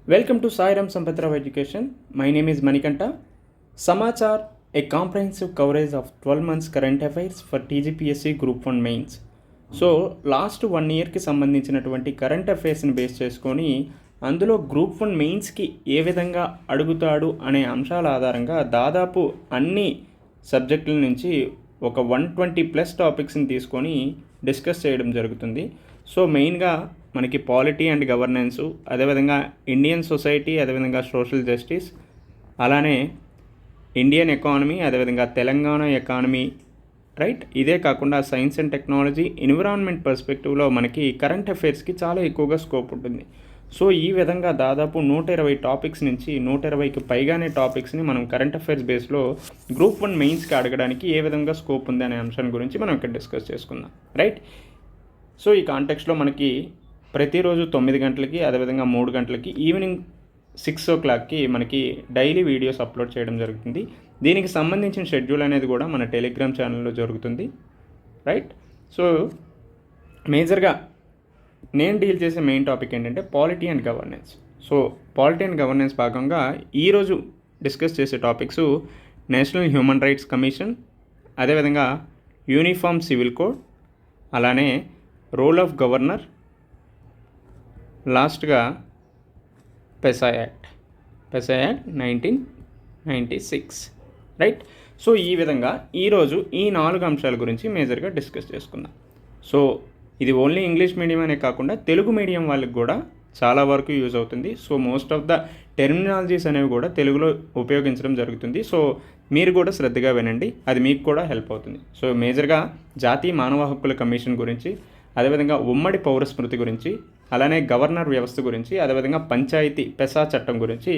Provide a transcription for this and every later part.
Welcome to Sai Ram Sampath Education. My name is Manikanta. Samachar, a comprehensive coverage of 12 months current affairs for TGPSC Group 1 Mains. So last 1 ఇయర్కి సంబంధించినటువంటి current అఫైర్స్ని base చేసుకొని అందులో group 1 మెయిన్స్కి ఏ విధంగా అడుగుతాడు అనే అంశాల ఆధారంగా దాదాపు అన్ని సబ్జెక్టుల నుంచి ఒక 120+ టాపిక్స్ని తీసుకొని డిస్కస్ చేయడం జరుగుతుంది. సో మెయిన్గా మనకి పాలిటీ అండ్ గవర్నెన్సు, అదేవిధంగా ఇండియన్ సొసైటీ, అదేవిధంగా సోషల్ జస్టిస్, అలానే ఇండియన్ ఎకానమీ, అదేవిధంగా తెలంగాణ ఎకానమీ, రైట్. ఇదే కాకుండా సైన్స్ అండ్ టెక్నాలజీ, ఎన్విరాన్మెంట్ పర్స్పెక్టివ్లో మనకి కరెంట్ అఫైర్స్కి చాలా ఎక్కువగా స్కోప్ ఉంటుంది. సో ఈ విధంగా దాదాపు 120 టాపిక్స్ నుంచి 120కి పైగానే టాపిక్స్ని మనం కరెంట్ అఫైర్స్ బేస్లో గ్రూప్ 1 మెయిన్స్కి అడగడానికి ఏ విధంగా స్కోప్ ఉంది అనే అంశాన్ని గురించి మనం ఇక్కడ డిస్కస్ చేసుకుందాం, రైట్. సో ఈ కాంటెక్స్లో మనకి ప్రతిరోజు 9 గంటలకి, అదేవిధంగా 3 గంటలకి, ఈవినింగ్ 6 o'clockకి మనకి డైలీ వీడియోస్ అప్లోడ్ చేయడం జరుగుతుంది. దీనికి సంబంధించిన షెడ్యూల్ అనేది కూడా మన టెలిగ్రామ్ ఛానల్లో జరుగుతుంది, రైట్. సో మేజర్గా నేను డీల్ చేసే మెయిన్ టాపిక్ ఏంటంటే polity and governance. So polity and governance భాగంగా ఈరోజు డిస్కస్ చేసే topics national human rights commission, అదేవిధంగా యూనిఫామ్ సివిల్ కోడ్, అలానే రోల్ ఆఫ్ గవర్నర్, లాస్ట్గా పెసా యాక్ట్ 1996, రైట్. సో ఈ విధంగా ఈరోజు ఈ 4 అంశాల గురించి మేజర్గా డిస్కస్ చేసుకుందాం. సో ఇది ఓన్లీ ఇంగ్లీష్ మీడియం అనే కాకుండా తెలుగు మీడియం వాళ్ళకి కూడా చాలా వరకు యూజ్ అవుతుంది. So most of the terminologies అనేవి కూడా తెలుగులో ఉపయోగించడం జరుగుతుంది. సో మీరు కూడా శ్రద్ధగా వినండి, అది మీకు కూడా హెల్ప్ అవుతుంది. సో మేజర్గా జాతీయ మానవ హక్కుల కమిషన్ గురించి, అదేవిధంగా ఉమ్మడి పౌర స్మృతి గురించి, అలానే గవర్నర్ వ్యవస్థ గురించి, అదేవిధంగా పంచాయతీ పెసా చట్టం గురించి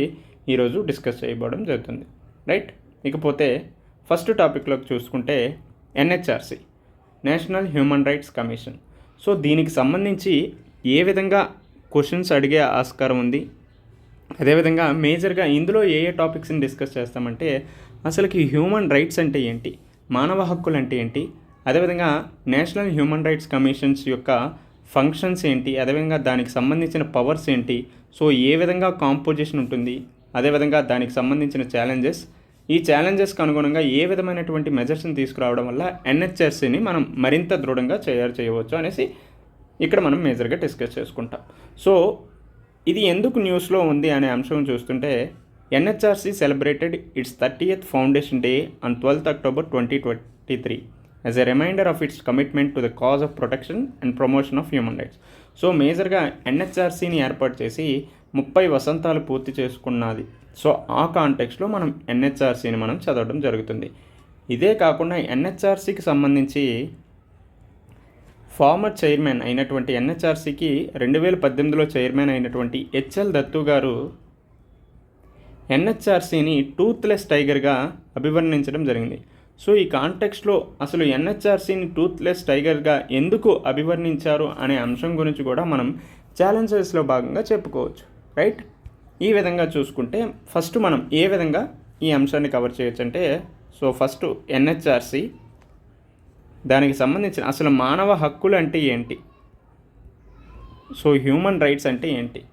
ఈరోజు డిస్కస్ చేయబడడం జరుగుతుంది, రైట్. ఇకపోతే ఫస్ట్ టాపిక్లోకి చూసుకుంటే NHRC, national human rights commission. So దీనికి సంబంధించి ఏ విధంగా క్వశ్చన్స్ అడిగే ఆస్కారం ఉంది, అదేవిధంగా మేజర్గా ఇందులో ఏ టాపిక్స్ని డిస్కస్ చేస్తామంటే అసలుకి హ్యూమన్ రైట్స్ అంటే ఏంటి, మానవ హక్కులు అంటే ఏంటి, అదేవిధంగా నేషనల్ హ్యూమన్ రైట్స్ కమిషన్స్ యొక్క ఫంక్షన్స్ ఏంటి, అదేవిధంగా దానికి సంబంధించిన పవర్స్ ఏంటి, సో ఏ విధంగా కాంపోజిషన్ ఉంటుంది, అదేవిధంగా దానికి సంబంధించిన ఛాలెంజెస్, ఈ ఛాలెంజెస్కి అనుగుణంగా ఏ విధమైనటువంటి మెజర్స్ని తీసుకురావడం వల్ల ఎన్హెచ్ఆర్సీని మనం మరింత దృఢంగా చేయవచ్చు అనేసి ఇక్కడ మనం మేజర్గా డిస్కస్ చేసుకుంటాం. సో ఇది ఎందుకు న్యూస్లో ఉంది అనే అంశం చూస్తుంటే NHRC celebrated it's 30th foundation day on 12th October 2023 as a reminder of its commitment to the cause of protection and promotion of human rights. So మేజర్గా ఎన్హెచ్ఆర్సీని ఏర్పాటు చేసి 30 వసంతాలు పూర్తి చేసుకున్నది. సో ఆ కాంటెక్స్లో మనం ఎన్హెచ్ఆర్సీని మనం చదవడం జరుగుతుంది. ఇదే కాకుండా ఎన్హెచ్ఆర్సీకి సంబంధించి ఫార్మర్ చైర్మన్ అయినటువంటి ఎన్హెచ్ఆర్సీకి 2018లో చైర్మన్ అయినటువంటి హెచ్ఎల్ దత్తు గారు ఎన్హెచ్ఆర్సీని టూత్లెస్ టైగర్గా అభివర్ణించడం జరిగింది. సో ఈ కాంటెక్స్ట్లో అసలు ఎన్హెచ్ఆర్సీని టూత్లెస్ టైగర్గా ఎందుకు అభివర్ణించారు అనే అంశం గురించి కూడా మనం ఛాలెంజెస్లో భాగంగా చెప్పుకోవచ్చు, రైట్. ఈ విధంగా చూసుకుంటే ఫస్ట్ మనం ఏ విధంగా ఈ అంశాన్ని కవర్ చేయొచ్చు అంటే, సో ఫస్ట్ ఎన్హెచ్ఆర్సీ, దానికి సంబంధించిన అసలు మానవ హక్కులు అంటే ఏంటి, సో హ్యూమన్ రైట్స్ అంటే ఏంటి.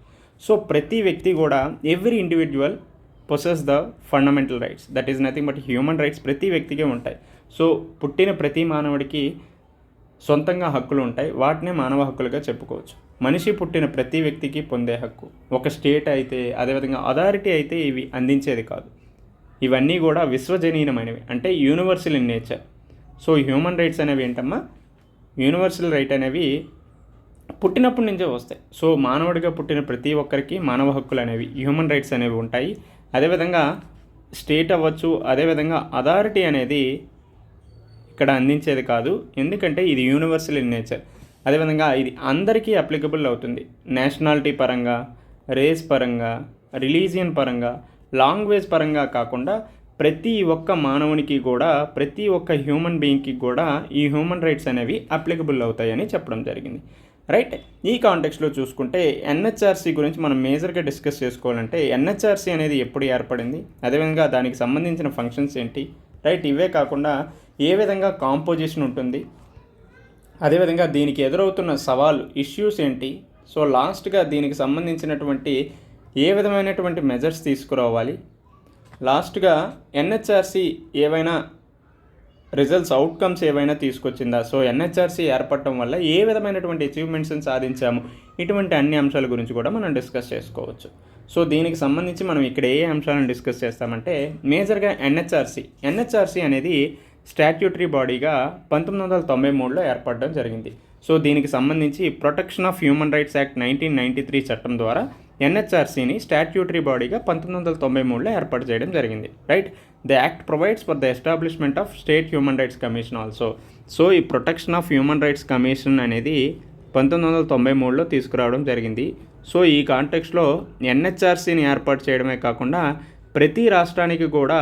సో ప్రతి వ్యక్తి కూడా every individual possess the fundamental rights, that is nothing but human rights. ప్రతి వ్యక్తికే ఉంటాయి. సో పుట్టిన ప్రతి మానవుడికి సొంతంగా హక్కులు ఉంటాయి, వాటినే మానవ హక్కులుగా చెప్పుకోవచ్చు. మనిషి పుట్టిన ప్రతి వ్యక్తికి పొందే హక్కు, ఒక స్టేట్ అయితే అదేవిధంగా అథారిటీ అయితే ఇవి అందించేది కాదు. ఇవన్నీ కూడా విశ్వజనీయమైనవి, అంటే universal in nature. So human rights అనేవి ఏంటమ్మా, యూనివర్సల్ రైట్ అనేవి పుట్టినప్పటి నుంచే వస్తాయి. సో మానవుడిగా పుట్టిన ప్రతి ఒక్కరికి మానవ హక్కులు అనేవి, హ్యూమన్ రైట్స్ అనేవి ఉంటాయి. అదేవిధంగా స్టేట్ అవ్వచ్చు, అదేవిధంగా అథారిటీ అనేది ఇక్కడ అందించేది కాదు, ఎందుకంటే ఇది యూనివర్సల్ ఇన్ నేచర్. అదేవిధంగా ఇది అందరికీ అప్లికబుల్ అవుతుంది. నేషనాలిటీ పరంగా, రేస్ పరంగా, రిలీజియన్ పరంగా, లాంగ్వేజ్ పరంగా కాకుండా ప్రతి ఒక్క మానవునికి కూడా, ప్రతి ఒక్క హ్యూమన్ బీయింగ్కి కూడా ఈ హ్యూమన్ రైట్స్ అనేవి అప్లికబుల్ అవుతాయని చెప్పడం జరిగింది, రైట్. ఈ కాంటెక్స్లో చూసుకుంటే ఎన్హెచ్ఆర్సీ గురించి మనం మేజర్గా డిస్కస్ చేసుకోవాలంటే ఎన్హెచ్ఆర్సీ అనేది ఎప్పుడు ఏర్పడింది, అదేవిధంగా దానికి సంబంధించిన ఫంక్షన్స్ ఏంటి, రైట్. ఇవే కాకుండా ఏ విధంగా కాంపోజిషన్ ఉంటుంది, అదేవిధంగా దీనికి ఎదురవుతున్న సవాలు, ఇష్యూస్ ఏంటి, సో లాస్ట్గా దీనికి సంబంధించినటువంటి ఏ విధమైనటువంటి మెజర్స్ తీసుకురావాలి, లాస్ట్గా ఎన్హెచ్ఆర్సీ ఏవైనా రిజల్ట్స్ అవుట్కమ్స్ ఏవైనా తీసుకొచ్చిందా, సో ఎన్హెచ్ఆర్సీ ఏర్పడటం వల్ల ఏ విధమైనటువంటి అచీవ్మెంట్స్ని సాధించాము, ఇటువంటి అన్ని అంశాల గురించి కూడా మనం డిస్కస్ చేసుకోవచ్చు. సో దీనికి సంబంధించి మనం ఇక్కడ ఏ అంశాలను డిస్కస్ చేస్తామంటే మేజర్గా ఎన్హెచ్ఆర్సీ అనేది స్టాట్యూటరీ బాడీగా 1993లో ఏర్పడడం జరిగింది. సో దీనికి సంబంధించి protection of human rights act 1993 చట్టం ద్వారా ఎన్హెచ్ఆర్సీని స్టాట్యూటరీ బాడీగా 1993లో ఏర్పాటు చేయడం జరిగింది. Right, the act provides for the establishment of state human rights commission also. So ఈ protection of human rights commission అనేది 1993లో తీసుకురావడం జరిగింది. సో ఈ కాంటెక్స్లో ఎన్హెచ్ఆర్సీని ఏర్పాటు చేయడమే కాకుండా ప్రతి రాష్ట్రానికి కూడా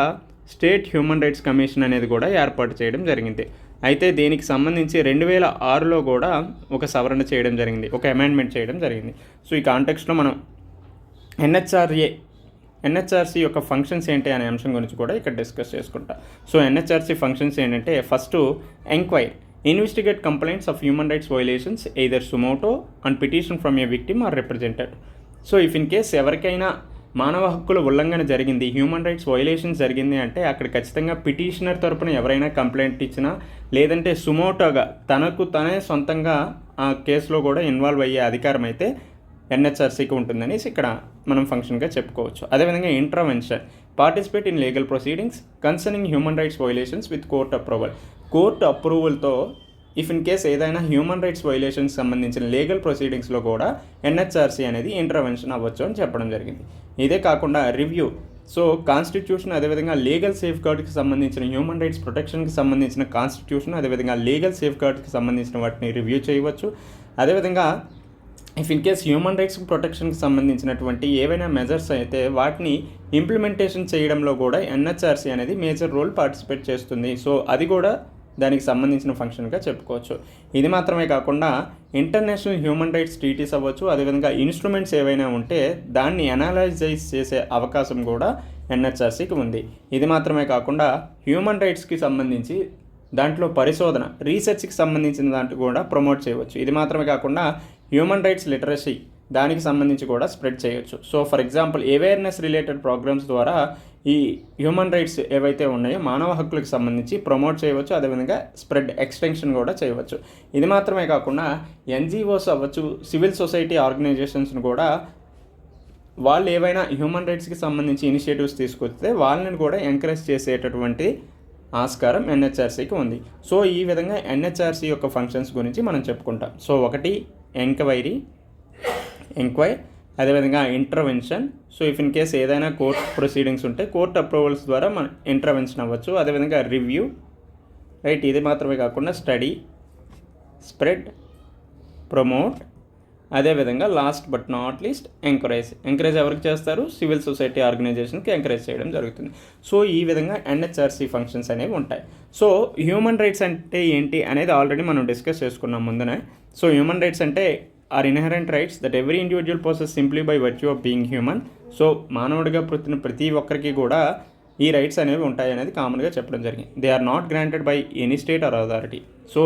స్టేట్ హ్యూమన్ రైట్స్ కమిషన్ అనేది కూడా ఏర్పాటు చేయడం జరిగింది. అయితే దీనికి సంబంధించి 2006లో కూడా ఒక సవరణ చేయడం జరిగింది, ఒక అమెండ్మెంట్ చేయడం జరిగింది. సో ఈ కాంటెక్స్లో మనం ఎన్హెచ్ఆర్సీ యొక్క ఫంక్షన్స్ ఏంటి అనే అంశం గురించి కూడా ఇక్కడ డిస్కస్ చేసుకుంటాం. సో ఎన్హెచ్ఆర్సీ ఫంక్షన్స్ ఏంటంటే first enquiry, investigate complaints of human rights violations either suo motu and petition from A victim are represented. So if in case ఎవరికైనా మానవ హక్కుల ఉల్లంఘన జరిగింది, హ్యూమన్ రైట్స్ వయోలేషన్స్ జరిగింది అంటే అక్కడ ఖచ్చితంగా పిటిషనర్ తరపున ఎవరైనా కంప్లైంట్ ఇచ్చినా లేదంటే సుమోటోగా తనకు తనే సొంతంగా ఆ కేసులో కూడా ఇన్వాల్వ్ అయ్యే అధికారం అయితే ఎన్హెచ్ఆర్సీకి ఉంటుందనేసి ఇక్కడ మనం ఫంక్షన్గా చెప్పుకోవచ్చు. అదేవిధంగా intervention, participate in legal proceedings concerning human rights violations with court approval. Court అప్రూవల్తో ఇఫ్ ఇన్ కేస్ ఏదైనా హ్యూమన్ రైట్స్ వయోలేషన్స్ సంబంధించిన లీగల్ ప్రొసీడింగ్స్లో కూడా ఎన్హెచ్ఆర్సీ అనేది ఇంటర్వెన్షన్ అవ్వచ్చు అని చెప్పడం జరిగింది. ఇదే కాకుండా రివ్యూ, సో కాన్స్టిట్యూషన్ అదేవిధంగా లీగల్ సేఫ్ గార్డ్కి సంబంధించిన హ్యూమన్ రైట్స్ ప్రొటెక్షన్కి సంబంధించిన కాన్స్టిట్యూషన్ అదేవిధంగా లీగల్ సేఫ్ గార్డ్కి సంబంధించిన వాటిని రివ్యూ చేయవచ్చు. అదేవిధంగా if in case human rights ప్రొటెక్షన్కి సంబంధించినటువంటి ఏవైనా మెజర్స్ అయితే వాటిని ఇంప్లిమెంటేషన్ చేయడంలో కూడా ఎన్హెచ్ఆర్సీ అనేది మేజర్ రోల్ పార్టిసిపేట్ చేస్తుంది. సో అది కూడా దానికి సంబంధించిన ఫంక్షన్గా చెప్పుకోవచ్చు. ఇది మాత్రమే కాకుండా ఇంటర్నేషనల్ హ్యూమన్ రైట్స్ ట్రీటీస్ అవ్వచ్చు, అదేవిధంగా ఇన్స్ట్రుమెంట్స్ ఏవైనా ఉంటే దాన్ని అనాలైజ్ చేసే అవకాశం కూడా ఎన్హెచ్ఆర్సీకి ఉంది. ఇది మాత్రమే కాకుండా హ్యూమన్ రైట్స్కి సంబంధించి దాంట్లో పరిశోధన, రీసెర్చ్కి సంబంధించిన దాంట్లో కూడా ప్రమోట్ చేయవచ్చు. ఇది మాత్రమే కాకుండా హ్యూమన్ రైట్స్ లిటరసీ దానికి సంబంధించి కూడా స్ప్రెడ్ చేయొచ్చు. So for example awareness related programmes ద్వారా ఈ హ్యూమన్ రైట్స్ ఏవైతే ఉన్నాయో మానవ హక్కులకు సంబంధించి ప్రమోట్ చేయవచ్చు, అదేవిధంగా స్ప్రెడ్ ఎక్స్టెన్షన్ కూడా చేయవచ్చు. ఇది మాత్రమే కాకుండా ఎన్జిఓస్ అవ్వచ్చు, సివిల్ సొసైటీ ఆర్గనైజేషన్స్ను కూడా వాళ్ళు ఏవైనా హ్యూమన్ రైట్స్కి సంబంధించి ఇనిషియేటివ్స్ తీసుకొస్తే వాళ్ళని కూడా ఎంకరేజ్ చేసేటటువంటి ఆస్కారం ఎన్హెచ్ఆర్సీకి ఉంది. సో ఈ విధంగా ఎన్హెచ్ఆర్సీ యొక్క ఫంక్షన్స్ గురించి మనం చెప్పుకుంటాం. సో ఒకటి ఎంక్వైరీ, అదేవిధంగా intervention. So if in case ఏదైనా కోర్ట్ ప్రొసీడింగ్స్ ఉంటే కోర్ట్ అప్రూవల్స్ ద్వారా మనం ఇంటర్వెన్షన్ అవ్వచ్చు. అదేవిధంగా రివ్యూ, రైట్, ఇది మాత్రమే కాకుండా స్టడీ, స్ప్రెడ్, ప్రమోట్, అదేవిధంగా last but not least encourage ఎవరికి చేస్తారు? సివిల్ సొసైటీ ఆర్గనైజేషన్కి ఎంకరేజ్ చేయడం జరుగుతుంది. సో ఈ విధంగా ఎన్హెచ్ఆర్సీ ఫంక్షన్స్ అనేవి ఉంటాయి. సో హ్యూమన్ రైట్స్ అంటే ఏంటి అనేది ఆల్రెడీ మనం డిస్కస్ చేసుకున్నాం ముందునే. సో హ్యూమన్ రైట్స్ అంటే are inherent rights that every individual possess simply by virtue of being human. So మానవుడిగా పుట్టిన ప్రతి ఒక్కరికి కూడా ఈ రైట్స్ అనేవి ఉంటాయి అనేది కామన్గా చెప్పడం జరిగింది. They are not granted by any state or authority. So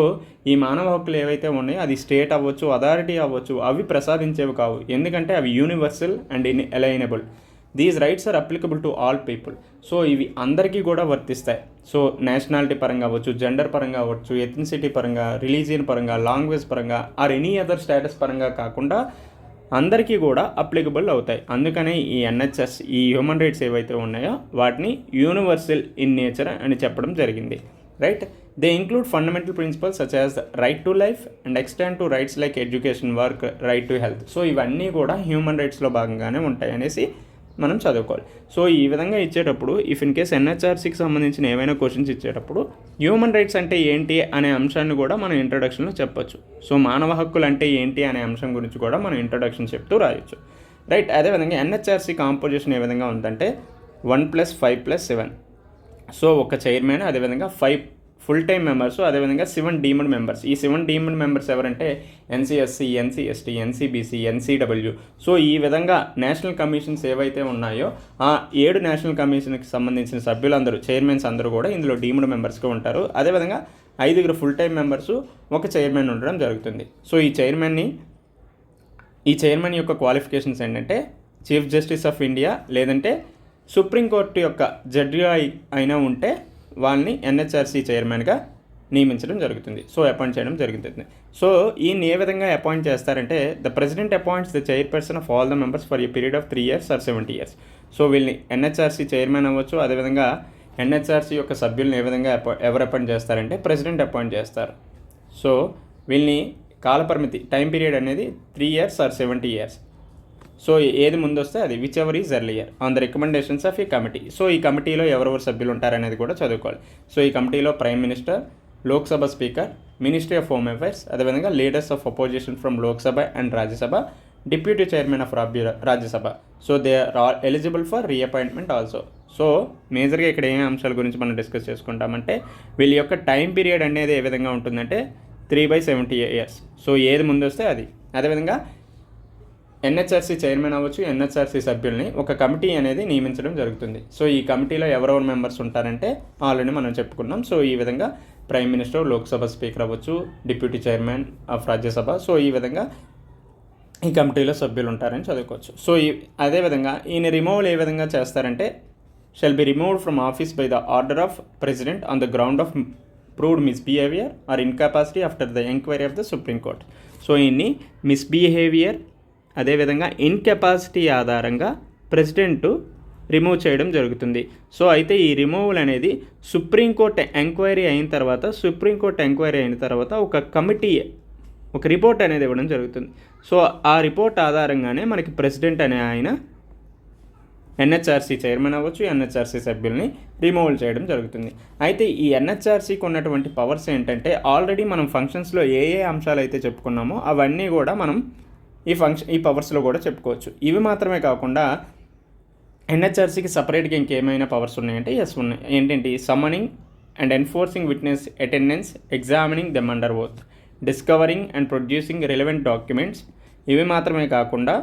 ఈ మానవ హక్కులు ఏవైతే ఉన్నాయో అది స్టేట్ అవ్వచ్చు, అథారిటీ అవ్వచ్చు, అవి ప్రసాదించేవి కావు. ఎందుకంటే అవి universal and inalienable. These rights are applicable to all people. So ఇవి అందరికీ కూడా వర్తిస్తాయి. సో నేషనాలిటీ పరంగా అవ్వచ్చు, జెండర్ పరంగా అవ్వచ్చు, ఎథ్నిసిటీ పరంగా, రిలీజియన్ పరంగా, లాంగ్వేజ్ పరంగా ఆర్ ఎనీ అదర్ స్టేటస్ పరంగా కాకుండా అందరికీ కూడా అప్లికబుల్ అవుతాయి. అందుకనే ఈ ఎన్హెచ్ఎస్, ఈ హ్యూమన్ రైట్స్ ఏవైతే ఉన్నాయో వాటిని యూనివర్సల్ ఇన్ నేచర్ అని చెప్పడం జరిగింది. Right, they include fundamental principles such as right to life and extend to rights like education, work, right to health. So ఇవన్నీ కూడా హ్యూమన్ రైట్స్లో భాగంగానే ఉంటాయి అనేసి మనం చదువుకోవాలి. సో ఈ విధంగా ఇచ్చేటప్పుడు ఇఫ్ ఇన్ కేస్ ఎన్హెచ్ఆర్సీకి సంబంధించిన ఏవైనా క్వశ్చన్స్ ఇచ్చేటప్పుడు హ్యూమన్ రైట్స్ అంటే ఏంటి అనే అంశాన్ని కూడా మనం ఇంట్రడక్షన్లో చెప్పొచ్చు. సో మానవ హక్కులు అంటే ఏంటి అనే అంశం గురించి కూడా మనం ఇంట్రడక్షన్ చెప్తూ రాయొచ్చు. రైట్, అదేవిధంగా ఎన్హెచ్ఆర్సీ కాంపోజిషన్ ఏ విధంగా ఉందంటే 1+5+7. సో ఒక చైర్మన్, అదేవిధంగా 5 ఫుల్ టైమ్ మెంబర్స్, అదేవిధంగా 7 డీమ్డ్ మెంబర్స్. ఈ 7 డీమ్డ్ మెంబర్స్ ఎవరంటే NCSC, NCST, NCBC, NCW. So ఈ విధంగా నేషనల్ కమిషన్స్ ఏవైతే ఉన్నాయో ఆ 7 నేషనల్ కమిషన్కి సంబంధించిన సభ్యులందరూ, చైర్మన్స్ అందరూ కూడా ఇందులో డీమ్డ్ మెంబర్స్గా ఉంటారు. అదేవిధంగా 5 ఫుల్ టైమ్ మెంబర్సు, ఒక చైర్మన్ ఉండడం జరుగుతుంది. సో ఈ చైర్మన్ యొక్క క్వాలిఫికేషన్స్ ఏంటంటే చీఫ్ జస్టిస్ ఆఫ్ ఇండియా లేదంటే సుప్రీంకోర్టు యొక్క జడ్జిగా అయినా ఉంటే వాళ్ళని ఎన్హెచ్ఆర్సీ చైర్మన్గా నియమించడం జరుగుతుంది, సో అపాయింట్ చేయడం జరుగుతుంది. సో ఈయన ఏ విధంగా అపాయింట్ చేస్తారంటే the president appoints the chairperson of all the members for a period of 3 years or 70 years. So వీళ్ళని ఎన్హెచ్ఆర్సీ చైర్మన్ అవ్వచ్చు. అదేవిధంగా ఎన్హెచ్ఆర్సీ యొక్క సభ్యులను ఏ విధంగా ఎవరు అపాయింట్ చేస్తారంటే ప్రెసిడెంట్ అపాయింట్ చేస్తారు. సో వీళ్ళని కాలపరిమితి టైం పీరియడ్ అనేది 3 years or 70 years. సో ఏది ముందు వస్తే అది which ever is earlier on the recommendations of ఈ కమిటీ. సో ఈ కమిటీలో ఎవరెవరు సభ్యులు ఉంటారనేది కూడా చదువుకోవాలి. సో ఈ కమిటీలో prime minister, Lok Sabha speaker, ministry of home affairs, అదేవిధంగా leaders of opposition from Lok Sabha and Rajya Sabha, deputy chairman of Rajya Sabha. So they are eligible for reappointment also. So మేజర్గా ఇక్కడ ఏ అంశాల గురించి మనం డిస్కస్ చేసుకుంటామంటే వీళ్ళ యొక్క టైం పీరియడ్ అనేది ఏ విధంగా ఉంటుందంటే 3/70 years. సో ఏది ముందు వస్తే అది. అదేవిధంగా ఎన్హెచ్ఆర్సీ చైర్మన్ అవ్వచ్చు, ఎన్హెచ్ఆర్సీ సభ్యుల్ని ఒక కమిటీ అనేది నియమించడం జరుగుతుంది. సో ఈ కమిటీలో ఎవరెవరు మెంబర్స్ ఉంటారంటే ఆల్రెడీ మనం చెప్పుకున్నాం. సో ఈ విధంగా ప్రైమ్ మినిస్టర్, లోక్సభ స్పీకర్ అవ్వచ్చు, deputy chairman of Rajya Sabha. So ఈ విధంగా ఈ కమిటీలో సభ్యులు ఉంటారని చదువుకోవచ్చు. సో అదేవిధంగా ఈయన రిమూవల్ ఏ విధంగా చేస్తారంటే shall be removed from office by the order of president on the ground of proved misbehaviour or incapacity after the enquiry of the supreme court. So ఈయన్ని మిస్బిహేవియర్ అదేవిధంగా ఇన్కెపాసిటీ ఆధారంగా ప్రెసిడెంట్ రిమూవ్ చేయడం జరుగుతుంది. So అయితే ఈ removal అనేది supreme court enquiry అయిన తర్వాత ఒక కమిటీ ఒక రిపోర్ట్ అనేది ఇవ్వడం జరుగుతుంది. సో ఆ రిపోర్ట్ ఆధారంగానే మనకి ప్రెసిడెంట్ అనే ఆయన ఎన్హెచ్ఆర్సీ చైర్మన్ అవ్వచ్చు, ఎన్హెచ్ఆర్సీ సభ్యుల్ని రిమూవల్ చేయడం జరుగుతుంది. అయితే ఈ ఎన్హెచ్ఆర్సీకి ఉన్నటువంటి పవర్స్ ఏంటంటే ఆల్రెడీ మనం ఫంక్షన్స్లో ఏ అంశాలు అయితే చెప్పుకున్నామో అవన్నీ కూడా మనం ఈ పవర్స్లో కూడా చెప్పుకోవచ్చు. ఇవి మాత్రమే కాకుండా ఎన్హెచ్ఆర్సీకి సపరేట్గా ఇంకేమైనా పవర్స్ ఉన్నాయంటే ఎస్ ఉన్నాయి. ఏంటంటే summoning and enforcing witness attendance, examining them under oath, discovering and producing relevant documents. ఇవి మాత్రమే కాకుండా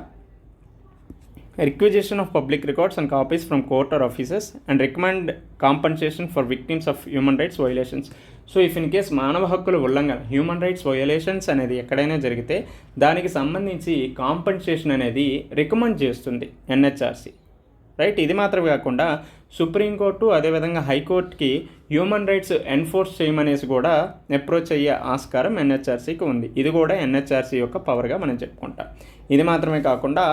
requisition of public records and copies from court or offices and recommend compensation for victims of human rights violations. So if in case మానవ హక్కుల ఉల్లంఘన, human rights violations అనేది ఎక్కడైనా జరిగితే దానికి సంబంధించి కాంపన్సేషన్ అనేది రికమెండ్ చేస్తుంది ఎన్హెచ్ఆర్సీ, రైట్. ఇది మాత్రమే కాకుండా సుప్రీంకోర్టు అదేవిధంగా హైకోర్టుకి హ్యూమన్ రైట్స్ ఎన్ఫోర్స్ చేయమనేసి కూడా అప్రోచ్ అయ్యే ఆస్కారం ఎన్హెచ్ఆర్సీకి ఉంది. ఇది కూడా ఎన్హెచ్ఆర్సీ యొక్క పవర్గా మనం చెప్పుకుంటాం. ఇది మాత్రమే కాకుండా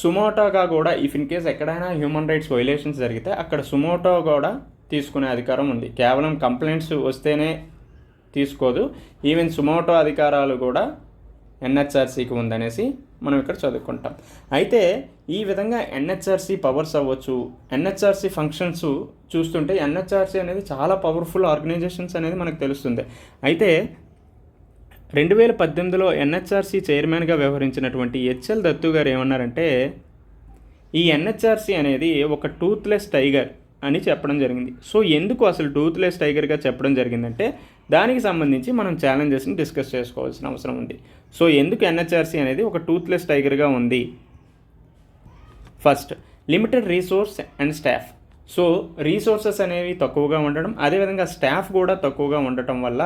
సుమోటోగా కూడా ఇఫ్ ఇన్ కేస్ ఎక్కడైనా హ్యూమన్ రైట్స్ వైలేషన్స్ జరిగితే అక్కడ సుమోటో కూడా తీసుకునే అధికారం ఉంది. కేవలం కంప్లైంట్స్ వస్తేనే తీసుకోదు, ఈవెన్ సుమోటో అధికారాలు కూడా ఎన్హెచ్ఆర్సీకి ఉందనేసి మనం ఇక్కడ చదువుకుంటాం. అయితే ఈ విధంగా ఎన్హెచ్ఆర్సీ పవర్స్ అవ్వచ్చు, ఎన్హెచ్ఆర్సీ ఫంక్షన్స్ చూస్తుంటే ఎన్హెచ్ఆర్సీ అనేది చాలా పవర్ఫుల్ ఆర్గనైజేషన్స్ అనేది మనకు తెలుస్తుంది. అయితే 2018లో ఎన్హెచ్ఆర్సీ చైర్మన్గా వ్యవహరించినటువంటి హెచ్ఎల్ దత్తు గారు ఏమన్నారంటే ఈ ఎన్హెచ్ఆర్సీ అనేది ఒక టూత్లెస్ టైగర్ అని చెప్పడం జరిగింది. సో ఎందుకు అసలు టూత్లెస్ టైగర్గా చెప్పడం జరిగిందంటే దానికి సంబంధించి మనం ఛాలెంజెస్ని డిస్కస్ చేసుకోవాల్సిన అవసరం ఉంది. సో ఎందుకు ఎన్హెచ్ఆర్సీ అనేది ఒక టూత్లెస్ టైగర్గా ఉంది? First, limited resource and staff. So resources అనేవి తక్కువగా ఉండడం, అదేవిధంగా స్టాఫ్ కూడా తక్కువగా ఉండటం వల్ల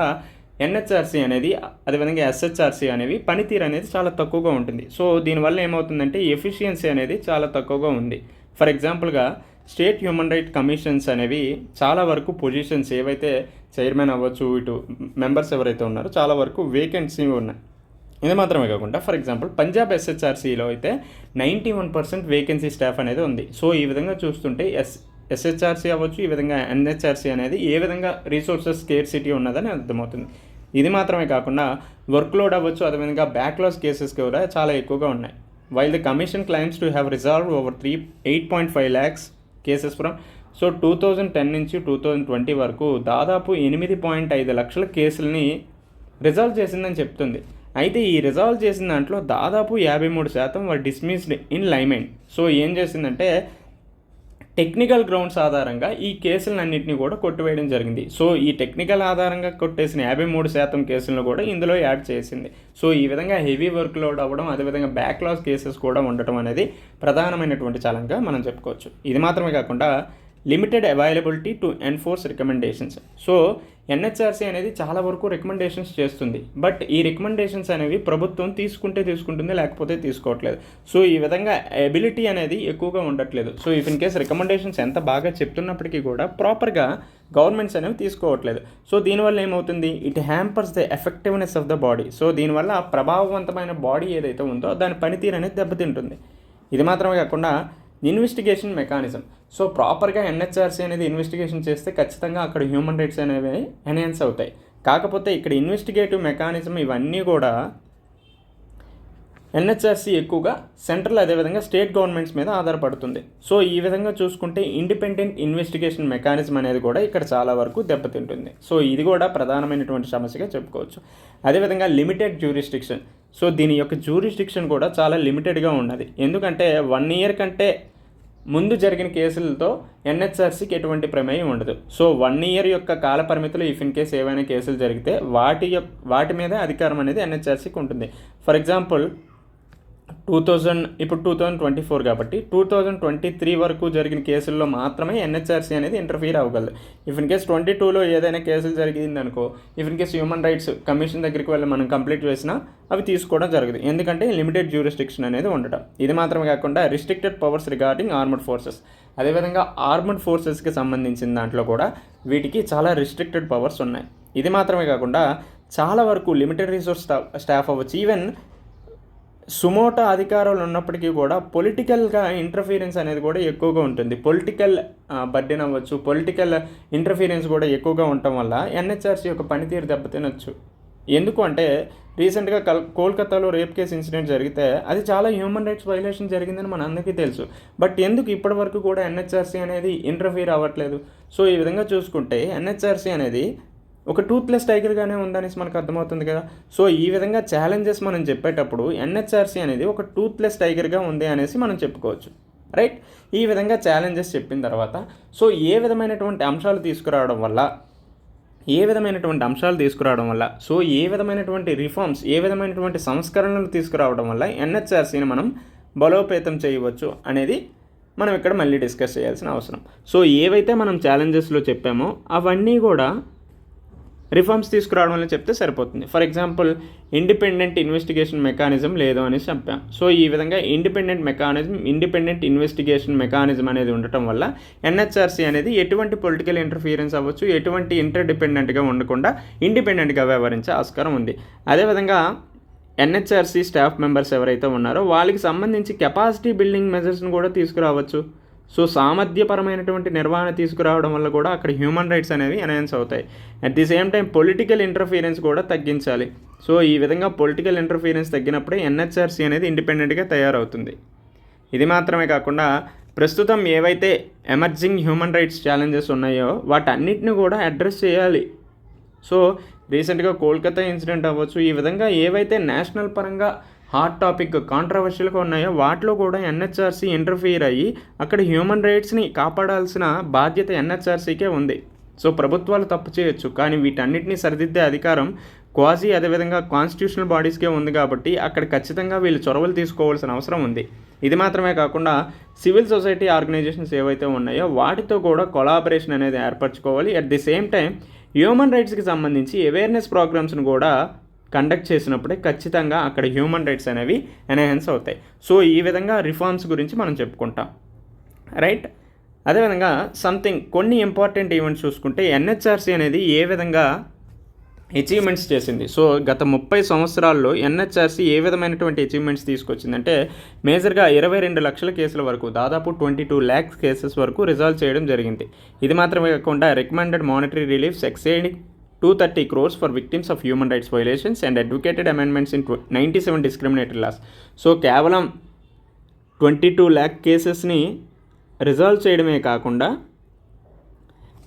ఎన్హెచ్ఆర్సీ అనేది అదేవిధంగా ఎస్హెచ్ఆర్సీ అనేవి పనితీరు అనేది చాలా తక్కువగా ఉంటుంది. సో దీనివల్ల ఏమవుతుందంటే ఎఫిషియన్సీ అనేది చాలా తక్కువగా ఉంది. ఫర్ ఎగ్జాంపుల్గా స్టేట్ హ్యూమన్ రైట్ కమిషన్స్ అనేవి చాలా వరకు పొజిషన్స్ ఏవైతే చైర్మన్ అవ్వచ్చు, ఇటు మెంబర్స్ ఎవరైతే ఉన్నారో చాలా వరకు వేకెన్సీ ఉన్నాయి. ఇది మాత్రమే కాకుండా ఫర్ ఎగ్జాంపుల్ పంజాబ్ ఎస్హెచ్ఆర్సీలో అయితే 91% వేకెన్సీ స్టాఫ్ అనేది ఉంది. సో ఈ విధంగా చూస్తుంటే ఎస్హెచ్ఆర్సీ అవ్వచ్చు, ఈ విధంగా ఎన్హెచ్ఆర్సీ అనేది ఏ విధంగా రీసోర్సెస్ స్కేర్సిటీ ఉన్నదని అర్థమవుతుంది. ఇది మాత్రమే కాకుండా వర్క్లోడ్ అవ్వచ్చు, అదేవిధంగా బ్యాక్లాగ్స్ కేసెస్ కూడా చాలా ఎక్కువగా ఉన్నాయి. While the commission claims to have resolved over 8.5 lakhs cases from 2010 నుంచి 2020 వరకు దాదాపు 8.5 లక్షల కేసులని రిజాల్వ్ చేసిందని చెప్తుంది. అయితే ఈ రిజాల్వ్ చేసిన దాంట్లో దాదాపు 53% వర్ డిస్మిస్డ్ ఇన్ లైమెంట్. సో ఏం చేసిందంటే టెక్నికల్ గ్రౌండ్స్ ఆధారంగా ఈ కేసులన్నింటినీ కూడా కొట్టివేయడం జరిగింది. సో ఈ టెక్నికల్ ఆధారంగా కొట్టేసిన 53% కేసులను కూడా ఇందులో యాడ్ చేసింది. సో ఈ విధంగా హెవీ వర్క్ లోడ్ అవ్వడం, అదేవిధంగా బ్యాక్లాగ్ కేసెస్ కూడా ఉండటం అనేది ప్రధానమైనటువంటి ఛాలెంజ్గా మనం చెప్పుకోవచ్చు. ఇది మాత్రమే కాకుండా limited availability to enforce recommendations. So NHRC అనేది చాలా వరకు రికమెండేషన్స్ చేస్తుంది, బట్ ఈ రికమెండేషన్స్ అనేవి ప్రభుత్వం తీసుకుంటుంది, లేకపోతే తీసుకోవట్లేదు. సో ఈ విధంగా ఎబిలిటీ అనేది ఎక్కువగా ఉండట్లేదు. So if in case recommendations ఎంత బాగా చెప్తున్నప్పటికీ కూడా ప్రాపర్గా గవర్నమెంట్స్ అనేవి తీసుకోవట్లేదు. సో దీనివల్ల ఏమవుతుంది, it hampers the effectiveness of the body. So దీనివల్ల ప్రభావవంతమైన బాడీ ఏదైతే ఉందో దాని పనితీరు అనేది దెబ్బతింటుంది. ఇది మాత్రమే కాకుండా ఇన్వెస్టిగేషన్ మెకానిజం. సో ప్రాపర్గా ఎన్హెచ్ఆర్సీ అనేది ఇన్వెస్టిగేషన్ చేస్తే ఖచ్చితంగా అక్కడ హ్యూమన్ రైట్స్ అనేవి ఎన్హాన్స్ అవుతాయి. కాకపోతే ఇక్కడ ఇన్వెస్టిగేటివ్ మెకానిజం ఇవన్నీ కూడా ఎన్హెచ్ఆర్సీ ఎక్కువగా సెంట్రల్ అదేవిధంగా స్టేట్ గవర్నమెంట్స్ మీద ఆధారపడుతుంది. సో ఈ విధంగా చూసుకుంటే ఇండిపెండెంట్ ఇన్వెస్టిగేషన్ మెకానిజం అనేది కూడా ఇక్కడ చాలా వరకు దెబ్బతింటుంది. సో ఇది కూడా ప్రధానమైనటువంటి సమస్యగా చెప్పుకోవచ్చు. అదేవిధంగా లిమిటెడ్ జ్యూరిస్డిక్షన్. సో దీని యొక్క జ్యూరిస్డిక్షన్ కూడా చాలా లిమిటెడ్గా ఉన్నది. ఎందుకంటే 1 year కంటే ముందు జరిగిన కేసులతో ఎన్హెచ్ఆర్సీకి ఎటువంటి ప్రమేయం ఉండదు. సో 1 year యొక్క కాల పరిమితులు ఇఫ్ ఇన్ కేసు ఏవైనా కేసులు జరిగితే వాటి మీద అధికారం అనేది ఎన్హెచ్ఆర్సీకి ఉంటుంది. ఫర్ ఎగ్జాంపుల్ 2024 కాబట్టి 2023 వరకు జరిగిన కేసుల్లో మాత్రమే ఎన్హెచ్ఆర్సీ అనేది ఇంటర్ఫీర్ అవ్వగలదు. ఇఫ్ ఇన్ కేస్ 22లో ఏదైనా కేసులు జరిగింది అనుకో, if in case human rights commission దగ్గరికి వెళ్ళి మనం కంప్లీట్ చేసినా అవి తీసుకోవడం జరగదు. ఎందుకంటే లిమిటెడ్ జ్యూరిస్డిక్షన్ అనేది ఉండటం. ఇది మాత్రమే కాకుండా restricted powers regarding armed forces. అదేవిధంగా ఆర్మడ్ ఫోర్సెస్కి సంబంధించిన దాంట్లో కూడా వీటికి చాలా రిస్ట్రిక్టెడ్ పవర్స్ ఉన్నాయి. ఇది మాత్రమే కాకుండా చాలా వరకు లిమిటెడ్ రిసోర్స్ స్టాఫ్ అవ్వచ్చు. ఈవెన్ సుమోటో అధికారాలు ఉన్నప్పటికీ కూడా పొలిటికల్గా ఇంటర్ఫీరెన్స్ అనేది కూడా ఎక్కువగా ఉంటుంది. పొలిటికల్ బర్డెన్ అవ్వచ్చు, పొలిటికల్ ఇంటర్ఫీరెన్స్ కూడా ఎక్కువగా ఉండటం వల్ల ఎన్హెచ్ఆర్సీ యొక్క పనితీరు దెబ్బతినొచ్చు. ఎందుకు అంటే రీసెంట్గా కోల్కతాలో రేప్ కేసు ఇన్సిడెంట్ జరిగితే అది చాలా హ్యూమన్ రైట్స్ వైలేషన్ జరిగిందని మన అందరికీ తెలుసు. బట్ ఎందుకు ఇప్పటి వరకు కూడా ఎన్హెచ్ఆర్సీ అనేది ఇంటర్ఫీర్ అవ్వట్లేదు? సో ఈ విధంగా చూసుకుంటే ఎన్హెచ్ఆర్సీ అనేది ఒక టూత్లెస్ టైగర్గానే ఉందనేసి మనకు అర్థమవుతుంది కదా. సో ఈ విధంగా ఛాలెంజెస్ మనం చెప్పేటప్పుడు ఎన్హెచ్ఆర్సీ అనేది ఒక టూత్లెస్ టైగర్గా ఉంది అనేసి మనం చెప్పుకోవచ్చు, రైట్? ఈ విధంగా ఛాలెంజెస్ చెప్పిన తర్వాత సో ఏ విధమైనటువంటి అంశాలు తీసుకురావడం వల్ల సో ఏ విధమైనటువంటి రిఫార్మ్స్, ఏ విధమైనటువంటి సంస్కరణలు తీసుకురావడం వల్ల ఎన్హెచ్ఆర్సీని మనం బలోపేతం చేయవచ్చు అనేది మనం ఇక్కడ మళ్ళీ డిస్కస్ చేయాల్సిన అవసరం. సో ఏవైతే మనం ఛాలెంజెస్లో చెప్పామో అవన్నీ కూడా రిఫార్మ్స్ తీసుకురావడం వల్ల చెప్తే సరిపోతుంది. For example independent investigation mechanism లేదు అని చెప్పాం. సో ఈ విధంగా ఇండిపెండెంట్ ఇన్వెస్టిగేషన్ మెకానిజం అనేది ఉండటం వల్ల ఎన్హెచ్ఆర్సీ అనేది ఎటువంటి పొలిటికల్ ఇంటర్ఫీరెన్స్ అవ్వచ్చు, ఎటువంటి ఇంటర్డిపెండెంట్గా ఉండకుండా ఇండిపెండెంట్గా వ్యవహరించే ఆస్కారం ఉంది. అదేవిధంగా ఎన్హెచ్ఆర్సీ స్టాఫ్ మెంబర్స్ ఎవరైతే ఉన్నారో వాళ్ళకి సంబంధించి కెపాసిటీ బిల్డింగ్ మెజర్స్ని కూడా తీసుకురావచ్చు. సో సామర్థ్యపరమైనటువంటి నిర్వహణ తీసుకురావడం వల్ల కూడా అక్కడ హ్యూమన్ రైట్స్ అనేవి ఎన్హాన్స్ అవుతాయి. At the same time political interference కూడా తగ్గించాలి. సో ఈ విధంగా పొలిటికల్ ఇంటర్ఫీరెన్స్ తగ్గినప్పుడే ఎన్హెచ్ఆర్సీ అనేది ఇండిపెండెంట్గా తయారవుతుంది. ఇది మాత్రమే కాకుండా ప్రస్తుతం ఏవైతే ఎమర్జింగ్ హ్యూమన్ రైట్స్ ఛాలెంజెస్ ఉన్నాయో వాటన్నిటిని కూడా అడ్రస్ చేయాలి. సో రీసెంట్గా కోల్కతా ఇన్సిడెంట్ అవ్వచ్చు, ఈ విధంగా ఏవైతే నేషనల్ పరంగా హాట్ టాపిక్ కాంట్రవర్షియల్గా ఉన్నాయో వాటిలో కూడా ఎన్హెచ్ఆర్సీ ఇంటర్ఫియర్ అయ్యి అక్కడ హ్యూమన్ రైట్స్ని కాపాడాల్సిన బాధ్యత ఎన్హెచ్ఆర్సీకే ఉంది. సో ప్రభుత్వాలు తప్పు చేయొచ్చు, కానీ వీటన్నిటిని సరిదిద్దే అధికారం క్వాజీ అదేవిధంగా కాన్స్టిట్యూషనల్ బాడీస్కే ఉంది. కాబట్టి అక్కడ ఖచ్చితంగా వీళ్ళు చొరవలు తీసుకోవాల్సిన అవసరం ఉంది. ఇది మాత్రమే కాకుండా సివిల్ సొసైటీ ఆర్గనైజేషన్స్ ఏవైతే ఉన్నాయో వాటితో కూడా కొలాబరేషన్ అనేది ఏర్పరచుకోవాలి. At the same time human రైట్స్కి సంబంధించి అవేర్నెస్ ప్రోగ్రామ్స్ను కూడా కండక్ట్ చేసినప్పుడే ఖచ్చితంగా అక్కడ హ్యూమన్ రైట్స్ అనేవి ఎన్హాన్స్ అవుతాయి. సో ఈ విధంగా రిఫార్మ్స్ గురించి మనం చెప్పుకుంటాం, రైట్? అదేవిధంగా కొన్ని ఇంపార్టెంట్ ఈవెంట్స్ చూసుకుంటే ఎన్హెచ్ఆర్సీ అనేది ఏ విధంగా అచీవ్మెంట్స్ చేసింది. సో గత 30 సంవత్సరాల్లో ఎన్హెచ్ఆర్సీ ఏ విధమైనటువంటి అచీవ్మెంట్స్ తీసుకొచ్చిందంటే మేజర్గా 22 లక్షల కేసుల వరకు, దాదాపు 22 lakhs కేసెస్ వరకు రిజాల్వ్ చేయడం జరిగింది. ఇది మాత్రమే కాకుండా recommended monetary reliefs exceeding 230 crores for victims of human rights violations and advocated amendments in 97 discriminatory laws. So కేవలం 22 lakh కేసెస్ని రిజాల్వ్ చేయడమే కాకుండా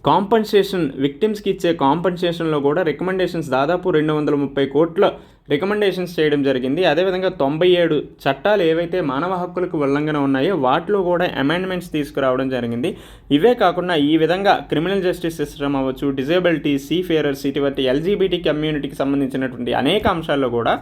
కాంపన్సేషన్, విక్టిమ్స్కి ఇచ్చే కాంపన్సేషన్లో కూడా రికమెండేషన్స్ దాదాపు 230 కోట్ల రికమెండేషన్స్ చేయడం జరిగింది. అదేవిధంగా 97 చట్టాలు ఏవైతే మానవ హక్కులకు ఉల్లంఘన ఉన్నాయో వాటిలో కూడా అమెండ్మెంట్స్ తీసుకురావడం జరిగింది. ఇవే కాకుండా ఈ విధంగా క్రిమినల్ జస్టిస్ సిస్టమ్ అవ్వచ్చు, డిజేబిలిటీ, సీఫేరర్స్, ఇటువంటి ఎల్జీబీటీ కమ్యూనిటీకి సంబంధించినటువంటి అనేక అంశాల్లో కూడా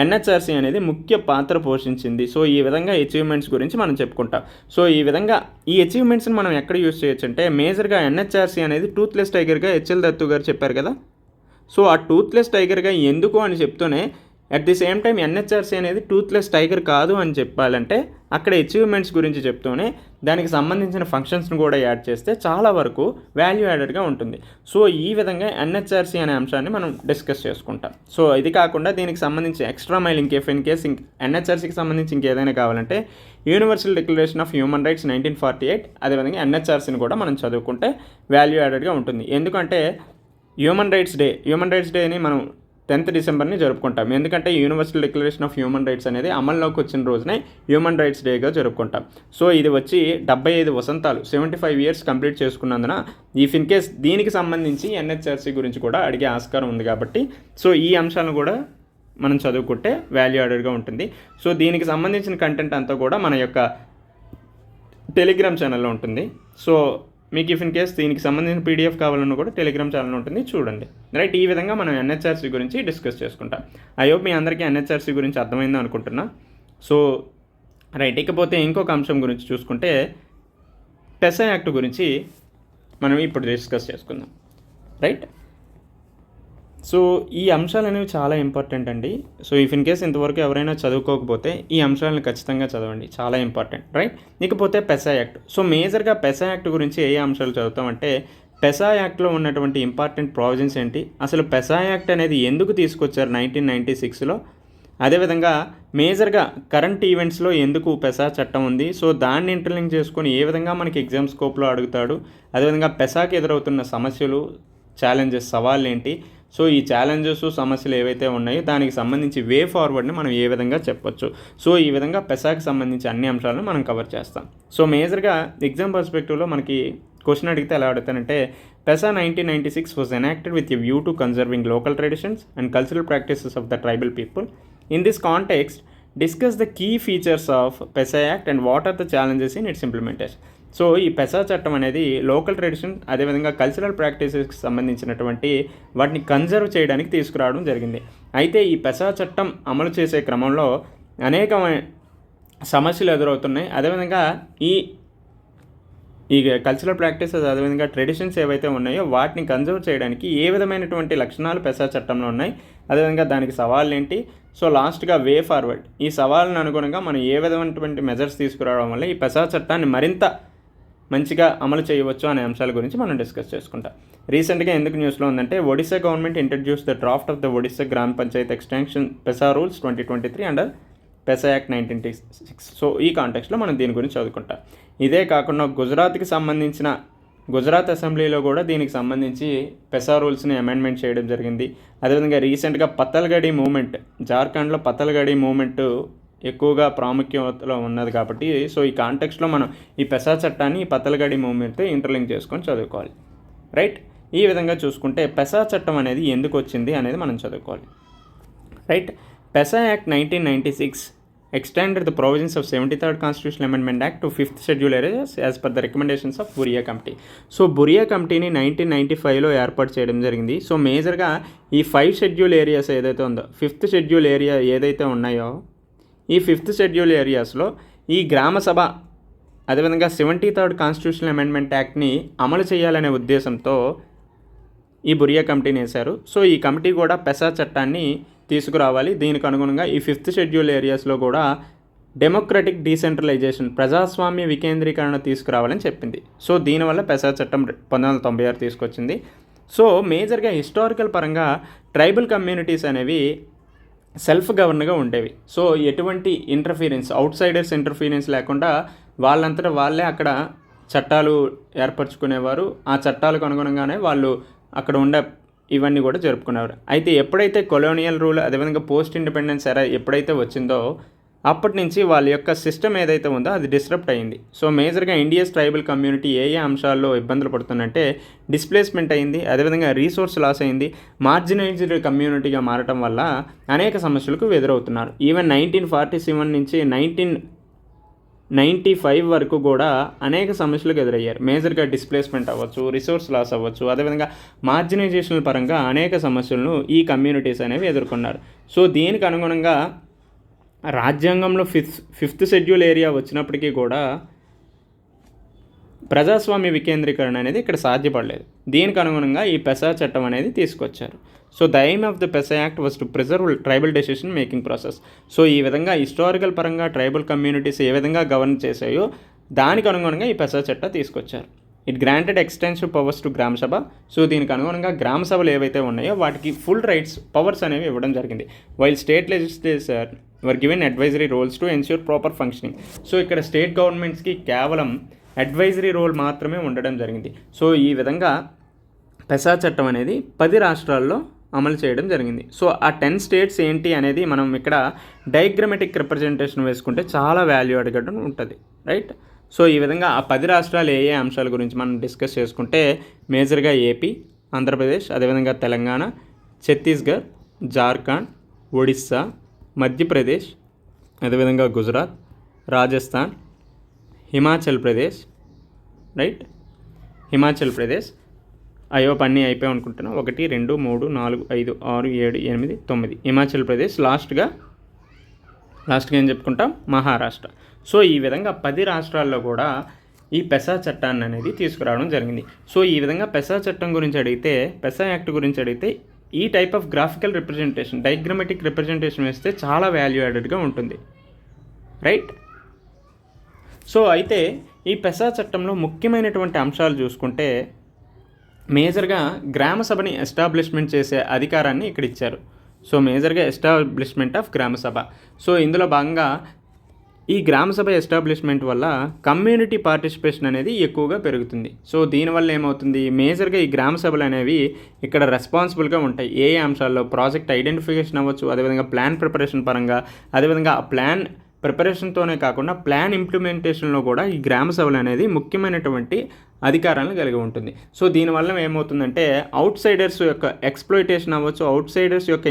ఎన్హెచ్ఆర్సీ అనేది ముఖ్య పాత్ర పోషించింది. సో ఈ విధంగా అచీవ్మెంట్స్ గురించి మనం చెప్పుకుంటాం. సో ఈ విధంగా ఈ అచీవ్మెంట్స్ని మనం ఎక్కడ యూజ్ చేయొచ్చు అంటే మేజర్గా ఎన్హెచ్ఆర్సీ అనేది టూత్లెస్ టైగర్గా హెచ్ఎల్ దత్తు గారు చెప్పారు కదా. సో ఆ టూత్లెస్ టైగర్గా ఎందుకు అని చెప్తూనే at the same time NHRC అనేది టూత్లెస్ టైగర్ కాదు అని చెప్పాలంటే అక్కడ అచీవ్మెంట్స్ గురించి చెప్తూనే దానికి సంబంధించిన ఫంక్షన్స్ని కూడా యాడ్ చేస్తే చాలా వరకు వాల్యూ యాడెడ్గా ఉంటుంది. సో ఈ విధంగా ఎన్హెచ్ఆర్సీ అనే అంశాన్ని మనం డిస్కస్ చేసుకుంటాం. సో ఇది కాకుండా దీనికి సంబంధించి ఎక్స్ట్రా మైల్ ఇన్ కేస్ ఎన్హెచ్ఆర్సీకి సంబంధించి ఇంకేదైనా కావాలంటే universal declaration of human rights 1948 అదేవిధంగా ఎన్హెచ్ఆర్సీని కూడా మనం చదువుకుంటే వాల్యూ యాడెడ్గా ఉంటుంది. ఎందుకంటే హ్యూమన్ రైట్స్ డేని మనం 10th డిసెంబర్ని జరుపుకుంటాం. ఎందుకంటే universal declaration of human rights అనేది అమల్లోకి వచ్చిన రోజునే హ్యూమన్ రైట్స్ డేగా జరుపుకుంటాం. సో ఇది వచ్చి 75 వసంతాలు 75 ఇయర్స్ కంప్లీట్ చేసుకున్నందున ఇన్ కేస్ దీనికి సంబంధించి ఎన్హెచ్ఆర్సీ గురించి కూడా అడిగే ఆస్కారం ఉంది కాబట్టి సో ఈ అంశాలను కూడా మనం చదువుకుంటే వాల్యూ యాడెడ్గా ఉంటుంది. సో దీనికి సంబంధించిన కంటెంట్ అంతా కూడా మన యొక్క టెలిగ్రామ్ ఛానల్లో ఉంటుంది. సో మీకు ఇన్ కేస్ దీనికి సంబంధించిన పీడిఎఫ్ కావాలన్నా కూడా టెలిగ్రామ్ ఛానల్ ఉంటుంది, చూడండి. రైట్, ఈ విధంగా మనం ఎన్హెచ్ఆర్సీ గురించి డిస్కస్ చేసుకుంటాం. ఐ హోప్ మీ అందరికీ ఎన్హెచ్ఆర్సీ గురించి అర్థమైంది అనుకుంటున్నా. సో రైట్, ఇకపోతే ఇంకొక అంశం గురించి చూసుకుంటే పెసా యాక్ట్ గురించి మనం ఇప్పుడు డిస్కస్ చేసుకుందాం. రైట్, సో ఈ అంశాలు అనేవి చాలా ఇంపార్టెంట్ అండి. సో ఇన్ కేస్ ఇంతవరకు ఎవరైనా చదువుకోకపోతే ఈ అంశాలను ఖచ్చితంగా చదవండి, చాలా ఇంపార్టెంట్. రైట్, ఇకపోతే పెసా యాక్ట్. సో మేజర్గా పెసా యాక్ట్ గురించి ఏ అంశాలు చదువుతామంటే పెసా యాక్ట్లో ఉన్నటువంటి ఇంపార్టెంట్ ప్రావిజన్స్ ఏంటి, అసలు పెసా యాక్ట్ అనేది ఎందుకు తీసుకొచ్చారు 1996లో, అదేవిధంగా మేజర్గా కరెంట్ ఈవెంట్స్లో ఎందుకు పెసా చట్టం ఉంది, సో దాన్ని ఇంటర్లింక్ చేసుకొని ఏ విధంగా మనకి ఎగ్జామ్ స్కోప్లో అడుగుతాడు, అదేవిధంగా పెసాకి ఎదురవుతున్న సమస్యలు, ఛాలెంజెస్, సవాళ్ళు ఏంటి, సో ఈ ఛాలెంజెస్, సమస్యలు ఏవైతే ఉన్నాయో దానికి సంబంధించి వే ఫార్వర్డ్ని మనం ఏ విధంగా చెప్పొచ్చు. సో ఈ విధంగా పెసాకి సంబంధించి అన్ని అంశాలను మనం కవర్ చేస్తాం. సో మేజర్గా ఎగ్జామ్ పర్స్పెక్టివ్లో మనకి క్వశ్చన్ అడిగితే ఎలా అడుగుతానంటే PESA 1996 was enacted with a view to conserving local traditions and cultural practices of the tribal people. In this context discuss the key features of PESA act and what are the challenges in its implementation. So ఈ PESA చట్టం అనేది local tradition అదేవిధంగా cultural ప్రాక్టీసెస్కి సంబంధించినటువంటి వాటిని conserve చేయడానికి తీసుకురావడం జరిగింది. అయితే ఈ పెసా చట్టం అమలు చేసే క్రమంలో అనేకమైన సమస్యలు ఎదురవుతున్నాయి. అదేవిధంగా ఈ కల్చరల్ ప్రాక్టీసెస్ అదేవిధంగా ట్రెడిషన్స్ ఏవైతే ఉన్నాయో వాటిని కన్జర్వ్ చేయడానికి ఏ విధమైనటువంటి లక్షణాలు పెసా చట్టంలో ఉన్నాయి, అదేవిధంగా దానికి సవాళ్ళు ఏంటి, సో లాస్ట్గా వే ఫార్వర్డ్, ఈ సవాళ్ళను అనుగుణంగా మనం ఏ విధమైనటువంటి మెజర్స్ తీసుకురావడం వల్ల ఈ పెసా చట్టాన్ని మరింత మంచిగా అమలు చేయవచ్చు అనే అంశాల గురించి మనం డిస్కస్ చేసుకుంటాం. రీసెంట్గా ఎందుకు న్యూస్లో ఉందంటే Odisha government introduce the draft of the Odisha గ్రామ Panchayat extension పెసా rules 2023 under పెసా act 1996. So ఈ కాంటెక్స్లో మనం దీని గురించి చదువుకుంటాం. ఇదే కాకుండా గుజరాత్కి సంబంధించిన గుజరాత్ అసెంబ్లీలో కూడా దీనికి సంబంధించి పెసా రూల్స్ని అమెండ్మెంట్ చేయడం జరిగింది. అదేవిధంగా రీసెంట్గా పతల్గడి మూవ్మెంట్, జార్ఖండ్లో పతల్గడి మూవ్మెంట్ ఎక్కువగా ప్రాముఖ్యతలో ఉన్నది కాబట్టి సో ఈ కాంటెక్స్లో మనం ఈ పెసా చట్టాన్ని ఈ పతల్గడి మూవ్మెంట్తో ఇంటర్లింక్ చేసుకొని చదువుకోవాలి. రైట్, ఈ విధంగా చూసుకుంటే పెసా చట్టం అనేది ఎందుకు వచ్చింది అనేది మనం చదువుకోవాలి. Right, పెసా act 1996 extended the provisions of 73rd Constitutional Amendment Act to 5th Schedule areas as per the recommendations of Bhuria committee. So Bhuria కమిటీని 1995లో ఏర్పాటు చేయడం జరిగింది. సో మేజర్గా ఈ 5 షెడ్యూల్ ఏరియాస్ ఏదైతే ఉందో 5th షెడ్యూల్ ఏరియా ఏదైతే ఉన్నాయో ఈ 5th షెడ్యూల్ ఏరియాస్లో ఈ గ్రామ సభ అదేవిధంగా 73rd కాన్స్టిట్యూషనల్ అమెండ్మెంట్ యాక్ట్ని అమలు చేయాలనే ఉద్దేశంతో ఈ బురియా కమిటీని వేశారు. సో ఈ కమిటీ కూడా పెసా చట్టాన్ని తీసుకురావాలి, దీనికి అనుగుణంగా ఈ 5th షెడ్యూల్ ఏరియాస్లో కూడా డెమోక్రటిక్ డీసెంట్రలైజేషన్, ప్రజాస్వామ్య వికేంద్రీకరణ తీసుకురావాలని చెప్పింది. సో దీనివల్ల పెసా చట్టం 1996 తీసుకొచ్చింది. సో మేజర్గా హిస్టారికల్ పరంగా ట్రైబల్ కమ్యూనిటీస్ అనేవి సెల్ఫ్ గవర్న్గా ఉండేవి. సో ఎటువంటి ఇంటర్ఫీరెన్స్, అవుట్ సైడర్స్ ఇంటర్ఫీరెన్స్ లేకుండా వాళ్ళంతటా వాళ్ళే అక్కడ చట్టాలు ఏర్పరచుకునేవారు. ఆ చట్టాలకు అనుగుణంగానే వాళ్ళు అక్కడ ఉండే ఇవన్నీ కూడా జరుపుకునేవారు. అయితే ఎప్పుడైతే కొలోనియల్ రూల్ అదేవిధంగా పోస్ట్ ఇండిపెండెన్స్ ఎరా ఎప్పుడైతే వచ్చిందో అప్పటి నుంచి వాళ్ళ యొక్క సిస్టమ్ ఏదైతే ఉందో అది డిస్రప్ట్ అయింది. సో మేజర్గా ఇండియస్ ట్రైబల్ కమ్యూనిటీ ఏ అంశాల్లో ఇబ్బందులు పడుతుందంటే డిస్ప్లేస్మెంట్ అయింది, అదేవిధంగా రీసోర్స్ లాస్ అయింది, మార్జినైజ్డ్ కమ్యూనిటీగా మారటం వల్ల అనేక సమస్యలకు ఎదురవుతున్నారు. ఈవెన్ 1947 నుంచి 95 వరకు కూడా అనేక సమస్యలకు ఎదురయ్యారు. మేజర్గా డిస్ప్లేస్మెంట్ అవ్వచ్చు, రిసోర్స్ లాస్ అవ్వచ్చు, అదేవిధంగా మార్జినైజేషన్ పరంగా అనేక సమస్యలను ఈ కమ్యూనిటీస్ అనేవి ఎదుర్కొన్నారు. సో దీనికి అనుగుణంగా రాజ్యాంగంలో ఫిఫ్త్ షెడ్యూల్ ఏరియా వచ్చినప్పటికీ కూడా ప్రజాస్వామ్య వికేంద్రీకరణ అనేది ఇక్కడ సాధ్యపడలేదు. దీనికి అనుగుణంగా ఈ పెసా చట్టం అనేది తీసుకొచ్చారు. So the aim of the పెసా act was to preserve tribal decision making process. So ఈ విధంగా హిస్టారికల్ పరంగా ట్రైబల్ కమ్యూనిటీస్ ఏ విధంగా గవర్న్ చేశాయో దానికి అనుగుణంగా ఈ పెసా చట్టం తీసుకొచ్చారు. It granted extensive powers to గ్రామ సభ. సో దీనికి అనుగుణంగా గ్రామ సభలు ఏవైతే ఉన్నాయో వాటికి ఫుల్ రైట్స్, పవర్స్ అనేవి ఇవ్వడం జరిగింది. While state legislature were given advisory roles to ensure proper functioning. So ఇక్కడ స్టేట్ గవర్నమెంట్స్కి కేవలం అడ్వైజరీ రోల్ మాత్రమే ఉండడం జరిగింది. సో ఈ విధంగా పెసా చట్టం అనేది 10 రాష్ట్రాల్లో అమలు చేయడం జరిగింది. సో ఆ 10 స్టేట్స్ ఏంటి అనేది మనం ఇక్కడ డయాగ్రమెటిక్ రిప్రజెంటేషన్ వేసుకుంటే చాలా వాల్యూ అడగడం ఉంటుంది, రైట్. సో ఈ విధంగా ఆ 10 రాష్ట్రాలు ఏ ఏ అంశాల గురించి మనం డిస్కస్ చేసుకుంటే మేజర్గా ఏపీ, ఆంధ్రప్రదేశ్, అదేవిధంగా తెలంగాణ, ఛత్తీస్గఢ్, జార్ఖండ్, ఒడిస్సా, మధ్యప్రదేశ్, అదేవిధంగా గుజరాత్, రాజస్థాన్, హిమాచల్ ప్రదేశ్, రైట్, హిమాచల్ ప్రదేశ్. అయ్యో పన్నీ అయిపోయి అనుకుంటున్నా. 1 2 3 4 5 6 7 8 9 హిమాచల్ ప్రదేశ్. లాస్ట్గా ఏం చెప్పుకుంటాం, మహారాష్ట్ర. సో ఈ విధంగా 10 రాష్ట్రాల్లో కూడా ఈ పెసా చట్టాన్ని అనేది తీసుకురావడం జరిగింది. సో ఈ విధంగా పెసా చట్టం గురించి అడిగితే, పెసా యాక్ట్ గురించి అడిగితే ఈ type of graphical representation, diagrammatic representation వేస్తే చాలా వాల్యూ యాడెడ్గా ఉంటుంది, రైట్. సో అయితే ఈ పెసా చట్టంలో ముఖ్యమైనటువంటి అంశాలు చూసుకుంటే మేజర్గా గ్రామ సభని ఎస్టాబ్లిష్మెంట్ చేసే అధికారాన్ని ఇక్కడ ఇచ్చారు. సో మేజర్గా ఎస్టాబ్లిష్మెంట్ ఆఫ్ గ్రామ సభ. సో ఇందులో భాగంగా ఈ గ్రామ సభ ఎస్టాబ్లిష్మెంట్ వల్ల కమ్యూనిటీ పార్టిసిపేషన్ అనేది ఎక్కువగా పెరుగుతుంది. సో దీనివల్ల ఏమవుతుంది, మేజర్గా ఈ గ్రామ సభలు అనేవి ఇక్కడ రెస్పాన్సిబుల్గా ఉంటాయి. ఏ ఏ అంశాల్లో ప్రాజెక్ట్ ఐడెంటిఫికేషన్ అవ్వచ్చు, అదేవిధంగా ప్లాన్ ప్రిపరేషన్ పరంగా, అదేవిధంగా ఆ ప్లాన్ ప్రిపరేషన్తోనే కాకుండా ప్లాన్ ఇంప్లిమెంటేషన్లో కూడా ఈ గ్రామ సభలు అనేది ముఖ్యమైనటువంటి అధికారాలను కలిగి ఉంటుంది. సో దీనివల్ల ఏమవుతుందంటే అవుట్ సైడర్స్ యొక్క ఎక్స్ప్లోయిటేషన్ అవ్వచ్చు, అవుట్ సైడర్స్ యొక్క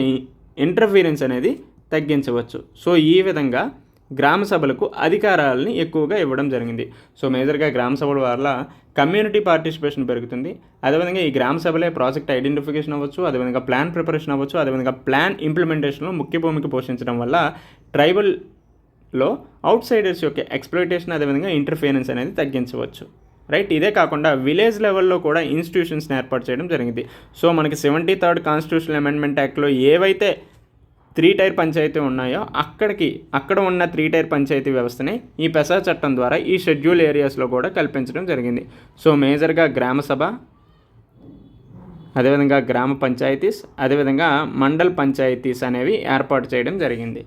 ఇంటర్ఫీరెన్స్ అనేది తగ్గించవచ్చు. సో ఈ విధంగా గ్రామ సభలకు అధికారాలని ఎక్కువగా ఇవ్వడం జరిగింది. సో మేజర్గా గ్రామ సభల వల్ల కమ్యూనిటీ పార్టిసిపేషన్ పెరుగుతుంది. అదేవిధంగా ఈ గ్రామ సభలే ప్రాజెక్ట్ ఐడెంటిఫికేషన్ అవ్వచ్చు, అదేవిధంగా ప్లాన్ ప్రిపరేషన్ అవ్వచ్చు, అదేవిధంగా ప్లాన్ ఇంప్లిమెంటేషన్లో ముఖ్య భూమిక పోషించడం వల్ల ట్రైబల్లో అవుట్ సైడర్స్ యొక్క ఎక్స్ప్లోయిటేషన్, అదేవిధంగా ఇంటర్ఫియరెన్స్ అనేది తగ్గించవచ్చు, రైట్. ఇదే కాకుండా విలేజ్ లెవెల్లో కూడా ఇన్స్టిట్యూషన్స్ని ఏర్పాటు చేయడం జరిగింది. సో మనకి 73rd కాన్స్టిట్యూషనల్ అమెండ్మెంట్ యాక్ట్లో ఏవైతే 3 టైర్ పంచాయతీ ఉన్నాయో అక్కడ ఉన్న 3 టైర్ పంచాయతీ వ్యవస్థని ఈ పెసా చట్టం ద్వారా ఈ షెడ్యూల్ ఏరియాస్లో కూడా కల్పించడం జరిగింది. సో మేజర్గా గ్రామ సభ, అదేవిధంగా గ్రామ పంచాయతీస్, అదేవిధంగా మండల్ పంచాయతీస్ అనేవి ఏర్పాటు చేయడం జరిగింది,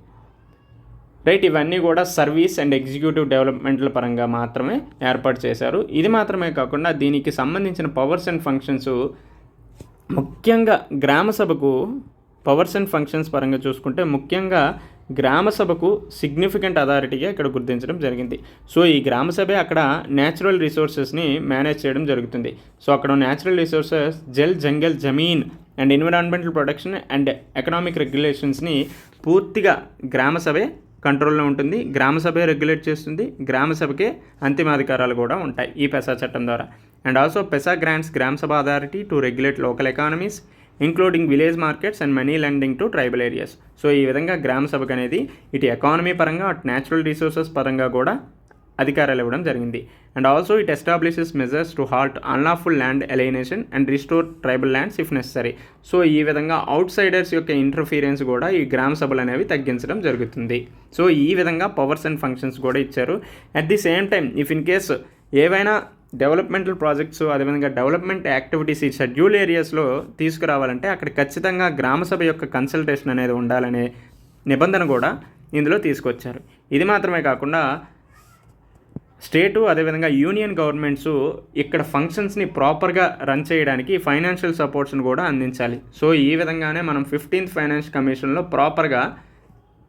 రైట్. ఇవన్నీ కూడా సర్వీస్ అండ్ ఎగ్జిక్యూటివ్ డెవలప్మెంట్ల పరంగా మాత్రమే ఏర్పాటు చేశారు. ఇది మాత్రమే కాకుండా దీనికి సంబంధించిన పవర్స్ అండ్ ఫంక్షన్స్, ముఖ్యంగా గ్రామ సభకు పవర్స్ అండ్ ఫంక్షన్స్ పరంగా చూసుకుంటే ముఖ్యంగా గ్రామ సభకు సిగ్నిఫికెంట్ అథారిటీగా ఇక్కడ గుర్తించడం జరిగింది. సో ఈ గ్రామ సభే అక్కడ న్యాచురల్ రిసోర్సెస్ని మేనేజ్ చేయడం జరుగుతుంది. సో అక్కడ natural resources jal, jangal, zameen and environmental protection and economic రెగ్యులేషన్స్ని పూర్తిగా గ్రామ సభే కంట్రోల్లో ఉంటుంది, గ్రామ సభే రెగ్యులేట్ చేస్తుంది, గ్రామ సభకే అంతిమాధికారాలు కూడా ఉంటాయి ఈ పెసా చట్టం ద్వారా. అండ్ ఆల్సో పెసా గ్రాంట్స్ గ్రామ సభ authority to regulate local economies including village markets and money lending to tribal areas. So ఈ విధంగా గ్రామ సభకు అనేది ఇటు ఎకానమీ పరంగా, అటు న్యాచురల్ రిసోర్సెస్ పరంగా కూడా అధికారాలు ఇవ్వడం జరిగింది. And also it establishes measures to halt unlawful land alienation and restore tribal lands if necessary. So ఈ విధంగా అవుట్ సైడర్స్ యొక్క ఇంటర్ఫీరెన్స్ కూడా ఈ గ్రామ సభలు అనేవి తగ్గించడం జరుగుతుంది. సో ఈ విధంగా పవర్స్ అండ్ ఫంక్షన్స్ కూడా ఇచ్చారు. At the same time if in case ఏవైనా డెవలప్మెంటల్ ప్రాజెక్ట్స్, అదేవిధంగా డెవలప్మెంట్ యాక్టివిటీస్ ఈ షెడ్యూల్ ఏరియాస్లో తీసుకురావాలంటే అక్కడ ఖచ్చితంగా గ్రామ సభ యొక్క కన్సల్టేషన్ అనేది ఉండాలనే నిబంధన కూడా ఇందులో తీసుకొచ్చారు. ఇది మాత్రమే కాకుండా స్టేటు, అదేవిధంగా యూనియన్ గవర్నమెంట్స్ ఇక్కడ ఫంక్షన్స్ని ప్రాపర్గా రన్ చేయడానికి ఫైనాన్షియల్ సపోర్ట్స్ని కూడా అందించాలి. సో ఈ విధంగానే మనం 15th ఫైనాన్స్ కమిషన్లో ప్రాపర్గా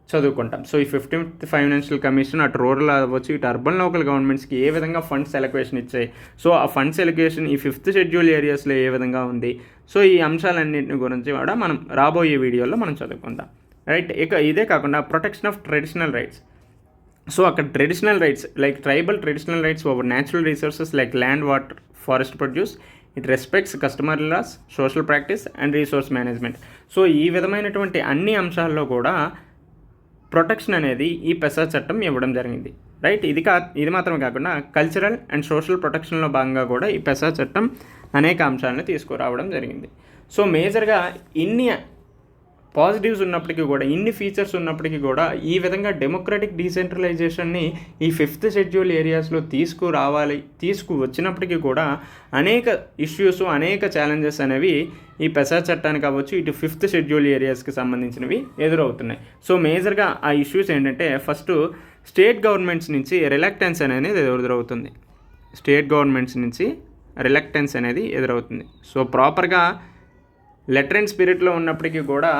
చదువుకుంటాం. సో ఈ 15th ఫైనాన్షియల్ కమిషన్ అటు రూరల్ అవ్వచ్చు, ఇటు అర్బన్ లోకల్ గవర్నమెంట్స్కి ఏ విధంగా ఫండ్స్ ఎలొకేషన్ ఇచ్చాయి, సో ఆ ఫండ్స్ ఎలొకేషన్ ఈ 5th షెడ్యూల్ ఏరియాస్లో ఏ విధంగా ఉంది, సో ఈ అంశాలన్నింటిని గురించి కూడా మనం రాబోయే వీడియోలో మనం చదువుకుందాం, రైట్. ఇక ఇదే కాకుండా protection of traditional rights. So అక్కడ traditional rights like tribal traditional rights over natural resources like land, water, forest produce. It respects customer laws, social practice and resource management. So ఈ విధమైనటువంటి అన్ని అంశాల్లో కూడా ప్రొటెక్షన్ అనేది ఈ పెసా చట్టం ఇవ్వడం జరిగింది, రైట్. ఇది మాత్రమే కాకుండా కల్చరల్ అండ్ సోషల్ ప్రొటెక్షన్లో భాగంగా కూడా ఈ పెసా చట్టం అనేక అంశాలను తీసుకురావడం జరిగింది. సో మేజర్గా ఇన్ని పాజిటివ్స్ ఉన్నప్పటికీ కూడా, ఇన్ని ఫీచర్స్ ఉన్నప్పటికీ కూడా ఈ విధంగా డెమోక్రటిక్ డీసెంట్రలైజేషన్ని ఈ 5th షెడ్యూల్ ఏరియాస్లో తీసుకువచ్చినప్పటికీ కూడా అనేక ఇష్యూస్, అనేక ఛాలెంజెస్ అనేవి ఈ పెసా చట్టానికి అవ్వచ్చు, ఇటు 5th షెడ్యూల్ ఏరియాస్కి సంబంధించినవి ఎదురవుతున్నాయి. సో మేజర్గా ఆ ఇష్యూస్ ఏంటంటే, ఫస్ట్ స్టేట్ గవర్నమెంట్స్ నుంచి రిలక్టెన్స్ అనేది ఎదురవుతుంది. స్టేట్ గవర్నమెంట్స్ నుంచి రిలక్టెన్స్ అనేది ఎదురవుతుంది. సో ప్రాపర్గా లెటర్ అండ్ స్పిరిట్లో ఉన్నప్పటికీ కూడా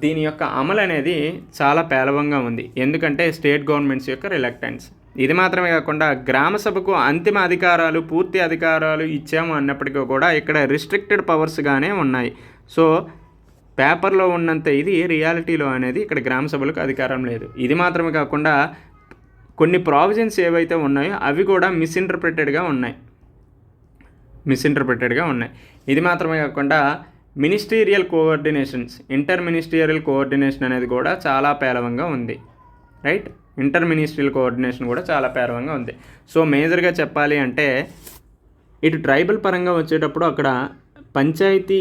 దీని యొక్క అమలు అనేది చాలా పేలవంగా ఉంది. ఎందుకంటే స్టేట్ గవర్నమెంట్స్ యొక్క రిలక్టెన్స్. ఇది మాత్రమే కాకుండా గ్రామ సభకు అంతిమ అధికారాలు, పూర్తి అధికారాలు ఇచ్చాము అన్నప్పటికీ కూడా ఇక్కడ రిస్ట్రిక్టెడ్ పవర్స్గానే ఉన్నాయి. సో పేపర్లో ఉన్నంత ఇది రియాలిటీలో అనేది ఇక్కడ గ్రామ సభలకు అధికారం లేదు. ఇది మాత్రమే కాకుండా కొన్ని ప్రావిజన్స్ ఏవైతే ఉన్నాయో అవి కూడా మిస్ఇంటర్ప్రిటెడ్గా ఉన్నాయి. ఇది మాత్రమే కాకుండా ministerial coordinations, inter ministerial coordination అనేది కూడా చాలా పేలవంగా ఉంది, రైట్. ఇంటర్ మినిస్ట్రియల్ కోఆర్డినేషన్ కూడా చాలా పేలవంగా ఉంది. సో మేజర్గా చెప్పాలి అంటే ఇటు ట్రైబల్ పరంగా వచ్చేటప్పుడు అక్కడ పంచాయతీ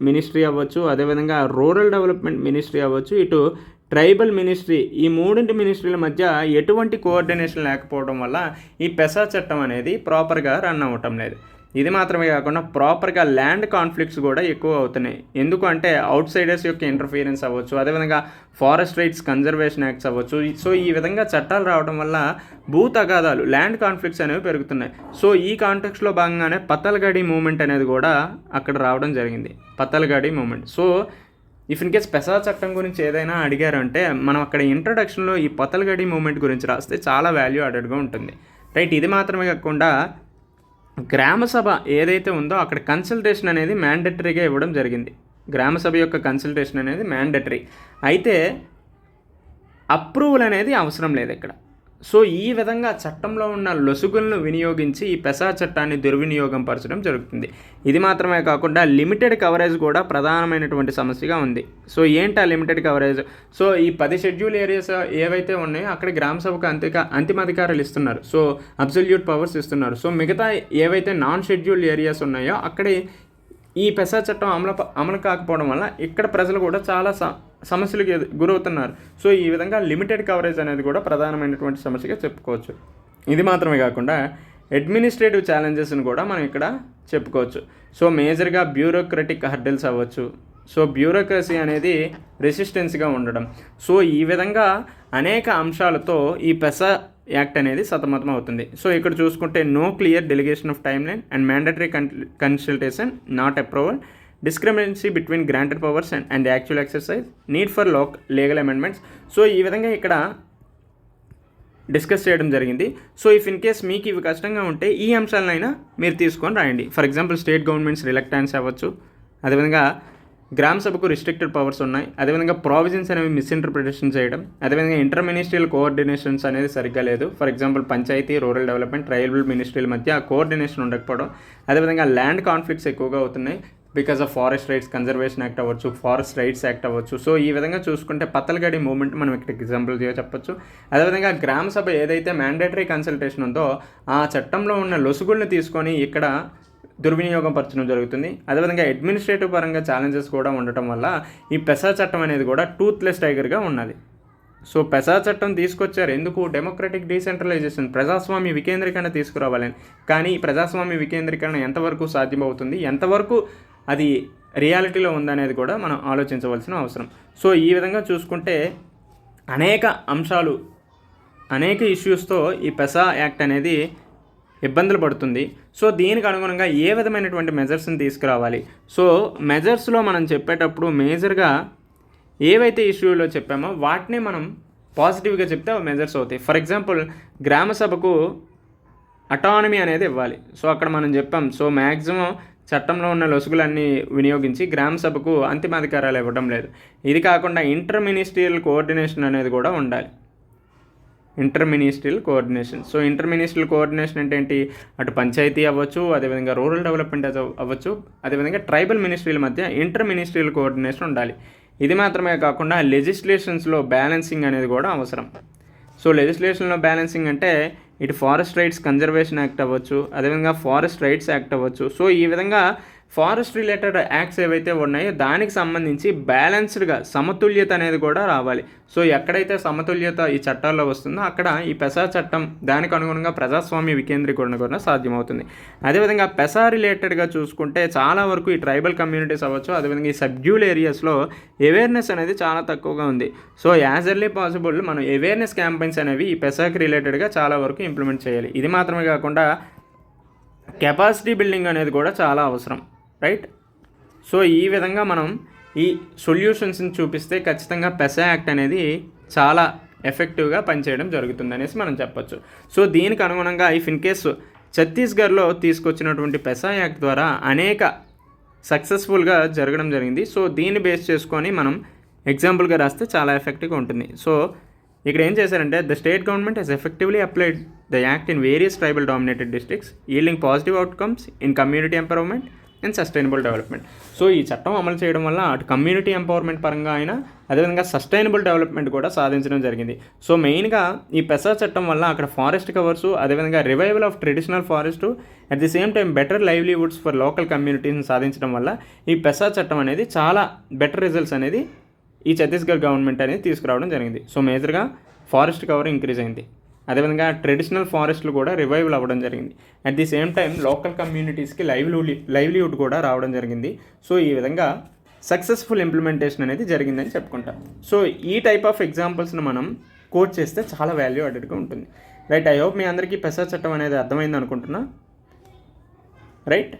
మినిస్ట్రీ అవ్వచ్చు, అదేవిధంగా రూరల్ డెవలప్మెంట్ మినిస్ట్రీ అవ్వచ్చు, ఇటు ట్రైబల్ మినిస్ట్రీ, ఈ మూడింటి మినిస్ట్రీల మధ్య ఎటువంటి కోఆర్డినేషన్ లేకపోవడం వల్ల ఈ పెసా చట్టం అనేది ప్రాపర్గా రన్ అవ్వటం లేదు. ఇది మాత్రమే కాకుండా ప్రాపర్గా ల్యాండ్ కాన్ఫ్లిక్ట్స్ కూడా ఎక్కువ అవుతున్నాయి. ఎందుకు అంటే అవుట్ సైడర్స్ యొక్క ఇంటర్ఫియరెన్స్ అవ్వచ్చు, అదేవిధంగా ఫారెస్ట్ రైట్స్ కన్జర్వేషన్ యాక్ట్స్ అవ్వచ్చు. సో ఈ విధంగా చట్టాలు రావడం వల్ల భూ తగాదాలు, ల్యాండ్ కాన్ఫ్లిక్ట్స్ అనేవి పెరుగుతున్నాయి. సో ఈ కాంటెక్స్లో భాగంగానే పత్తల్గడి మూమెంట్ అనేది కూడా అక్కడ రావడం జరిగింది, Pathalgadi movement. So if in case PESA చట్టం గురించి ఏదైనా అడిగారంటే మనం అక్కడ ఇంట్రడక్షన్లో ఈ పత్తల్గడి మూమెంట్ గురించి రాస్తే చాలా వాల్యూ యాడెడ్గా ఉంటుంది, రైట్. ఇది మాత్రమే కాకుండా గ్రామ సభ ఏదైతే ఉందో అక్కడ కన్సల్టేషన్ అనేది మ్యాండేటరీగా ఇవ్వడం జరిగింది. గ్రామ సభ యొక్క కన్సల్టేషన్ అనేది మ్యాండేటరీ అయితే అప్రూవల్ అనేది అవసరం లేదు ఇక్కడ. సో ఈ విధంగా చట్టంలో ఉన్న లొసుగులను వినియోగించి ఈ పెసా చట్టాన్ని దుర్వినియోగం పరచడం జరుగుతుంది. ఇది మాత్రమే కాకుండా లిమిటెడ్ కవరేజ్ కూడా ప్రధానమైనటువంటి సమస్యగా ఉంది. సో ఏంటి ఆ లిమిటెడ్ కవరేజ్? సో ఈ 10 షెడ్యూల్ ఏరియాస్ ఏవైతే ఉన్నాయో అక్కడ గ్రామ సభకు అంతిమ అధికారాలు ఇస్తున్నారు, సో అబ్సల్యూట్ పవర్స్ ఇస్తున్నారు. సో మిగతా ఏవైతే నాన్ షెడ్యూల్ ఏరియాస్ ఉన్నాయో అక్కడ ఈ పెసా చట్టం అమలు కాకపోవడం వల్ల ఇక్కడ ప్రజలు కూడా చాలా సమస్యలకు గురవుతున్నారు. సో ఈ విధంగా లిమిటెడ్ కవరేజ్ అనేది కూడా ప్రధానమైనటువంటి సమస్యగా చెప్పుకోవచ్చు. ఇది మాత్రమే కాకుండా అడ్మినిస్ట్రేటివ్ ఛాలెంజెస్ని కూడా మనం ఇక్కడ చెప్పుకోవచ్చు. సో మేజర్గా బ్యూరోక్రటిక్ హర్డిల్స్ అవ్వచ్చు. సో బ్యూరోక్రసీ అనేది రెసిస్టెన్స్గా ఉండడం. సో ఈ విధంగా అనేక అంశాలతో ఈ పెసా యాక్ట్ అనేది సతమతం అవుతుంది. సో ఇక్కడ చూసుకుంటే no clear delegation of timeline and mandatory consultation, not approval, discrepancy between granted powers and actual exercise, need for legal amendments. So ఈ విధంగా ఇక్కడ డిస్కస్ చేయడం జరిగింది. సో ఇఫ్ ఇన్ కేస్ మీకు ఇవి కష్టంగా ఉంటే ఈ అంశాలనైనా మీరు తీసుకొని రాయండి. For example state governments reluctance అవ్వచ్చు, అదేవిధంగా గ్రామ సభకు రిస్ట్రిక్టెడ్ పవర్స్ ఉన్నాయి, అదేవిధంగా ప్రావిజన్స్ అనేవి మిస్ఇంటర్ప్రిటేషన్ చేయడం, అదేవిధంగా ఇంటర్ మినిస్ట్రియల్ కోఆర్డినేషన్స్ అనేది సరిగ్గా లేదు. For example panchayat, rural development, tribal మినిస్ట్రీల మధ్య కోఆర్డినేషన్ ఉండకపోవడం, అదేవిధంగా ల్యాండ్ కాన్ఫ్లిక్ట్స్ ఎక్కువగా అవుతున్నాయి because of forest rights conservation act అవ్వచ్చు, ఫారెస్ట్ రైట్స్ యాక్ట్ అవ్వచ్చు. సో ఈ విధంగా చూసుకుంటే పత్తల్గడి మూవ్మెంట్ మనం ఇక్కడ ఎగ్జాంపుల్గా చెప్పొచ్చు. అదేవిధంగా గ్రామ సభ ఏదైతే మ్యాండేటరీ కన్సల్టేషన్ ఉందో ఆ చట్టంలో ఉన్న లొసుగుల్ని తీసుకొని ఇక్కడ దుర్వినియోగం పరచడం జరుగుతుంది. అదేవిధంగా అడ్మినిస్ట్రేటివ్ పరంగా ఛాలెంజెస్ కూడా ఉండటం వల్ల ఈ పెసా చట్టం అనేది కూడా టూత్లెస్ టైగర్గా ఉన్నది. సో పెసా చట్టం తీసుకొచ్చారు ఎందుకు? డెమోక్రటిక్ డీసెంట్రలైజేషన్, ప్రజాస్వామ్య వికేంద్రీకరణ తీసుకురావాలని. కానీ ఈ ప్రజాస్వామ్య వికేంద్రీకరణ ఎంతవరకు సాధ్యమవుతుంది, ఎంతవరకు అది రియాలిటీలో ఉందనేది కూడా మనం ఆలోచించవలసిన అవసరం. సో ఈ విధంగా చూసుకుంటే అనేక అంశాలు, అనేక ఇష్యూస్తో ఈ పెసా యాక్ట్ అనేది ఇబ్బందులు పడుతుంది. సో దీనికి అనుగుణంగా ఏ విధమైనటువంటి మెజర్స్ని తీసుకురావాలి? సో మెజర్స్లో మనం చెప్పేటప్పుడు మేజర్గా ఏవైతే ఇష్యూలో చెప్పామో వాటిని మనం పాజిటివ్గా చెప్తే అవి మెజర్స్ అవుతాయి. ఫర్ ఎగ్జాంపుల్ గ్రామ సభకు అటానమీ అనేది ఇవ్వాలి. సో అక్కడ మనం చెప్పాం, సో మ్యాక్సిమం చట్టంలో ఉన్న లొసుగులన్నీ వినియోగించి గ్రామ సభకు అంతిమ అధికారాలు ఇవ్వడం లేదు. ఇది కాకుండా ఇంటర్ మినిస్ట్రియల్ కోఆర్డినేషన్ అనేది కూడా ఉండాలి. Inter ministerial coordination. So inter ministerial coordination అంటే ఏంటి, అటు పంచాయతీ అవ్వచ్చు, అదేవిధంగా రూరల్ డెవలప్మెంట్ అవ్వచ్చు, అదేవిధంగా ట్రైబల్ మినిస్ట్రీల మధ్య ఇంటర్ మినిస్ట్రియల్ కోఆర్డినేషన్ ఉండాలి. ఇది మాత్రమే కాకుండా లెజిస్లేషన్స్లో బ్యాలెన్సింగ్ అనేది కూడా అవసరం. సో లెజిస్లేషన్లో బ్యాలెన్సింగ్ అంటే ఇటు ఫారెస్ట్ రైట్స్ కన్జర్వేషన్ యాక్ట్ అవ్వచ్చు, అదేవిధంగా ఫారెస్ట్ రైట్స్ యాక్ట్ అవ్వచ్చు. సో ఈ విధంగా ఫారెస్ట్ రిలేటెడ్ యాక్ట్స్ ఏవైతే ఉన్నాయో దానికి సంబంధించి బ్యాలెన్స్డ్గా సమతుల్యత అనేది కూడా రావాలి. సో ఎక్కడైతే సమతుల్యత ఈ చట్టాల్లో వస్తుందో అక్కడ ఈ పెసా చట్టం దానికి అనుగుణంగా ప్రజాస్వామ్య వికేంద్రీకరణ కూడా సాధ్యమవుతుంది. అదేవిధంగా పెసా రిలేటెడ్గా చూసుకుంటే చాలా వరకు ఈ ట్రైబల్ కమ్యూనిటీస్ అవ్వచ్చు, అదేవిధంగా ఈ సబ్డ్యూల్ ఏరియాస్లో అవేర్నెస్ అనేది చాలా తక్కువగా ఉంది. సో యాజ్ ఎర్లీ పాసిబుల్ మనం అవేర్నెస్ క్యాంపెయిన్స్ అనేవి ఈ పెసాకి రిలేటెడ్గా చాలా వరకు ఇంప్లిమెంట్ చేయాలి. ఇది మాత్రమే కాకుండా కెపాసిటీ బిల్డింగ్ అనేది కూడా చాలా అవసరం, రైట్. సో ఈ విధంగా మనం ఈ సొల్యూషన్స్ని చూపిస్తే ఖచ్చితంగా పెసా యాక్ట్ అనేది చాలా ఎఫెక్టివ్గా పనిచేయడం జరుగుతుంది అనేసి మనం చెప్పొచ్చు. సో దీనికి అనుగుణంగా ఇఫ్ ఇన్ కేసు ఛత్తీస్గఢ్లో తీసుకొచ్చినటువంటి పెసా యాక్ట్ ద్వారా అనేక సక్సెస్ఫుల్గా జరగడం జరిగింది. సో దీన్ని బేస్ చేసుకొని మనం ఎగ్జాంపుల్గా రాస్తే చాలా ఎఫెక్టివ్గా ఉంటుంది. సో ఇక్కడ ఏం చేశారంటే the state government has effectively applied the act in various tribal dominated districts yielding positive outcomes in community empowerment and sustainable development. So ఈ చట్టం అమలు చేయడం వల్ల అటు కమ్యూనిటీ ఎంపవర్మెంట్ పరంగా అయినా అదేవిధంగా సస్టైనబుల్ డెవలప్మెంట్ కూడా సాధించడం జరిగింది. సో మెయిన్గా ఈ పెసా చట్టం వల్ల అక్కడ ఫారెస్ట్ కవర్స్, అదేవిధంగా revival of traditional forest, at the same time better livelihoods for local కమ్యూనిటీస్ని సాధించడం వల్ల ఈ పెసా చట్టం అనేది చాలా బెటర్ రిజల్ట్స్ అనేది ఈ ఛత్తీస్గఢ్ గవర్నమెంట్ అనేది తీసుకురావడం జరిగింది. సో మేజర్గా ఫారెస్ట్ కవర్ ఇంక్రీజ్ అయింది, అదేవిధంగా ట్రెడిషనల్ ఫారెస్ట్లు కూడా రివైవల్ అవ్వడం జరిగింది. At the same time local కమ్యూనిటీస్కి లైవ్లీవుడ్ కూడా రావడం జరిగింది. సో ఈ విధంగా సక్సెస్ఫుల్ ఇంప్లిమెంటేషన్ అనేది జరిగిందని చెప్పుకుంటాం. సో ఈ టైప్ ఆఫ్ ఎగ్జాంపుల్స్ని మనం కోట్ చేస్తే చాలా వాల్యూ అడెడ్గా ఉంటుంది, రైట్. ఐ హోప్ మీ అందరికీ పెసా చట్టం అనేది అర్థమైంది అనుకుంటున్నా, రైట్.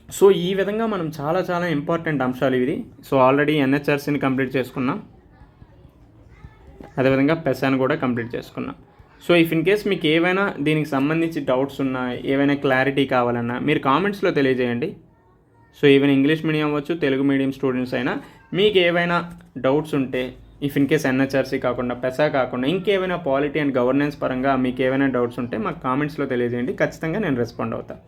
సో ఈ విధంగా మనం చాలా చాలా ఇంపార్టెంట్ అంశాలు ఇవి. సో ఆల్రెడీ ఎన్హెచ్ఆర్సీని కంప్లీట్ చేసుకున్నాం, అదేవిధంగా పెసాను కూడా కంప్లీట్ చేసుకున్నాం. సో ఇఫ్ ఇన్ కేస్ మీకు ఏవైనా దీనికి సంబంధించి డౌట్స్ ఉన్నా, ఏవైనా క్లారిటీ కావాలన్నా మీరు కామెంట్స్లో తెలియజేయండి. సో ఈవెన్ ఇంగ్లీష్ మీడియం అవ్వచ్చు, తెలుగు మీడియం స్టూడెంట్స్ అయినా మీకు ఏవైనా డౌట్స్ ఉంటే ఇఫ్ ఇన్ కేస్ ఎన్హెచ్ఆర్సీ కాకుండా పెసా కాకుండా ఇంకేమైనా పాలిటీ అండ్ గవర్నెన్స్ పరంగా మీకు ఏమైనా డౌట్స్ ఉంటే మాకు కామెంట్స్లో తెలియజేయండి, ఖచ్చితంగా నేను రెస్పాండ్ అవుతాను,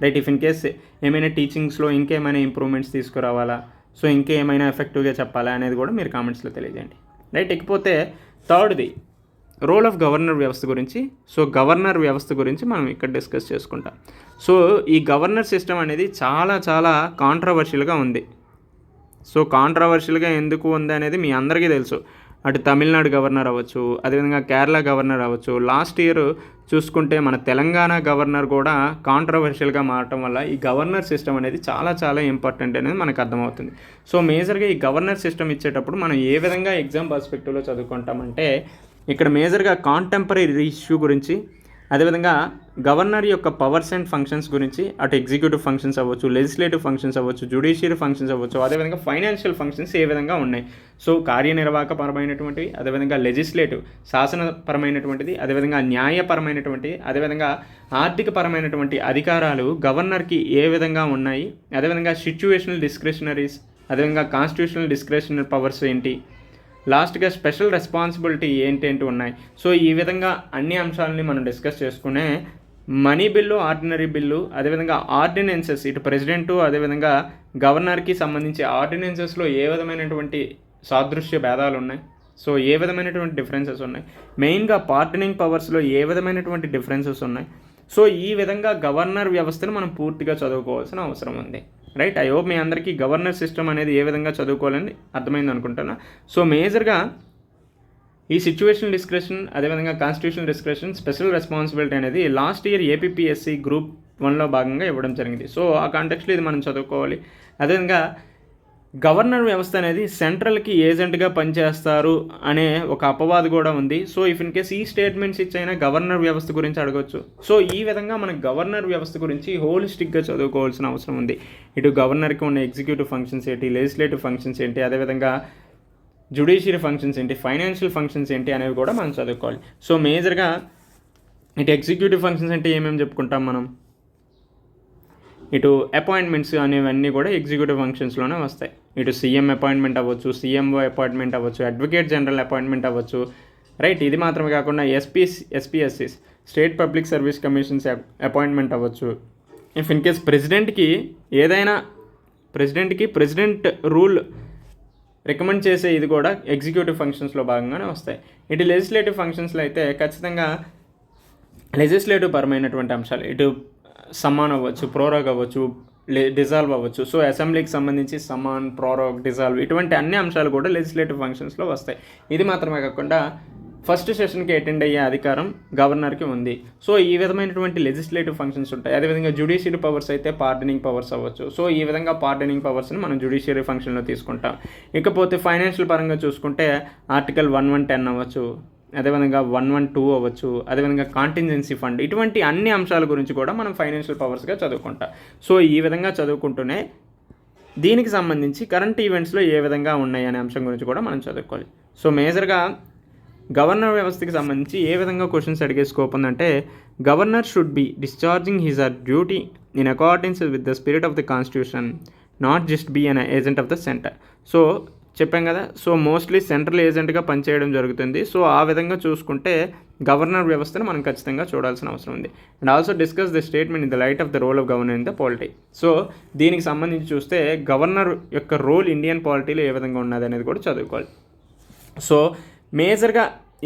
రైట్. ఇఫ్ ఇన్ కేస్ ఏమైనా టీచింగ్స్లో ఇంకేమైనా ఇంప్రూవ్మెంట్స్ తీసుకురావాలా, సో ఇంకేమైనా ఎఫెక్టివ్గా చెప్పాలా అనేది కూడా మీరు కామెంట్స్లో తెలియజేయండి, రైట్. ఇకపోతే థర్డ్ది రోల్ ఆఫ్ గవర్నర్ వ్యవస్థ గురించి. సో గవర్నర్ వ్యవస్థ గురించి మనం ఇక్కడ డిస్కస్ చేసుకుంటాం. సో ఈ గవర్నర్ సిస్టమ్ అనేది చాలా చాలా కాంట్రవర్షియల్గా ఉంది. సో కాంట్రవర్షియల్గా ఎందుకు ఉంది అనేది మీ అందరికీ తెలుసు. అటు తమిళనాడు గవర్నర్ అవ్వచ్చు, అదేవిధంగా కేరళ గవర్నర్ అవ్వచ్చు. లాస్ట్ ఇయర్ చూసుకుంటే మన తెలంగాణ గవర్నర్ కూడా కాంట్రవర్షియల్గా మారటం వల్ల ఈ గవర్నర్ సిస్టమ్ అనేది చాలా చాలా ఇంపార్టెంట్ అనేది మనకు అర్థమవుతుంది. సో మేజర్గా ఈ గవర్నర్ సిస్టమ్ ఇచ్చేటప్పుడు మనం ఏ విధంగా ఎగ్జామ్ పర్స్పెక్టివ్లో చదువుకుంటామంటే ఇక్కడ మేజర్గా కాంటెంపరీ ఇష్యూ గురించి, అదేవిధంగా గవర్నర్ యొక్క పవర్స్ అండ్ ఫంక్షన్స్ గురించి, అటు ఎగ్జిక్యూటివ్ ఫంక్షన్స్ అవ్వచ్చు, లెజిస్లేటివ్ ఫంక్షన్స్ అవ్వచ్చు, జ్యుడిషియరీ ఫంక్షన్స్ అవ్వచ్చు, అదేవిధంగా ఫైనాన్షియల్ ఫంక్షన్స్ ఏ విధంగా ఉన్నాయి. సో కార్యనిర్వాహక పరమైనటువంటివి, అదేవిధంగా లెజిస్లేటివ్ శాసనపరమైనటువంటిది, అదేవిధంగా న్యాయపరమైనటువంటిది, అదేవిధంగా ఆర్థిక పరమైనటువంటి అధికారాలు గవర్నర్కి ఏ విధంగా ఉన్నాయి, అదేవిధంగా సిచ్యువేషనల్ డిస్క్రిషనరీస్, అదేవిధంగా కాన్స్టిట్యూషనల్ డిస్క్రిషనరీ పవర్స్ ఏంటి, లాస్ట్గా స్పెషల్ రెస్పాన్సిబిలిటీ ఏంటేంటి ఉన్నాయి. సో ఈ విధంగా అన్ని అంశాలని మనం డిస్కస్ చేసుకునే మనీ బిల్లు, ఆర్డినరీ బిల్లు, అదేవిధంగా ఆర్డినెన్సెస్, ఇటు ప్రెసిడెంటు అదేవిధంగా గవర్నర్కి సంబంధించి ఆర్డినెన్సెస్లో ఏ విధమైనటువంటి సాదృశ్య భేదాలు ఉన్నాయి, సో ఏ విధమైనటువంటి డిఫరెన్సెస్ ఉన్నాయి, మెయిన్గా పార్డనింగ్ పవర్స్లో ఏ విధమైనటువంటి డిఫరెన్సెస్ ఉన్నాయి. సో ఈ విధంగా గవర్నర్ వ్యవస్థను మనం పూర్తిగా చదువుకోవాల్సిన అవసరం ఉంది, రైట్. ఐ హోప్ మీ అందరికీ గవర్నర్ సిస్టమ్ అనేది ఏ విధంగా చదువుకోవాలని అర్థమైంది అనుకుంటున్నా. సో మేజర్గా ఈ సిచ్యువేషనల్ డిస్క్రిషన్, అదేవిధంగా కాన్స్టిట్యూషనల్ డిస్క్రిషన్, స్పెషల్ రెస్పాన్సిబిలిటీ అనేది లాస్ట్ ఇయర్ ఏపీపీఎస్సీ గ్రూప్ 1లో భాగంగా ఇవ్వడం జరిగింది. సో ఆ కాంటెక్స్లో ఇది మనం చదువుకోవాలి. అదేవిధంగా గవర్నర్ వ్యవస్థ అనేది సెంట్రల్కి ఏజెంట్గా పనిచేస్తారు అనే ఒక అపవాదు కూడా ఉంది. సో ఇఫ్ ఇన్ కేస్ ఈ స్టేట్మెంట్స్ ఇచ్చైనా గవర్నర్ వ్యవస్థ గురించి అడగవచ్చు. సో ఈ విధంగా మనం గవర్నర్ వ్యవస్థ గురించి హోలిస్టిక్గా చదువుకోవాల్సిన అవసరం ఉంది. ఇటు గవర్నర్కి ఉన్న ఎగ్జిక్యూటివ్ ఫంక్షన్స్ ఏంటి, లెజిస్లేటివ్ ఫంక్షన్స్ ఏంటి, అదేవిధంగా జ్యుడిషియరీ ఫంక్షన్స్ ఏంటి, ఫైనాన్షియల్ ఫంక్షన్స్ ఏంటి అనేవి కూడా మనం చదువుకోవాలి. సో మేజర్గా ఇటు ఎగ్జిక్యూటివ్ ఫంక్షన్స్ అంటే ఏమేమి చెప్పుకుంటాం మనం, ఇటు అపాయింట్మెంట్స్ అనేవన్నీ కూడా ఎగ్జిక్యూటివ్ ఫంక్షన్స్లోనే వస్తాయి. ఇటు సీఎం అపాయింట్మెంట్ అవ్వచ్చు, సీఎంఓ అపాయింట్మెంట్ అవ్వచ్చు, అడ్వకేట్ జనరల్ అపాయింట్మెంట్ అవ్వచ్చు, రైట్. ఇది మాత్రమే కాకుండా SPSCs state public service commissions appointment అవ్వచ్చు. If in case president rule recommend చేసే ఇది కూడా ఎగ్జిక్యూటివ్ ఫంక్షన్స్లో భాగంగానే వస్తాయి. ఇటు లెజిస్లేటివ్ ఫంక్షన్స్లో అయితే ఖచ్చితంగా లెజిస్లేటివ్ పరమైనటువంటి అంశాలు, ఇటు సమ్మాన్ అవ్వచ్చు, ప్రోరోగ్ అవ్వచ్చు, డిజాల్వ్ అవ్వచ్చు. సో అసెంబ్లీకి సంబంధించి సమ్మాన్, ప్రోరోగ్, డిజాల్వ్ ఇటువంటి అన్ని అంశాలు కూడా లెజిస్లేటివ్ ఫంక్షన్స్లో వస్తాయి. ఇది మాత్రమే కాకుండా ఫస్ట్ సెషన్కి అటెండ్ అయ్యే అధికారం గవర్నర్కి ఉంది. సో ఈ విధమైనటువంటి లెజిస్లేటివ్ ఫంక్షన్స్ ఉంటాయి. అదేవిధంగా జ్యుడిషియరీ పవర్స్ అయితే పార్డనింగ్ పవర్స్ అవ్వచ్చు. సో ఈ విధంగా పార్డనింగ్ పవర్స్ని మనం జ్యుడిషియరీ ఫంక్షన్లో తీసుకుంటాం. ఇకపోతే ఫైనాన్షియల్ పరంగా చూసుకుంటే ఆర్టికల్ 1110 అవ్వచ్చు, అదేవిధంగా 112 అవ్వచ్చు, అదేవిధంగా కాంటింజెన్సీ ఫండ్, ఇటువంటి అన్ని అంశాల గురించి కూడా మనం ఫైనాన్షియల్ పవర్స్గా చదువుకుంటాం. సో ఈ విధంగా చదువుకుంటూనే దీనికి సంబంధించి కరెంట్ ఈవెంట్స్లో ఏ విధంగా ఉన్నాయి అనే అంశం గురించి కూడా మనం చదువుకోవాలి. సో మేజర్గా గవర్నర్ వ్యవస్థకి సంబంధించి ఏ విధంగా క్వశ్చన్స్ అడిగే స్కోప్ ఉందంటే, governor should be discharging his or duty in accordance with the spirit of the constitution, not just be an agent of the centre. So చెప్పాం కదా, సో మోస్ట్లీ సెంట్రల్ ఏజెంట్గా పనిచేయడం జరుగుతుంది. సో ఆ విధంగా చూసుకుంటే గవర్నర్ వ్యవస్థను మనం ఖచ్చితంగా చూడాల్సిన అవసరం ఉంది. And also discuss the statement in the light of the role of governor in the polity. So దీనికి సంబంధించి చూస్తే గవర్నర్ యొక్క రోల్ ఇండియన్ పాలిటీలో ఏ విధంగా ఉన్నది అనేది కూడా చదువుకోవాలి. సో మేజర్గా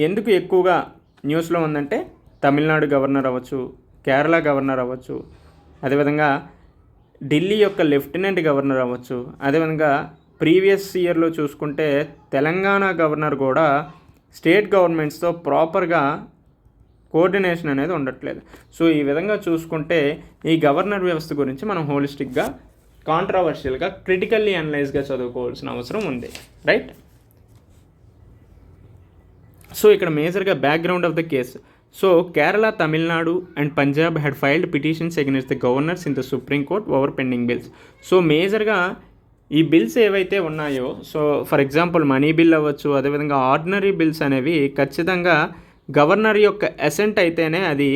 ఎందుకు ఎక్కువగా న్యూస్లో ఉందంటే తమిళనాడు గవర్నర్ అవ్వచ్చు, కేరళ గవర్నర్ అవ్వచ్చు, అదేవిధంగా ఢిల్లీ యొక్క లెఫ్టినెంట్ గవర్నర్ అవ్వచ్చు, అదేవిధంగా ప్రీవియస్ ఇయర్లో చూసుకుంటే తెలంగాణ గవర్నర్ కూడా స్టేట్ గవర్నమెంట్స్తో ప్రాపర్గా కోఆర్డినేషన్ అనేది ఉండట్లేదు. సో ఈ విధంగా చూసుకుంటే ఈ గవర్నర్ వ్యవస్థ గురించి మనం హోలిస్టిక్గా, కాంట్రవర్షియల్గా, క్రిటికల్లీ అనలైజ్గా చదువుకోవాల్సిన అవసరం ఉంది. రైట్. సో ఇక్కడ మేజర్గా background of the case. So Kerala, Tamil Nadu and Punjab had filed petitions against the governors in the supreme court over pending bills. So మేజర్గా ఈ బిల్స్ ఏవైతే ఉన్నాయో, so for example money bill అవ్వచ్చు, అదేవిధంగా ఆర్డినరీ బిల్స్ అనేవి ఖచ్చితంగా గవర్నర్ యొక్క అసెంట్ అయితేనే అది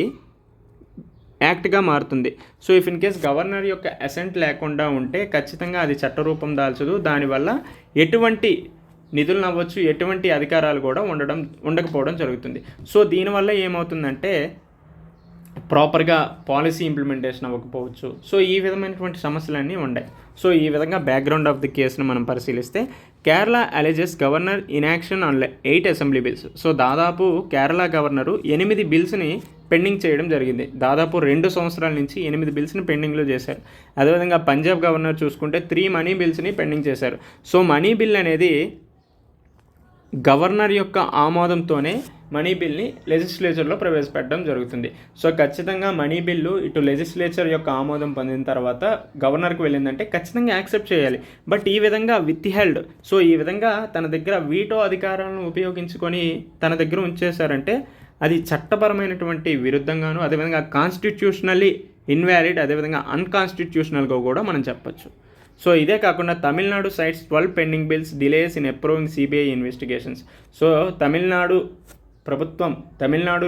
యాక్ట్గా మారుతుంది. So if in case governor యొక్క అసెంట్ లేకుండా ఉంటే ఖచ్చితంగా అది చట్టరూపం దాల్చదు. దానివల్ల ఎటువంటి నిధులను అవ్వచ్చు, ఎటువంటి అధికారాలు కూడా ఉండకపోవడం జరుగుతుంది. సో దీనివల్ల ఏమవుతుందంటే ప్రాపర్గా పాలసీ ఇంప్లిమెంటేషన్ అవ్వకపోవచ్చు. సో ఈ విధమైనటువంటి సమస్యలన్నీ ఉన్నాయి. సో ఈ విధంగా బ్యాక్గ్రౌండ్ ఆఫ్ ది కేసును మనం పరిశీలిస్తే, Kerala alleges governor inaction on 8 assembly bills. So దాదాపు కేరళ గవర్నరు 8 బిల్స్ని పెండింగ్ చేయడం జరిగింది. దాదాపు 2 సంవత్సరాల నుంచి 8 బిల్స్ని పెండింగ్లో చేశారు. అదేవిధంగా పంజాబ్ గవర్నర్ చూసుకుంటే 3 మనీ బిల్స్ని పెండింగ్ చేశారు. సో మనీ బిల్ అనేది గవర్నర్ యొక్క ఆమోదంతోనే మనీ బిల్ని లెజిస్లేచర్లో ప్రవేశపెట్టడం జరుగుతుంది. సో ఖచ్చితంగా మనీ బిల్లు ఇటు లెజిస్లేచర్ యొక్క ఆమోదం పొందిన తర్వాత గవర్నర్కి వెళ్ళిందంటే ఖచ్చితంగా యాక్సెప్ట్ చేయాలి. బట్ ఈ విధంగా విత్హెల్డ్, సో ఈ విధంగా తన దగ్గర వీటో అధికారాలను ఉపయోగించుకొని తన దగ్గర ఉంచేశారంటే అది చట్టపరమైనటువంటి విరుద్ధంగాను, అదేవిధంగా కాన్స్టిట్యూషనల్లీ ఇన్వాలిడ్, అదేవిధంగా అన్కాన్స్టిట్యూషనల్గా కూడా మనం చెప్పచ్చు. సో ఇదే కాకుండా Tamil Nadu cites 12 pending bills delays in approving CBI investigations. So Tamil Nadu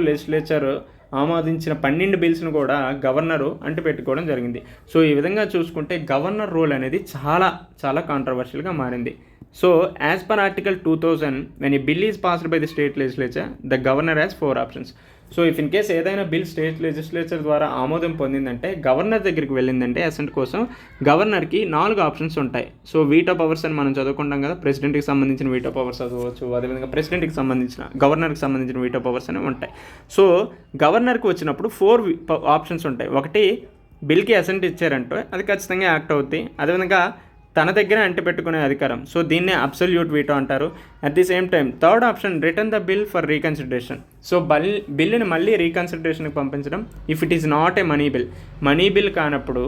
legislature ఆమోదించిన 12 బిల్స్ను కూడా గవర్నరు అంటిపెట్టుకోవడం జరిగింది. సో ఈ విధంగా చూసుకుంటే గవర్నర్ రోల్ అనేది చాలా చాలా కాంట్రవర్షియల్గా మారింది. So as per article 2000, when a bill is passed by the state legislature, the governor has 4 options. So if in case ఏదైనా బిల్ స్టేట్ లెజిస్లేచర్ ద్వారా ఆమోదం పొందిందంటే, గవర్నర్ దగ్గరికి వెళ్ళిందంటే అసెంట్ కోసం, గవర్నర్కి 4 ఆప్షన్స్ ఉంటాయి. సో వీటో పవర్స్ అని మనం చదువుకుంటాం కదా, ప్రెసిడెంట్కి సంబంధించిన వీటో పవర్స్ చదవచ్చు, అదేవిధంగా గవర్నర్కి సంబంధించిన వీటో పవర్స్ అనేవి ఉంటాయి. సో గవర్నర్కి వచ్చినప్పుడు 4 ఆప్షన్స్ ఉంటాయి. ఒకటి, బిల్కి అసెంట్ ఇచ్చారంటే అది ఖచ్చితంగా యాక్ట్ అవుద్ది. అదేవిధంగా తన దగ్గర అంటిపెట్టుకునే అధికారం, సో దీన్నే అబ్సల్యూట్ వీటో అంటారు. At the same time third option, return the bill for reconsideration. So బిల్లుని మళ్ళీ రీకన్సిడరేషన్కి పంపించడం. If it is not a money bill కానప్పుడు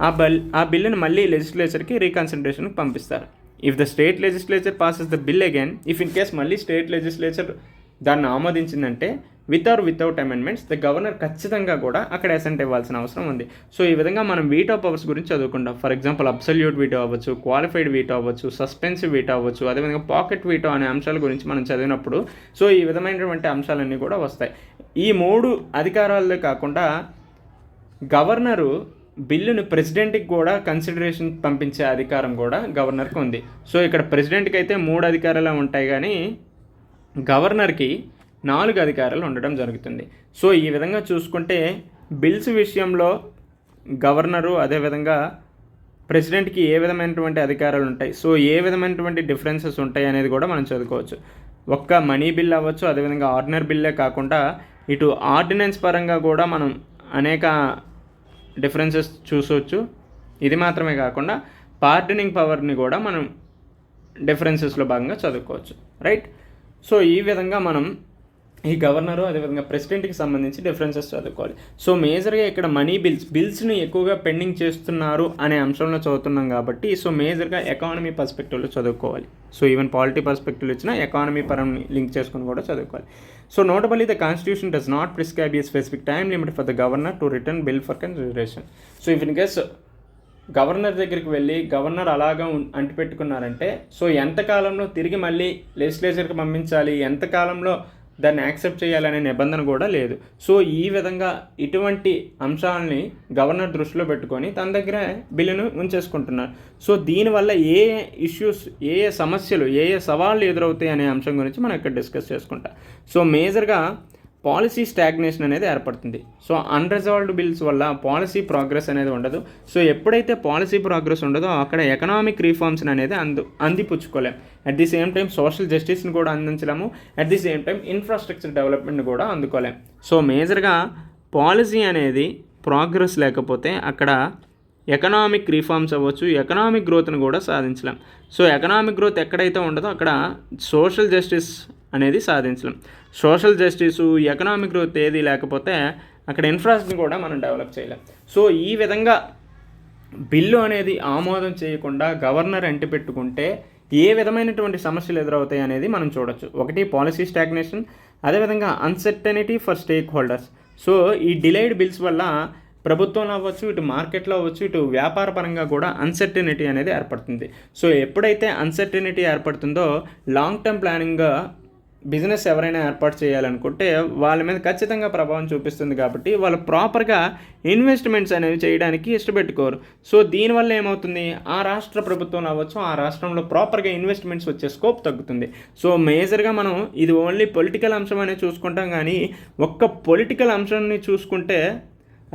ఆ బిల్లుని మళ్ళీ లెజిస్లేచర్కి రీకన్సిడరేషన్కి పంపిస్తారు. If the state legislature passes the bill again, if in case మళ్ళీ స్టేట్ లెజిస్లేచర్ దాన్ని ఆమోదించిందంటే with or without amendments, the governor ఖచ్చితంగా కూడా అక్కడ అసెంట్ ఇవ్వాల్సిన అవసరం ఉంది. సో ఈ విధంగా మనం వీటో పవర్స్ గురించి చదువుకుంటాం. ఫర్ ఎగ్జాంపుల్ అబ్సల్యూట్ వీటో అవ్వచ్చు, క్వాలిఫైడ్ వీటో అవ్వచ్చు, సస్పెన్సివ్ వీటో అవ్వచ్చు, అదేవిధంగా పాకెట్ వీటో అనే అంశాల గురించి మనం చదివినప్పుడు సో ఈ విధమైనటువంటి అంశాలన్నీ కూడా వస్తాయి. ఈ 3 అధికారాలే కాకుండా గవర్నరు బిల్లును ప్రెసిడెంట్కి కూడా కన్సిడరేషన్ పంపించే అధికారం కూడా గవర్నర్కి ఉంది. సో ఇక్కడ ప్రెసిడెంట్కి అయితే 3 అధికారాలు ఉంటాయి, కానీ గవర్నర్కి 4 అధికారాలు ఉండడం జరుగుతుంది. సో ఈ విధంగా చూసుకుంటే బిల్స్ విషయంలో గవర్నరు అదేవిధంగా ప్రెసిడెంట్కి ఏ విధమైనటువంటి అధికారాలు ఉంటాయి, సో ఏ విధమైనటువంటి డిఫరెన్సెస్ ఉంటాయి అనేది కూడా మనం చదువుకోవచ్చు. ఒక్క మనీ బిల్ అవ్వచ్చు, అదేవిధంగా ఆర్డినరీ బిల్లే కాకుండా ఇటు ఆర్డినెన్స్ పరంగా కూడా మనం అనేక డిఫరెన్సెస్ చూసవచ్చు. ఇది మాత్రమే కాకుండా పార్డనింగ్ పవర్ని కూడా మనం డిఫరెన్సెస్లో భాగంగా చదువుకోవచ్చు, రైట్. సో ఈ విధంగా మనం ఈ గవర్నరు అదేవిధంగా ప్రెసిడెంట్కి సంబంధించి డిఫరెన్సెస్ చదువుకోవాలి. సో మేజర్గా ఇక్కడ మనీ బిల్స్ని ఎక్కువగా పెండింగ్ చేస్తున్నారు అనే అంశంలో చదువుతున్నాం కాబట్టి సో మేజర్గా ఎకానమీ పర్స్పెక్టివ్లో చదువుకోవాలి. సో ఈవెన్ పాలిటీ పర్స్పెక్టివ్ ఇచ్చిన ఎకానమీ పరంని లింక్ చేసుకుని కూడా చదువుకోవాలి. So notably the constitution does not prescribe a specific time limit for the governor to return bill for consideration. So if in case governor దగ్గరికి వెళ్ళి governor అలాగా అంటిపెట్టుకున్నారంటే so ఎంతకాలంలో తిరిగి మళ్ళీ లెజిస్లేచర్కి పంపించాలి, ఎంతకాలంలో దాన్ని యాక్సెప్ట్ చేయాలనే నిబంధన కూడా లేదు. సో ఈ విధంగా ఇటువంటి అంశాలని గవర్నర్ దృష్టిలో పెట్టుకొని తన దగ్గర బిల్లును ఉంచేసుకుంటున్నారు. సో దీనివల్ల ఏ ఇష్యూస్, ఏ సమస్యలు, ఏ సవాళ్ళు ఎదురవుతాయి అనే అంశం గురించి మనం ఇక్కడ డిస్కస్ చేసుకుంటాం. సో మేజర్గా పాలసీ స్టాగ్నేషన్ అనేది ఏర్పడుతుంది. సో అన్రిజాల్వ్డ్ బిల్స్ వల్ల పాలసీ ప్రోగ్రెస్ అనేది ఉండదు. సో ఎప్పుడైతే పాలసీ ప్రోగ్రెస్ ఉండదో అక్కడ ఎకనామిక్ రిఫార్మ్స్ అనేది అందిపుచ్చుకోలేం. At the same time social జస్టిస్ని కూడా అందించలేము, at the same time infrastructure డెవలప్మెంట్ని కూడా అందుకోలేం. సో మేజర్గా పాలసీ అనేది ప్రోగ్రెస్ లేకపోతే అక్కడ ఎకనామిక్ రిఫార్మ్స్ అవ్వచ్చు, ఎకనామిక్ గ్రోత్ని కూడా సాధించలేం. సో ఎకనామిక్ గ్రోత్ ఎక్కడైతే ఉండదో అక్కడ సోషల్ జస్టిస్ అనేది సాధించలేం. సోషల్ జస్టిసు, ఎకనామిక్ గ్రోత్ ఏది లేకపోతే అక్కడ ఇన్ఫ్రాస్ట్రక్చర్ని కూడా మనం డెవలప్ చేయలేం. సో ఈ విధంగా బిల్లు అనేది ఆమోదం చేయకుండా గవర్నర్ అంటిపెట్టుకుంటే ఏ విధమైనటువంటి సమస్యలు ఎదురవుతాయి అనేది మనం చూడొచ్చు. ఒకటి పాలసీ స్టాగ్నేషన్, అదేవిధంగా uncertainty for stake holders. So ఈ డిలేడ్ బిల్స్ వల్ల ప్రభుత్వంలో అవ్వచ్చు, ఇటు మార్కెట్లో అవ్వచ్చు, ఇటు వ్యాపార పరంగా కూడా అన్సర్టనిటీ అనేది ఏర్పడుతుంది. సో ఎప్పుడైతే అన్సర్టనిటీ ఏర్పడుతుందో లాంగ్ టర్మ్ ప్లానింగ్గా బిజినెస్ ఎవరైనా ఏర్పాటు చేయాలనుకుంటే వాళ్ళ మీద ఖచ్చితంగా ప్రభావం చూపిస్తుంది. కాబట్టి వాళ్ళు ప్రాపర్గా ఇన్వెస్ట్మెంట్స్ అనేవి చేయడానికి ఇష్టపెట్టుకోరు. సో దీనివల్ల ఏమవుతుంది, ఆ రాష్ట్ర ప్రభుత్వంలో అవ్వచ్చు, ఆ రాష్ట్రంలో ప్రాపర్గా ఇన్వెస్ట్మెంట్స్ వచ్చే స్కోప్ తగ్గుతుంది. సో మేజర్గా మనం ఇది ఓన్లీ పొలిటికల్ అంశం అనేది చూసుకుంటాం, కానీ ఒక్క పొలిటికల్ అంశాన్ని చూసుకుంటే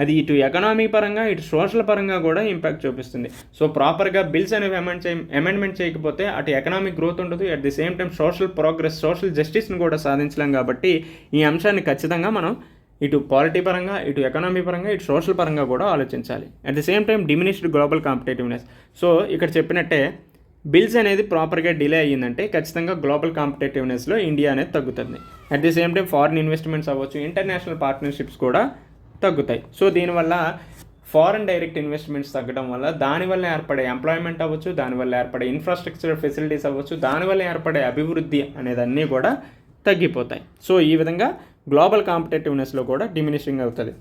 అది ఇటు ఎకనామీ పరంగా ఇటు సోషల్ పరంగా కూడా ఇంపాక్ట్ చూపిస్తుంది. సో ప్రాపర్గా బిల్స్ అనేవి అమెండ్మెంట్ చేయకపోతే అటు ఎకనామిక్ గ్రోత్ ఉండదు, at the same time social progress, social జస్టిస్ని కూడా సాధించలేం. కాబట్టి ఈ అంశాన్ని ఖచ్చితంగా మనం ఇటు పాలిటీ పరంగా, ఇటు ఎకనామీ పరంగా, ఇటు సోషల్ పరంగా కూడా ఆలోచించాలి. At the same time diminished global competitiveness. So ఇక్కడ చెప్పినట్టే బిల్స్ అనేది ప్రాపర్గా డిలే అయ్యిందంటే ఖచ్చితంగా గ్లోబల్ కాంపిటేటివ్నెస్లో ఇండియా అనేది తగ్గుతుంది. At the same time foreign investments అవ్వచ్చు, ఇంటర్నేషనల్ పార్ట్నర్షిప్స్ కూడా తగ్గుతాయి. సో దీనివల్ల ఫారెన్ డైరెక్ట్ ఇన్వెస్ట్మెంట్స్ తగ్గడం వల్ల దానివల్ల ఏర్పడే ఎంప్లాయ్మెంట్ అవ్వచ్చు, దానివల్ల ఏర్పడే ఇన్ఫ్రాస్ట్రక్చర్ ఫెసిలిటీస్ అవ్వచ్చు, దానివల్ల ఏర్పడే అభివృద్ధి అనేదన్నీ కూడా తగ్గిపోతాయి. సో ఈ విధంగా గ్లోబల్ కాంపిటేటివ్నెస్లో కూడా డిమినిషింగ్ అవుతుంది.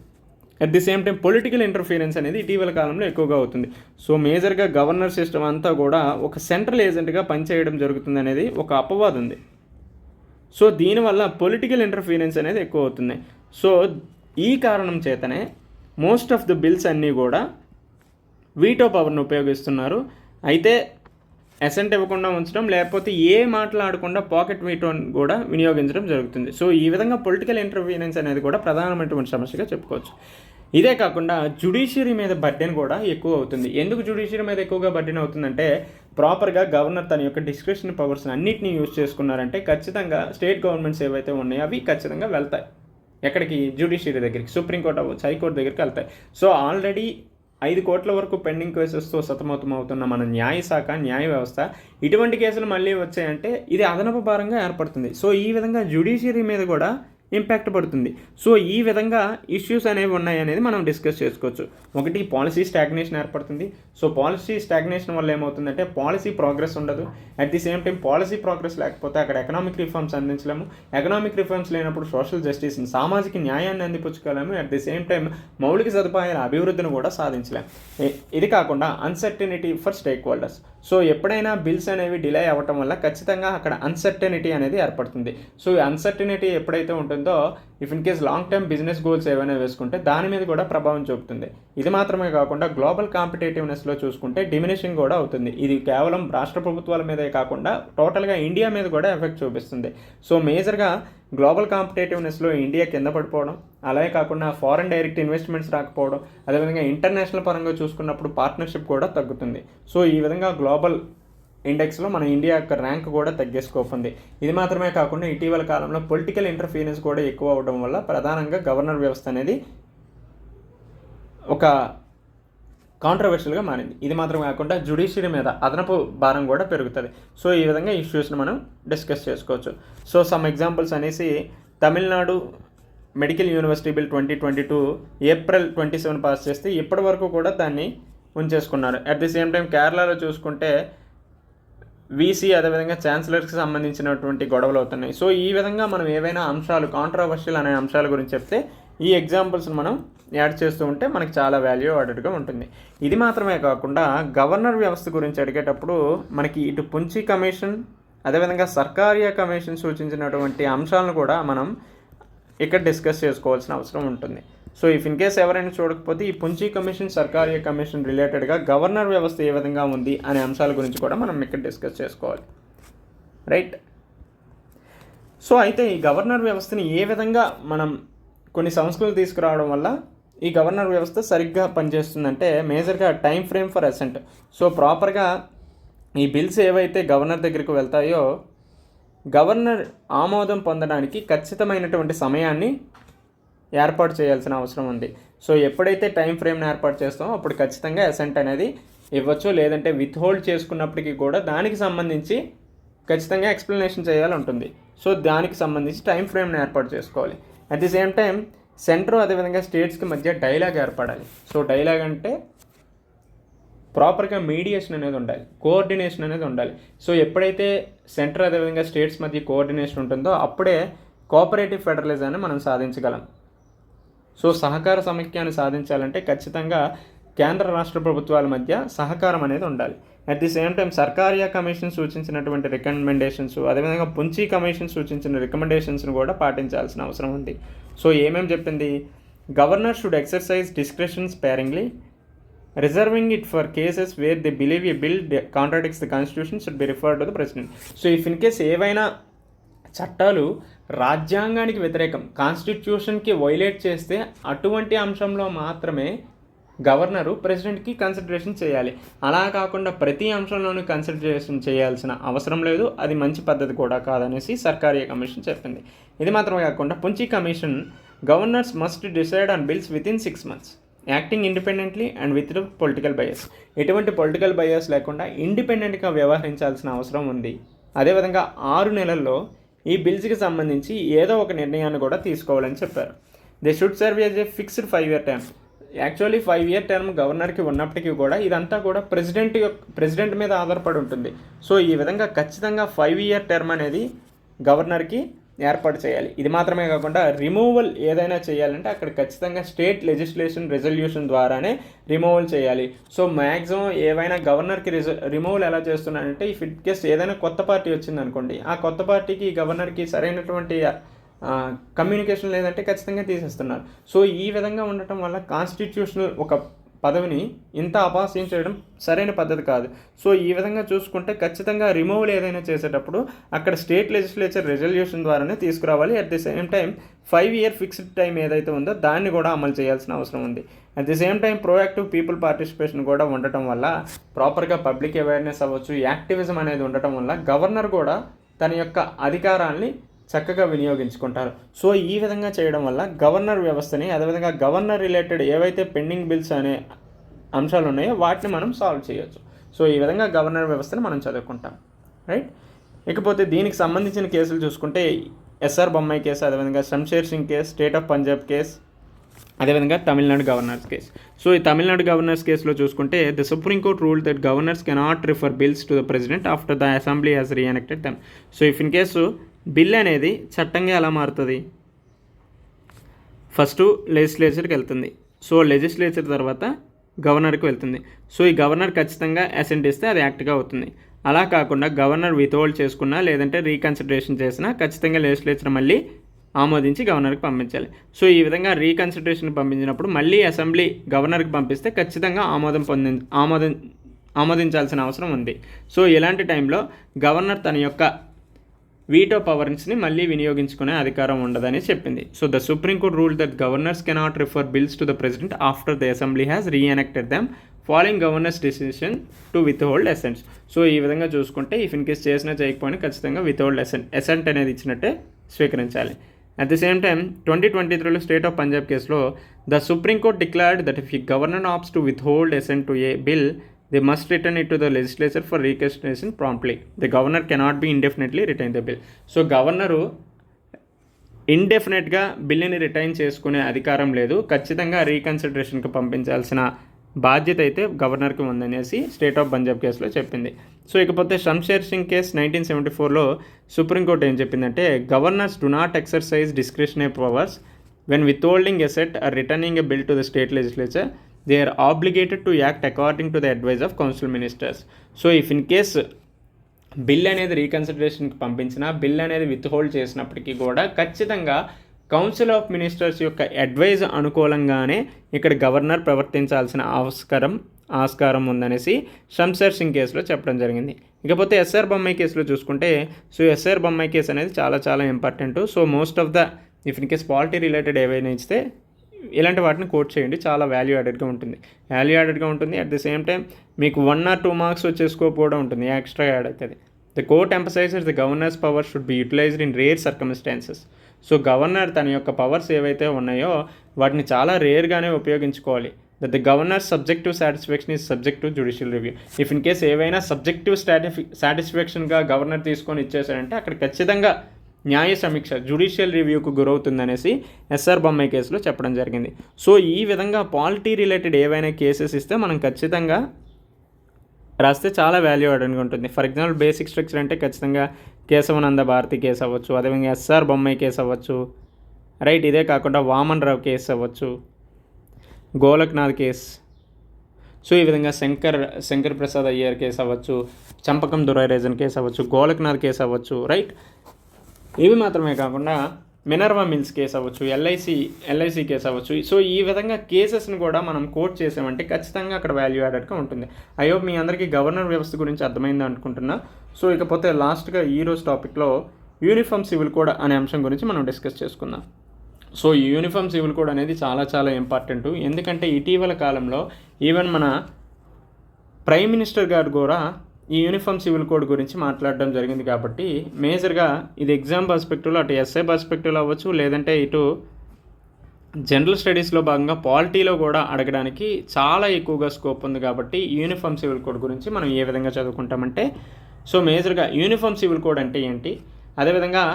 At the same time political interference అనేది ఇటీవల కాలంలో ఎక్కువగా అవుతుంది. సో మేజర్గా గవర్నర్ సిస్టమ్ అంతా కూడా ఒక సెంట్రల్ ఏజెంట్గా పనిచేయడం జరుగుతుంది అనేది ఒక అపవాదం ఉంది. సో దీనివల్ల పొలిటికల్ ఇంటర్ఫీరెన్స్ అనేది ఎక్కువ అవుతుంది. సో ఈ కారణం చేతనే మోస్ట్ ఆఫ్ ద బిల్స్ అన్నీ కూడా వీటో పవర్ని ఉపయోగిస్తున్నారు. అయితే అసెంట్ ఇవ్వకుండా ఉంచడం, లేకపోతే ఏ మాట్లాడకుండా పాకెట్ వీటోని కూడా వినియోగించడం జరుగుతుంది. సో ఈ విధంగా పొలిటికల్ ఇంటర్ఫీరెన్స్ అనేది కూడా ప్రధానమైనటువంటి సమస్యగా చెప్పుకోవచ్చు. ఇదే కాకుండా జ్యుడిషియరీ మీద బర్డెన్ కూడా ఎక్కువ అవుతుంది. ఎందుకు జ్యుడిషియరీ మీద ఎక్కువగా బర్డెన్ అవుతుందంటే ప్రాపర్గా గవర్నర్ తన యొక్క డిస్క్రిప్షన్ పవర్స్ అన్నింటినీ యూజ్ చేసుకున్నారంటే ఖచ్చితంగా స్టేట్ గవర్నమెంట్స్ ఏవైతే ఉన్నాయో అవి ఖచ్చితంగా వెళ్తాయి. ఎక్కడికి? జ్యుడిషియరీ దగ్గరికి, సుప్రీంకోర్టు అవ్వచ్చు, హైకోర్టు దగ్గరికి వెళ్తాయి. సో ఆల్రెడీ 5 కోట్ల వరకు పెండింగ్ కేసెస్తో సతమతం అవుతున్న మన న్యాయశాఖ, న్యాయ వ్యవస్థ ఇటువంటి కేసులు మళ్ళీ వచ్చాయంటే ఇది అదనపు భారంగా ఏర్పడుతుంది. సో ఈ విధంగా జ్యుడిషియరీ మీద కూడా ఇంపాక్ట్ పడుతుంది. సో ఈ విధంగా ఇష్యూస్ అనేవి ఉన్నాయి అనేది మనం డిస్కస్ చేసుకోవచ్చు. ఒకటి పాలసీ స్టాగ్నేషన్ ఏర్పడుతుంది. సో పాలసీ స్టాగ్నేషన్ వల్ల ఏమవుతుందంటే పాలసీ ప్రోగ్రెస్ ఉండదు. At the same time policy progress లేకపోతే అక్కడ ఎకనామిక్ రిఫార్మ్స్ అందించలేము. ఎకనామిక్ రిఫార్మ్స్ లేనప్పుడు సోషల్ జస్టిస్ని, సామాజిక న్యాయాన్ని అందిపుచ్చుకోలేము. అట్ ది సేమ్ టైం మౌలిక సదుపాయాల అభివృద్ధిని కూడా సాధించలేము. ఇది కాకుండా uncertainty for stake holders. So ఎప్పుడైనా బిల్స్ అనేవి డిలే అవ్వటం వల్ల ఖచ్చితంగా అక్కడ అన్సర్టెనిటీ అనేది ఏర్పడుతుంది. సో ఈ అన్సర్టెనిటీ ఎప్పుడైతే ఉంటుందో if in case long term business goals ఏవైనా వేసుకుంటే దాని మీద కూడా ప్రభావం చూపుతుంది. ఇది మాత్రమే కాకుండా గ్లోబల్ కాంపిటేటివ్నెస్లో చూసుకుంటే డిమినిషింగ్ కూడా అవుతుంది. ఇది కేవలం రాష్ట్ర ప్రభుత్వాల మీదే కాకుండా టోటల్గా ఇండియా మీద కూడా ఎఫెక్ట్ చూపిస్తుంది. సో మేజర్గా గ్లోబల్ కాంపిటేటివ్నెస్లో ఇండియా కింద పడిపోవడం, అలాగే కాకుండా ఫారెన్ డైరెక్ట్ ఇన్వెస్ట్మెంట్స్ రాకపోవడం, అదేవిధంగా ఇంటర్నేషనల్ పరంగా చూసుకున్నప్పుడు పార్ట్నర్షిప్ కూడా తగ్గుతుంది. సో ఈ విధంగా గ్లోబల్ ఇండెక్స్లో మన ఇండియా యొక్క ర్యాంక్ కూడా తగ్గే స్కోప్ ఉంది. ఇది మాత్రమే కాకుండా ఇటీవల కాలంలో పొలిటికల్ ఇంటర్ఫీరెన్స్ కూడా ఎక్కువ అవడం వల్ల ప్రధానంగా గవర్నర్ వ్యవస్థ అనేది ఒక కాంట్రవర్షియల్గా మారింది. ఇది మాత్రమే కాకుండా జ్యుడిషియరీ మీద అదనపు భారం కూడా పెరుగుతుంది. సో ఈ విధంగా ఇష్యూస్ని మనం డిస్కస్ చేసుకోవచ్చు. సో సమ్ ఎగ్జాంపుల్స్ అనేసి Tamil Nadu medical university bill 2022 April 27 pass చేస్తే ఇప్పటి వరకు కూడా దాన్ని ఉంచేసుకున్నారు. అట్ ది సేమ్ టైం కేరళలో చూసుకుంటే వీసీ అదేవిధంగా ఛాన్సలర్స్కి సంబంధించినటువంటి గొడవలు అవుతున్నాయి. సో ఈ విధంగా మనం ఏవైనా అంశాలు కాంట్రవర్షియల్ అనే అంశాల గురించి చెప్తే ఈ ఎగ్జాంపుల్స్ని మనం యాడ్ చేస్తూ ఉంటే మనకి చాలా వాల్యూ యాడెడ్గా ఉంటుంది. ఇది మాత్రమే కాకుండా గవర్నర్ వ్యవస్థ గురించి అడిగేటప్పుడు మనకి ఇటు పుంచి కమిషన్ అదేవిధంగా సర్కారియా కమిషన్ సూచించినటువంటి అంశాలను కూడా మనం ఇక్కడ డిస్కస్ చేసుకోవాల్సిన అవసరం ఉంటుంది. సో ఇఫ్ ఇన్ కేస్ ఎవరైనా చూడకపోతే ఈ పుంచి కమిషన్ సర్కారియా కమిషన్ రిలేటెడ్గా గవర్నర్ వ్యవస్థ ఏ విధంగా ఉంది అనే అంశాల గురించి కూడా మనం ఇక్కడ డిస్కస్ చేసుకోవాలి, రైట్. సో అయితే ఈ గవర్నర్ వ్యవస్థని ఏ విధంగా మనం కొన్ని సంస్కృతులు తీసుకురావడం వల్ల ఈ గవర్నర్ వ్యవస్థ సరిగ్గా పనిచేస్తుందంటే మేజర్గా time frame for assent. So ప్రాపర్గా ఈ బిల్స్ ఏవైతే గవర్నర్ దగ్గరికి వెళ్తాయో గవర్నర్ ఆమోదం పొందడానికి ఖచ్చితమైనటువంటి సమయాన్ని ఏర్పాటు చేయాల్సిన అవసరం ఉంది. సో ఎప్పుడైతే టైం ఫ్రేమ్ని ఏర్పాటు చేస్తామో అప్పుడు ఖచ్చితంగా అసెంట్ అనేది ఇవ్వచ్చు, లేదంటే విత్ హోల్డ్ చేసుకున్నప్పటికీ కూడా దానికి సంబంధించి ఖచ్చితంగా ఎక్స్ప్లెనేషన్ చేయాలి ఉంటుంది. సో దానికి సంబంధించి టైం ఫ్రేమ్ని ఏర్పాటు చేసుకోవాలి. At the same time centre అదేవిధంగా స్టేట్స్కి మధ్య డైలాగ్ ఏర్పడాలి. సో డైలాగ్ అంటే ప్రాపర్గా మీడియేషన్ అనేది ఉండాలి, కోఆర్డినేషన్ అనేది ఉండాలి. సో ఎప్పుడైతే సెంటర్ అదేవిధంగా స్టేట్స్ మధ్య కోఆర్డినేషన్ ఉంటుందో అప్పుడే కోఆపరేటివ్ ఫెడరలిజాన్ని మనం సాధించగలం. సో సహకార సమైక్యాన్ని సాధించాలంటే ఖచ్చితంగా కేంద్ర రాష్ట్ర ప్రభుత్వాల మధ్య సహకారం అనేది ఉండాలి. At the same time Sarkaria commission సూచించినటువంటి రికమెండేషన్స్ అదేవిధంగా పుంచి కమిషన్ సూచించిన రికమెండేషన్స్ను కూడా పాటించాల్సిన అవసరం ఉంది. సో ఏమేమి చెప్పింది? Governor should exercise discretion sparingly, reserving it for cases where they believe A bill కాంట్రాడిక్ట్స్ the constitution should be referred to the president. So if in case ఏవైనా చట్టాలు రాజ్యాంగానికి వ్యతిరేకం, కాన్స్టిట్యూషన్కి వైలేట్ చేస్తే అటువంటి అంశంలో మాత్రమే గవర్నరు ప్రెసిడెంట్కి కన్సిడరేషన్ చేయాలి. అలా కాకుండా ప్రతి అంశంలోనూ కన్సిడరేషన్ చేయాల్సిన అవసరం లేదు, అది మంచి పద్ధతి కూడా కాదనేసి సర్కారియా కమిషన్ చెప్పింది. ఇది మాత్రమే కాకుండా Punchhi commission governors must decide on bills with in 6 months acting independently and with political bias. ఎటువంటి పొలిటికల్ బయాస్ లేకుండా ఇండిపెండెంట్గా వ్యవహరించాల్సిన అవసరం ఉంది. అదేవిధంగా 6 నెలల్లో ఈ బిల్స్కి సంబంధించి ఏదో ఒక నిర్ణయాన్ని కూడా తీసుకోవాలని చెప్పారు. They should serve as a fixed 5-year term. Actually 5-year term గవర్నర్కి ఉన్నప్పటికీ కూడా ఇదంతా కూడా ప్రెసిడెంట్ మీద ఆధారపడి ఉంటుంది. సో ఈ విధంగా ఖచ్చితంగా 5-year టర్మ్ అనేది గవర్నర్కి ఏర్పాటు చేయాలి. ఇది మాత్రమే కాకుండా రిమూవల్ ఏదైనా చేయాలంటే అక్కడ ఖచ్చితంగా స్టేట్ లెజిస్లేషన్ రెజల్యూషన్ ద్వారానే రిమూవల్ చేయాలి. సో మ్యాక్సిమం ఏవైనా గవర్నర్కి రిమూవల్ ఎలా చేస్తున్నారంటే ఇఫ్ ఇట్ కేస్ ఏదైనా కొత్త పార్టీ వచ్చిందనుకోండి, ఆ కొత్త పార్టీకి గవర్నర్కి సరైనటువంటి కమ్యూనికేషన్ లేదంటే ఖచ్చితంగా తీసేస్తున్నారు. సో ఈ విధంగా ఉండటం వల్ల కాన్స్టిట్యూషనల్ ఒక పదవిని ఇంత అపహాస్యం చేయడం సరైన పద్ధతి కాదు. సో ఈ విధంగా చూసుకుంటే ఖచ్చితంగా రిమూవల్ ఏదైనా చేసేటప్పుడు అక్కడ స్టేట్ లెజిస్లేచర్ రెజల్యూషన్ ద్వారానే తీసుకురావాలి. At the same time 5-year fixed time ఏదైతే ఉందో దాన్ని కూడా అమలు చేయాల్సిన అవసరం ఉంది. At the same time proactive people participation కూడా ఉండటం వల్ల ప్రాపర్గా పబ్లిక్ అవేర్నెస్ అవ్వచ్చు, యాక్టివిజం అనేది ఉండటం వల్ల గవర్నర్ కూడా తన యొక్క అధికారాన్ని చక్కగా వినియోగించుకుంటారు. సో ఈ విధంగా చేయడం వల్ల గవర్నర్ వ్యవస్థని అదేవిధంగా గవర్నర్ రిలేటెడ్ ఏవైతే పెండింగ్ బిల్స్ అనే అంశాలు ఉన్నాయో వాటిని మనం సాల్వ్ చేయొచ్చు. సో ఈ విధంగా గవర్నర్ వ్యవస్థని మనం చదువుకుంటాం, రైట్. ఇకపోతే దీనికి సంబంధించిన కేసులు చూసుకుంటే ఎస్ఆర్ బొమ్మాయి కేసు, అదేవిధంగా Shamsher Singh case, state of Punjab case, అదేవిధంగా తమిళనాడు గవర్నర్స్ కేసు. సో ఈ తమిళనాడు గవర్నర్స్ కేసులో చూసుకుంటే the supreme court rule that governors cannot refer bills to the president after the assembly has reenacted them. So if in case bill అనేది చట్టంగా ఎలా మారుతుంది? First లెజిస్లేచర్కి వెళ్తుంది. So legislature తర్వాత గవర్నర్కి వెళ్తుంది. సో ఈ గవర్నర్ ఖచ్చితంగా అసెంట్ ఇస్తే అది యాక్ట్గా అవుతుంది. అలా కాకుండా గవర్నర్ విత్హోల్డ్ చేసుకున్నా లేదంటే రీకన్సిడరేషన్ చేసినా ఖచ్చితంగా లెజిస్లేచర్ మళ్ళీ ఆమోదించి గవర్నర్కి పంపించాలి. సో ఈ విధంగా రీకన్సిడరేషన్ పంపించినప్పుడు మళ్ళీ అసెంబ్లీ గవర్నర్కి పంపిస్తే ఖచ్చితంగా ఆమోదించాల్సిన అవసరం ఉంది. సో ఇలాంటి టైంలో గవర్నర్ తన యొక్క వీటో పవర్స్ని మళ్ళీ వినియోగించుకునే అధికారం ఉండదని చెప్పింది. So the supreme court ruled that governors cannot refer bills to the president after the assembly has reenacted them following governors decision to withhold assents. So ఈ విధంగా చూసుకుంటే ఇఫ్ ఇన్ కేస్ చేసినా చేయకపోయినా ఖచ్చితంగా విత్హోల్డ్ అసెంట్ అనేది ఇచ్చినట్టే స్వీకరించాలి. At the same time 2023లో స్టేట్ ఆఫ్ పంజాబ్ కేసులో the supreme court declared that if ఈ governor opts to withhold assent to a bill they must return it to the legislature for reconsideration promptly. The governor cannot be indefinitely retain the bill. So governor ఇండెఫినెట్గా బిల్లుని retain చేసుకునే అధికారం లేదు, ఖచ్చితంగా రీకన్సిడరేషన్కి పంపించాల్సిన బాధ్యత అయితే గవర్నర్కి ఉందనేసి స్టేట్ ఆఫ్ పంజాబ్ కేసులో చెప్పింది. సో ఇకపోతే షంషేర్ సింగ్ కేసు 1974లో సుప్రీంకోర్టు ఏం చెప్పిందంటే governors do not exercise discretionary powers when withholding assent or returning a bill to the state legislature. They are obligated to act according to the advice of council ministers. So if in case bill అనేది రీకన్సిడరేషన్కి పంపించినా bill అనేది withhold చేసినప్పటికీ కూడా ఖచ్చితంగా council of ministers యొక్క advise అనుకూలంగానే ఇక్కడ governor ప్రవర్తించాల్సిన ఆస్కారం ఉందనేసి షంషేర్ సింగ్ కేసులో చెప్పడం జరిగింది. ఇకపోతే ఎస్ఆర్ బొమ్మాయి కేసులో చూసుకుంటే సో ఎస్ఆర్ బొమ్మాయి కేసు అనేది చాలా చాలా important. So most of the if in case polity related ఏవైనా ఇస్తే ఇలాంటి వాటిని కోట్ చేయండి, చాలా వాల్యూ యాడెడ్గా ఉంటుంది. అట్ ది సేమ్ టైం మీకు 1 or 2 మార్క్స్ వచ్చే స్కోప్ కూడా ఉంటుంది, ఎక్స్ట్రా యాడ్ అవుతుంది. The court emphasises the governor's power should be utilised in rare circumstances. So governor తన యొక్క పవర్స్ ఏవైతే ఉన్నాయో వాటిని చాలా రేర్గానే ఉపయోగించుకోవాలి. That the governor subjective satisfaction is subject to judicial review. If in case ఏవైనా సబ్జెక్టివ్ సాటిస్ఫాక్షన్గా గవర్నర్ తీసుకొని ఇచ్చేసారంటే అక్కడ ఖచ్చితంగా న్యాయ సమీక్ష జ్యుడిషియల్ రివ్యూకు గురవుతుందనేసి ఎస్ఆర్ బొమ్మాయి కేసులో చెప్పడం జరిగింది. సో ఈ విధంగా పాలిటీ రిలేటెడ్ ఏవైనా కేసెస్ ఇస్తే మనం ఖచ్చితంగా రాస్తే చాలా వాల్యూ యాడెడ్గా ఉంటుంది. ఫర్ ఎగ్జాంపుల్ బేసిక్ స్ట్రక్చర్ అంటే ఖచ్చితంగా కేశవనంద భారతి కేసు అవ్వచ్చు, అదేవిధంగా ఎస్ఆర్ బొమ్మాయి కేసు అవ్వచ్చు, రైట్. ఇదే కాకుండా వామన్ రావు కేసు అవ్వచ్చు, గోలక్నాథ్ కేసు, సో ఈ విధంగా శంకర్ ప్రసాద్ అయ్యర్ కేసు అవ్వచ్చు, చంపకం దురైరాజన్ కేసు అవ్వచ్చు, గోలక్నాథ్ కేసు అవ్వచ్చు, రైట్. ఇవి మాత్రమే కాకుండా మినర్వా మిల్స్ కేసు అవ్వచ్చు, ఎల్ఐసి కేసు అవ్వచ్చు. సో ఈ విధంగా కేసెస్ని కూడా మనం కోట్ చేసామంటే ఖచ్చితంగా అక్కడ వాల్యూ యాడెడ్గా ఉంటుంది. ఐ హోప్ మీ అందరికీ గవర్నర్ వ్యవస్థ గురించి అర్థమైంది అనుకుంటున్నా. సో ఇకపోతే లాస్ట్గా ఈరోజు టాపిక్లో యూనిఫామ్ సివిల్ కోడ్ అనే అంశం గురించి మనం డిస్కస్ చేసుకుందాం. సో ఈ యూనిఫామ్ సివిల్ కోడ్ అనేది చాలా చాలా ఇంపార్టెంట్, ఎందుకంటే ఇటీవల కాలంలో ఈవెన్ మన ప్రైమ్ మినిస్టర్ గారు కూడా ఈ యూనిఫామ్ సివిల్ కోడ్ గురించి మాట్లాడడం జరిగింది. కాబట్టి మేజర్గా ఇది ఎగ్జామ్ పర్స్పెక్టివ్లో అటు ఎస్ఐ పర్స్పెక్టివ్లో అవ్వచ్చు, లేదంటే ఇటు జనరల్ స్టడీస్లో భాగంగా పాలిటీలో కూడా అడగడానికి చాలా ఎక్కువగా స్కోప్ ఉంది. కాబట్టి యూనిఫామ్ సివిల్ కోడ్ గురించి మనం ఏ విధంగా చదువుకుంటామంటే సో మేజర్గా యూనిఫామ్ సివిల్ కోడ్ అంటే ఏంటి, అదేవిధంగా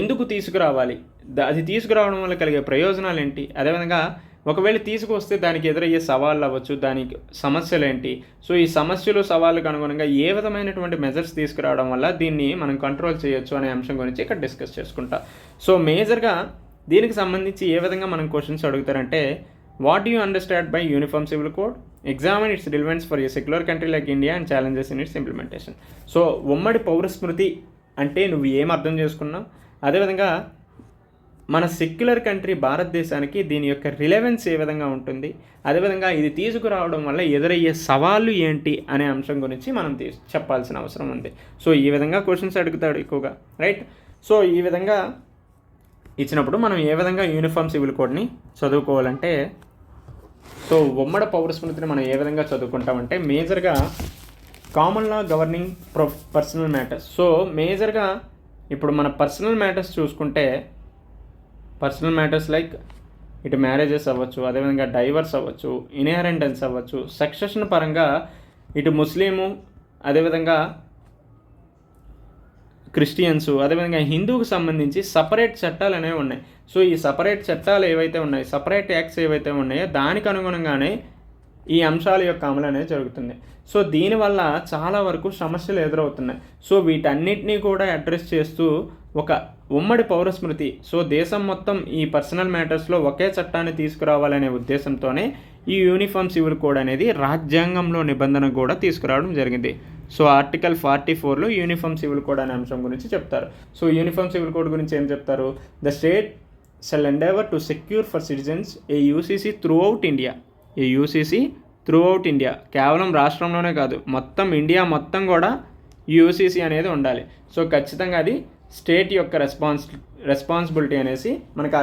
ఎందుకు తీసుకురావాలి, అది తీసుకురావడం వల్ల కలిగే ప్రయోజనాలు ఏంటి, అదేవిధంగా ఒకవేళ తీసుకువస్తే దానికి ఎదురయ్యే సవాళ్ళు అవ్వచ్చు, దానికి సమస్యలు ఏంటి, సో ఈ సమస్యలు సవాళ్ళకు అనుగుణంగా ఏ విధమైనటువంటి మెజర్స్ తీసుకురావడం వల్ల దీన్ని మనం కంట్రోల్ చేయొచ్చు అనే అంశం గురించి ఇక్కడ డిస్కస్ చేసుకుంటా. సో మేజర్గా దీనికి సంబంధించి ఏ విధంగా మనం క్వశ్చన్స్ అడుగుతారంటే what you understand by uniform civil code, examine its relevance for a secular country like India and challenges in its implementation. So ఉమ్మడి పౌరస్మృతి అంటే నువ్వు ఏం అర్థం చేసుకున్నావు, అదేవిధంగా మన సెక్యులర్ కంట్రీ భారతదేశానికి దీని యొక్క రిలవెన్స్ ఏ విధంగా ఉంటుంది, అదేవిధంగా ఇది తీసుకురావడం వల్ల ఎదురయ్యే సవాళ్ళు ఏంటి అనే అంశం గురించి మనం చెప్పాల్సిన అవసరం ఉంది. సో ఈ విధంగా క్వశ్చన్స్ అడుగుతాడు ఎక్కువగా, రైట్. సో ఈ విధంగా ఇచ్చినప్పుడు మనం ఏ విధంగా యూనిఫామ్ సివిల్ కోడ్ని చదువుకోవాలంటే సో ఉమ్మడి పౌరస్మృతిని మనం ఏ విధంగా చదువుకుంటామంటే మేజర్గా కామన్ లా గవర్నింగ్ పర్సనల్ మ్యాటర్స్. సో మేజర్గా ఇప్పుడు మన పర్సనల్ మ్యాటర్స్ చూసుకుంటే పర్సనల్ మ్యాటర్స్ లైక్ ఇటు మ్యారేజెస్ అవ్వచ్చు, అదేవిధంగా డైవర్స్ అవ్వచ్చు, ఇన్హెరిటెన్స్ అవ్వచ్చు, సక్సెషన్ పరంగా ఇటు ముస్లిము, అదేవిధంగా క్రిస్టియన్స్, అదేవిధంగా హిందూకి సంబంధించి సపరేట్ చట్టాలు అనేవి ఉన్నాయి. సో ఈ సపరేట్ చట్టాలు ఏవైతే ఉన్నాయో, సపరేట్ యాక్ట్స్ ఏవైతే ఉన్నాయో దానికి అనుగుణంగానే ఈ అంశాల యొక్క అమలు అనేది జరుగుతుంది. సో దీనివల్ల చాలా వరకు సమస్యలు ఎదురవుతున్నాయి. సో వీటన్నిటినీ కూడా అడ్రస్ చేస్తూ ఒక ఉమ్మడి పౌరస్మృతి, సో దేశం మొత్తం ఈ పర్సనల్ మ్యాటర్స్లో ఒకే చట్టాన్ని తీసుకురావాలనే ఉద్దేశంతోనే ఈ యూనిఫామ్ సివిల్ కోడ్ అనేది రాజ్యాంగంలో నిబంధన కూడా తీసుకురావడం జరిగింది. సో ఆర్టికల్ 44లో యూనిఫామ్ సివిల్ కోడ్ అనే అంశం గురించి చెప్తారు. సో యూనిఫామ్ సివిల్ కోడ్ గురించి ఏం చెప్తారు? The state shall endeavour to secure for citizens A UCC through out India. A UCC through out India, కేవలం రాష్ట్రంలోనే కాదు, మొత్తం ఇండియా మొత్తం కూడా యూసీసీ అనేది ఉండాలి. సో ఖచ్చితంగా అది స్టేట్ యొక్క రెస్పాన్సిబిలిటీ అనేసి మనకి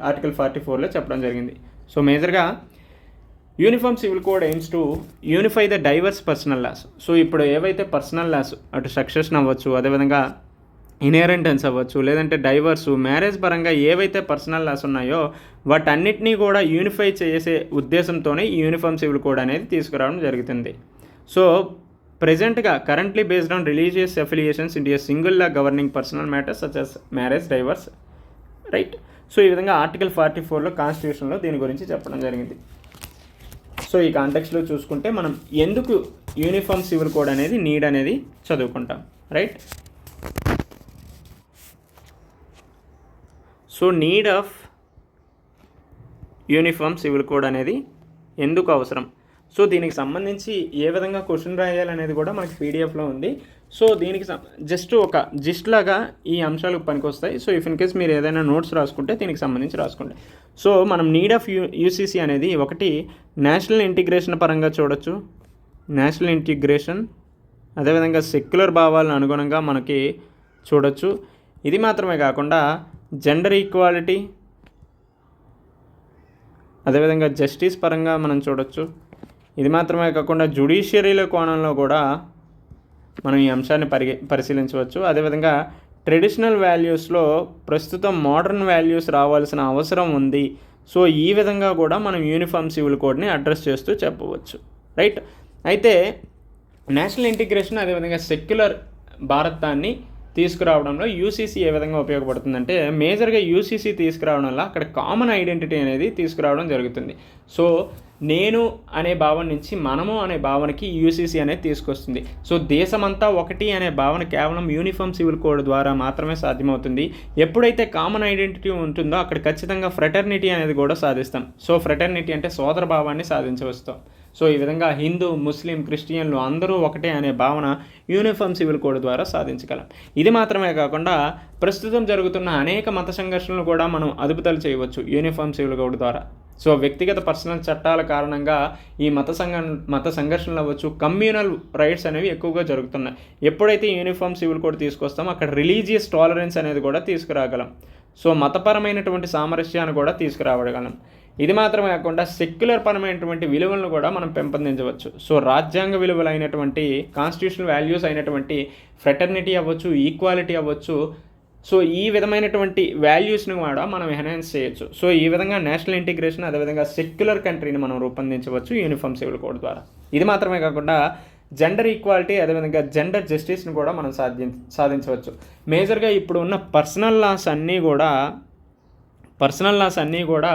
ఆర్టికల్ 44లో చెప్పడం జరిగింది. సో మేజర్గా uniform civil code aims to unify the diverse personal laws. So ఇప్పుడు ఏవైతే పర్సనల్ లాస్, అటు సక్సెషన్ అవ్వచ్చు, అదేవిధంగా ఇన్హెరిటెన్స్ అవ్వచ్చు, లేదంటే డైవర్సు, మ్యారేజ్ పరంగా ఏవైతే పర్సనల్ లాస్ ఉన్నాయో వాటన్నిటినీ కూడా యూనిఫై చేసే ఉద్దేశంతోనే ఈ యూనిఫామ్ సివిల్ కోడ్ అనేది తీసుకురావడం జరుగుతుంది. సో ప్రెజెంట్గా currently based on religious affiliations India single law governing personal matters such as marriage, divorce, right. So ఈ విధంగా ఆర్టికల్ 44లో కాన్స్టిట్యూషన్లో దీని గురించి చెప్పడం జరిగింది. సో ఈ కాంటెక్స్లో చూసుకుంటే మనం ఎందుకు యూనిఫామ్ సివిల్ కోడ్ అనేది నీడ్ అనేది చదువుకుంటాం, right. So need of uniform civil code అనేది ఎందుకు అవసరం? సో దీనికి సంబంధించి ఏ విధంగా క్వశ్చన్ రాయాలనేది కూడా మనకి పీడిఎఫ్లో ఉంది. సో దీనికి జస్ట్ ఒక జిస్ట్ లాగా ఈ అంశాలకు పనికొస్తాయి. సో ఇఫ్ ఇన్ కేస్ మీరు ఏదైనా నోట్స్ రాసుకుంటే దీనికి సంబంధించి రాసుకోండి. సో మనం నీడ్ ఆఫ్ యూసీసీ అనేది ఒకటి నేషనల్ ఇంటిగ్రేషన్ పరంగా చూడొచ్చు, నేషనల్ ఇంటిగ్రేషన్, అదేవిధంగా సెక్యులర్ భావాలను అనుగుణంగా మనకి చూడొచ్చు. ఇది మాత్రమే కాకుండా జెండర్ ఈక్వాలిటీ, అదేవిధంగా జస్టిస్ పరంగా మనం చూడొచ్చు. ఇది మాత్రమే కాకుండా జ్యుడిషియరీల కోణంలో కూడా మనం ఈ అంశాన్ని పరిశీలించవచ్చు. అదేవిధంగా ట్రెడిషనల్ వాల్యూస్లో ప్రస్తుతం మోడర్న్ వాల్యూస్ రావాల్సిన అవసరం ఉంది. సో ఈ విధంగా కూడా మనం యూనిఫామ్ సివిల్ కోడ్ని అడ్రస్ చేస్తూ చెప్పవచ్చు, రైట్. అయితే నేషనల్ ఇంటిగ్రేషన్ అదేవిధంగా సెక్యులర్ భారతాన్ని తీసుకురావడంలో యూసీసీ ఏ విధంగా ఉపయోగపడుతుందంటే మేజర్గా యూసీసీ తీసుకురావడం వల్ల అక్కడ కామన్ ఐడెంటిటీ అనేది తీసుకురావడం జరుగుతుంది. సో నేను అనే భావన నుంచి మనము అనే భావనకి యూసీసీ అనేది తీసుకొస్తుంది. సో దేశమంతా ఒకటి అనే భావన కేవలం యూనిఫామ్ సివిల్ కోడ్ ద్వారా మాత్రమే సాధ్యమవుతుంది. ఎప్పుడైతే కామన్ ఐడెంటిటీ ఉంటుందో అక్కడ ఖచ్చితంగా ఫ్రెటర్నిటీ అనేది కూడా సాధిస్తాం. సో ఫ్రెటర్నిటీ అంటే సోదర భావాన్ని సాధించవస్తాం. సో ఈ విధంగా హిందూ, ముస్లిం, క్రిస్టియన్లు అందరూ ఒకటే అనే భావన యూనిఫామ్ సివిల్ కోడ్ ద్వారా సాధించగలం. ఇది మాత్రమే కాకుండా ప్రస్తుతం జరుగుతున్న అనేక మత సంఘర్షణలు కూడా మనం అదుపుదల చేయవచ్చు యూనిఫామ్ సివిల్ కోడ్ ద్వారా. సో వ్యక్తిగత పర్సనల్ చట్టాల కారణంగా ఈ మత సంఘర్షణలు అవ్వచ్చు, కమ్యూనల్ రైట్స్ అనేవి ఎక్కువగా జరుగుతున్నాయి. ఎప్పుడైతే యూనిఫామ్ సివిల్ కోడ్ తీసుకొస్తామో అక్కడ రిలీజియస్ టాలరెన్స్ అనేది కూడా తీసుకురాగలం. సో మతపరమైనటువంటి సామరస్యాన్ని కూడా తీసుకురావగలం. ఇది మాత్రమే కాకుండా సెక్యులర్ పరమైనటువంటి విలువలను కూడా మనం పెంపొందించవచ్చు. సో రాజ్యాంగ విలువలు అయినటువంటి కాన్స్టిట్యూషనల్ వాల్యూస్ అయినటువంటి ఫ్రెటర్నిటీ అవ్వచ్చు, ఈక్వాలిటీ అవ్వచ్చు. సో ఈ విధమైనటువంటి వాల్యూస్ని కూడా మనం ఎన్హాన్స్ చేయొచ్చు. సో ఈ విధంగా నేషనల్ ఇంటిగ్రేషన్ అదేవిధంగా సెక్యులర్ కంట్రీని మనం రూపొందించవచ్చు యూనిఫామ్ సివిల్ కోడ్ ద్వారా. ఇది మాత్రమే కాకుండా జెండర్ ఈక్వాలిటీ అదేవిధంగా జెండర్ జస్టిస్ని కూడా మనం సాధించవచ్చు. మేజర్గా ఇప్పుడు ఉన్న పర్సనల్ లాస్ అన్నీ కూడా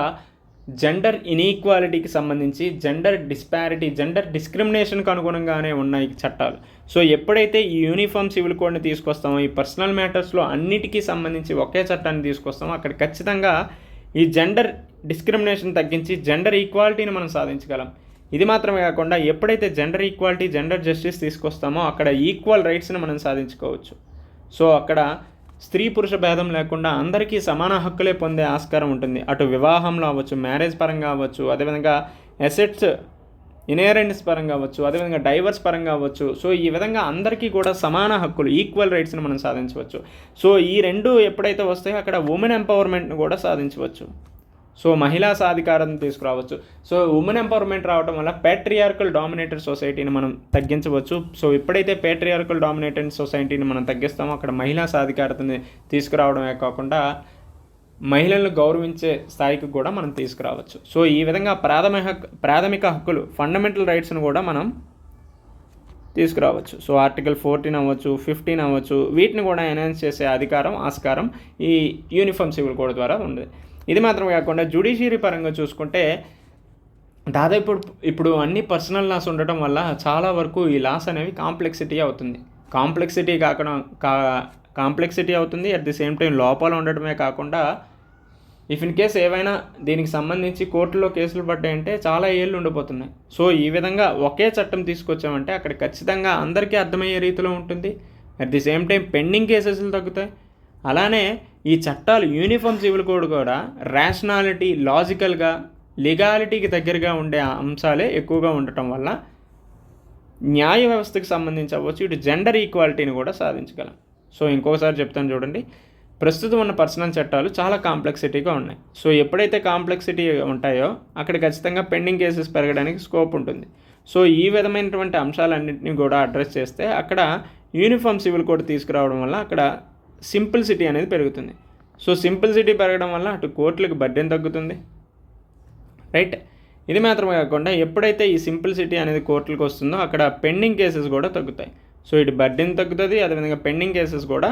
జెండర్ ఇన్ఈక్వాలిటీకి సంబంధించి, జెండర్ డిస్పారిటీ, జెండర్ డిస్క్రిమినేషన్కి అనుగుణంగానే ఉన్నాయి చట్టాలు. సో ఎప్పుడైతే ఈ యూనిఫామ్ సివిల్ కోడ్ని తీసుకొస్తామో ఈ పర్సనల్ మ్యాటర్స్లో అన్నిటికీ సంబంధించి ఒకే చట్టాన్ని తీసుకొస్తామో అక్కడ ఖచ్చితంగా ఈ జెండర్ డిస్క్రిమినేషన్ తగ్గించి జెండర్ ఈక్వాలిటీని మనం సాధించగలం. ఇది మాత్రమే కాకుండా ఎప్పుడైతే జెండర్ ఈక్వాలిటీ, జెండర్ జస్టిస్ తీసుకొస్తామో అక్కడ ఈక్వల్ రైట్స్ని మనం సాధించుకోవచ్చు. సో అక్కడ స్త్రీ పురుష భేదం లేకుండా అందరికీ సమాన హక్కులే పొందే ఆస్కారం ఉంటుంది. అటు వివాహంలో అవ్వచ్చు, మ్యారేజ్ పరంగా అవ్వచ్చు, అదేవిధంగా అసెట్స్ ఇన్హెరిటెన్స్ పరంగా అవ్వచ్చు, అదేవిధంగా డైవర్స్ పరంగా అవ్వచ్చు. సో ఈ విధంగా అందరికీ కూడా సమాన హక్కులు, ఈక్వల్ రైట్స్ని మనం సాధించవచ్చు. సో ఈ రెండు ఎప్పుడైతే వస్తాయో అక్కడ ఉమెన్ ఎంపవర్మెంట్ని కూడా సాధించవచ్చు. సో మహిళా సాధికారతను తీసుకురావచ్చు. సో ఉమెన్ ఎంపవర్మెంట్ రావడం వల్ల పేట్రియార్కల్ డామినేటెడ్ సొసైటీని మనం తగ్గించవచ్చు. సో ఎప్పుడైతే పేట్రియార్కల్ డామినేటెడ్ సొసైటీని మనం తగ్గిస్తామో అక్కడ మహిళా సాధికారతని తీసుకురావడమే కాకుండా మహిళలను గౌరవించే స్థాయికి కూడా మనం తీసుకురావచ్చు. సో ఈ విధంగా ప్రాథమిక హక్కులు, ఫండమెంటల్ రైట్స్ను కూడా మనం తీసుకురావచ్చు. సో ఆర్టికల్ 14 అవ్వచ్చు, 15 అవ్వచ్చు, వీటిని కూడా ఎన్హాన్స్ చేసే ఆస్కారం ఈ యూనిఫామ్ సివిల్ కోడ్ ద్వారా ఉంది. ఇది మాత్రమే కాకుండా జ్యుడిషియరీ పరంగా చూసుకుంటే దాదాపు ఇప్పుడు అన్ని పర్సనల్ లాస్ ఉండటం వల్ల చాలా వరకు ఈ లాస్ అనేవి కాంప్లెక్సిటీ అవుతుంది. అట్ ది సేమ్ టైం లోపాలు ఉండటమే కాకుండా ఇఫ్ ఇన్ కేస్ ఏవైనా దీనికి సంబంధించి కోర్టులో కేసులు పడ్డాయంటే చాలా ఏళ్ళు ఉండిపోతున్నాయి. సో ఈ విధంగా ఒకే చట్టం తీసుకొచ్చామంటే అక్కడ ఖచ్చితంగా అందరికీ అర్థమయ్యే రీతిలో ఉంటుంది. At the same time pending కేసెస్లు తగ్గుతాయి. అలానే ఈ చట్టాలు యూనిఫామ్ సివిల్ కోడ్ కూడా రేషనాలిటీ, లాజికల్గా, లీగాలిటీకి దగ్గరగా ఉండే అంశాలే ఎక్కువగా ఉండటం వల్ల న్యాయ వ్యవస్థకు సంబంధించి అవ్వచ్చు, ఇటు జెండర్ ఈక్వాలిటీని కూడా సాధించగలం. సో ఇంకొకసారి చెప్తాను చూడండి, ప్రస్తుతం ఉన్న పర్సనల్ చట్టాలు చాలా కాంప్లెక్సిటీగా ఉన్నాయి. సో ఎప్పుడైతే కాంప్లెక్సిటీ ఉంటాయో అక్కడ ఖచ్చితంగా పెండింగ్ కేసెస్ పెరగడానికి స్కోప్ ఉంటుంది. సో ఈ విధమైనటువంటి అంశాలన్నింటినీ కూడా అడ్రస్ చేస్తే అక్కడ యూనిఫామ్ సివిల్ కోడ్ తీసుకురావడం వల్ల అక్కడ సింప్లిసిటీ అనేది పెరుగుతుంది. సో సింప్లిసిటీ పెరగడం వల్ల అటు కోర్టులకు బర్డెన్ తగ్గుతుంది, రైట్. ఇది మాత్రమే కాకుండా ఎప్పుడైతే ఈ సింప్లిసిటీ అనేది కోర్టులకు వస్తుందో అక్కడ పెండింగ్ కేసెస్ కూడా తగ్గుతాయి. సో ఇటు బర్డెన్ తగ్గుతుంది, అదేవిధంగా పెండింగ్ కేసెస్ కూడా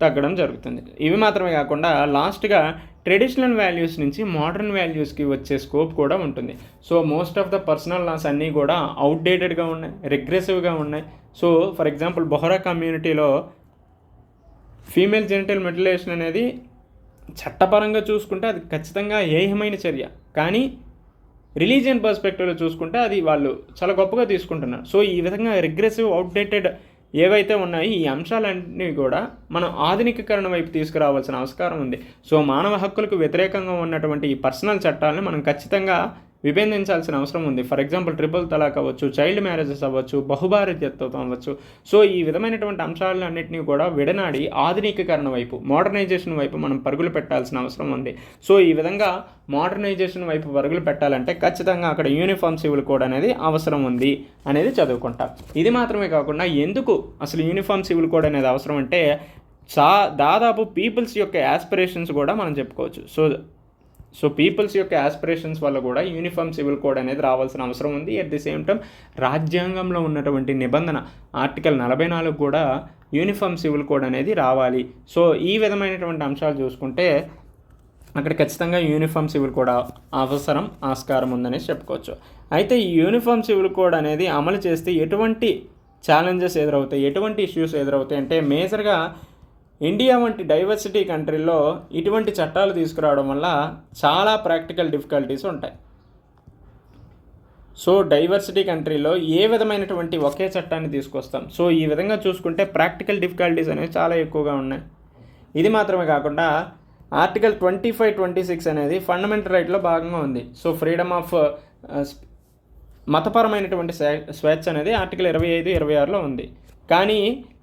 తగ్గడం జరుగుతుంది. ఇవి మాత్రమే కాకుండా లాస్ట్గా ట్రెడిషనల్ వాల్యూస్ నుంచి మోడర్న్ వాల్యూస్కి వచ్చే స్కోప్ కూడా ఉంటుంది. So most of the personal laws అన్నీ కూడా అవుట్డేటెడ్గా ఉన్నాయి, రిగ్రెసివ్గా ఉన్నాయి. సో ఫర్ ఎగ్జాంపుల్ బొహరా కమ్యూనిటీలో ఫీమేల్ జెనిటల్ మెటిలేషన్ అనేది చట్టపరంగా చూసుకుంటే అది ఖచ్చితంగా ఏహమైన చర్య, కానీ రిలీజియన్ పర్స్పెక్టివ్లో చూసుకుంటే అది వాళ్ళు చాలా గొప్పగా తీసుకుంటున్నారు. సో ఈ విధంగా రిగ్రెసివ్, అవుట్డేటెడ్ ఏవైతే ఉన్నాయో ఈ అంశాలన్నీ కూడా మనం ఆధునికీకరణ వైపు తీసుకురావాల్సిన అవసరం ఉంది. సో మానవ హక్కులకు వ్యతిరేకంగా ఉన్నటువంటి ఈ పర్సనల్ చట్టాలను మనం ఖచ్చితంగా విభేదించాల్సిన అవసరం ఉంది. ఫర్ ఎగ్జాంపుల్ ట్రిపుల్ తలాక్ అవ్వచ్చు, చైల్డ్ మ్యారేజెస్ అవ్వచ్చు, బహుభార్యత్వం అవ్వచ్చు. సో ఈ విధమైనటువంటి అంశాలన్నింటినీ కూడా విడనాడి ఆధునికీకరణ వైపు, మోడర్నైజేషన్ వైపు మనం పరుగులు పెట్టాల్సిన అవసరం ఉంది. సో ఈ విధంగా మోడర్నైజేషన్ వైపు పరుగులు పెట్టాలంటే ఖచ్చితంగా అక్కడ యూనిఫామ్ సివిల్ కోడ్ అనేది అవసరం ఉంది అనేది చదువుకుంటాం. ఇది మాత్రమే కాకుండా ఎందుకు అసలు యూనిఫామ్ సివిల్ కోడ్ అనేది అవసరం అంటే దాదాపు పీపుల్స్ యొక్క యాస్పిరేషన్స్ కూడా మనం చెప్పుకోవచ్చు. సో పీపుల్స్ యొక్క యాస్పిరేషన్స్ వల్ల కూడా యూనిఫామ్ సివిల్ కోడ్ అనేది రావాల్సిన అవసరం ఉంది. అట్ ది సేమ్ టైం రాజ్యాంగంలో ఉన్నటువంటి నిబంధన ఆర్టికల్ 44 కూడా యూనిఫామ్ సివిల్ కోడ్ అనేది రావాలి. సో ఈ విధమైనటువంటి అంశాలు చూసుకుంటే అక్కడ ఖచ్చితంగా యూనిఫామ్ సివిల్ కోడ్ అవసరం, ఆస్కారం ఉందని చెప్పుకోవచ్చు. అయితే ఈ యూనిఫామ్ సివిల్ కోడ్ అనేది అమలు చేస్తే ఎటువంటి ఛాలెంజెస్ ఎదురవుతాయి, ఎటువంటి ఇష్యూస్ ఎదురవుతాయి అంటే మేజర్గా ఇండియా వంటి డైవర్సిటీ కంట్రీల్లో ఇటువంటి చట్టాలు తీసుకురావడం వల్ల చాలా ప్రాక్టికల్ డిఫికల్టీస్ ఉంటాయి. సో డైవర్సిటీ కంట్రీలో ఏ విధమైనటువంటి ఒకే చట్టాన్ని తీసుకొస్తాం. సో ఈ విధంగా చూసుకుంటే ప్రాక్టికల్ డిఫికల్టీస్ అనేవి చాలా ఎక్కువగా ఉన్నాయి. ఇది మాత్రమే కాకుండా ఆర్టికల్ 25, 26 అనేది ఫండమెంటల్ రైట్లో భాగంగా ఉంది. సో ఫ్రీడమ్ ఆఫ్ మతపరమైనటువంటి స్వేచ్ఛ అనేది ఆర్టికల్ 25, 26లో ఉంది. కానీ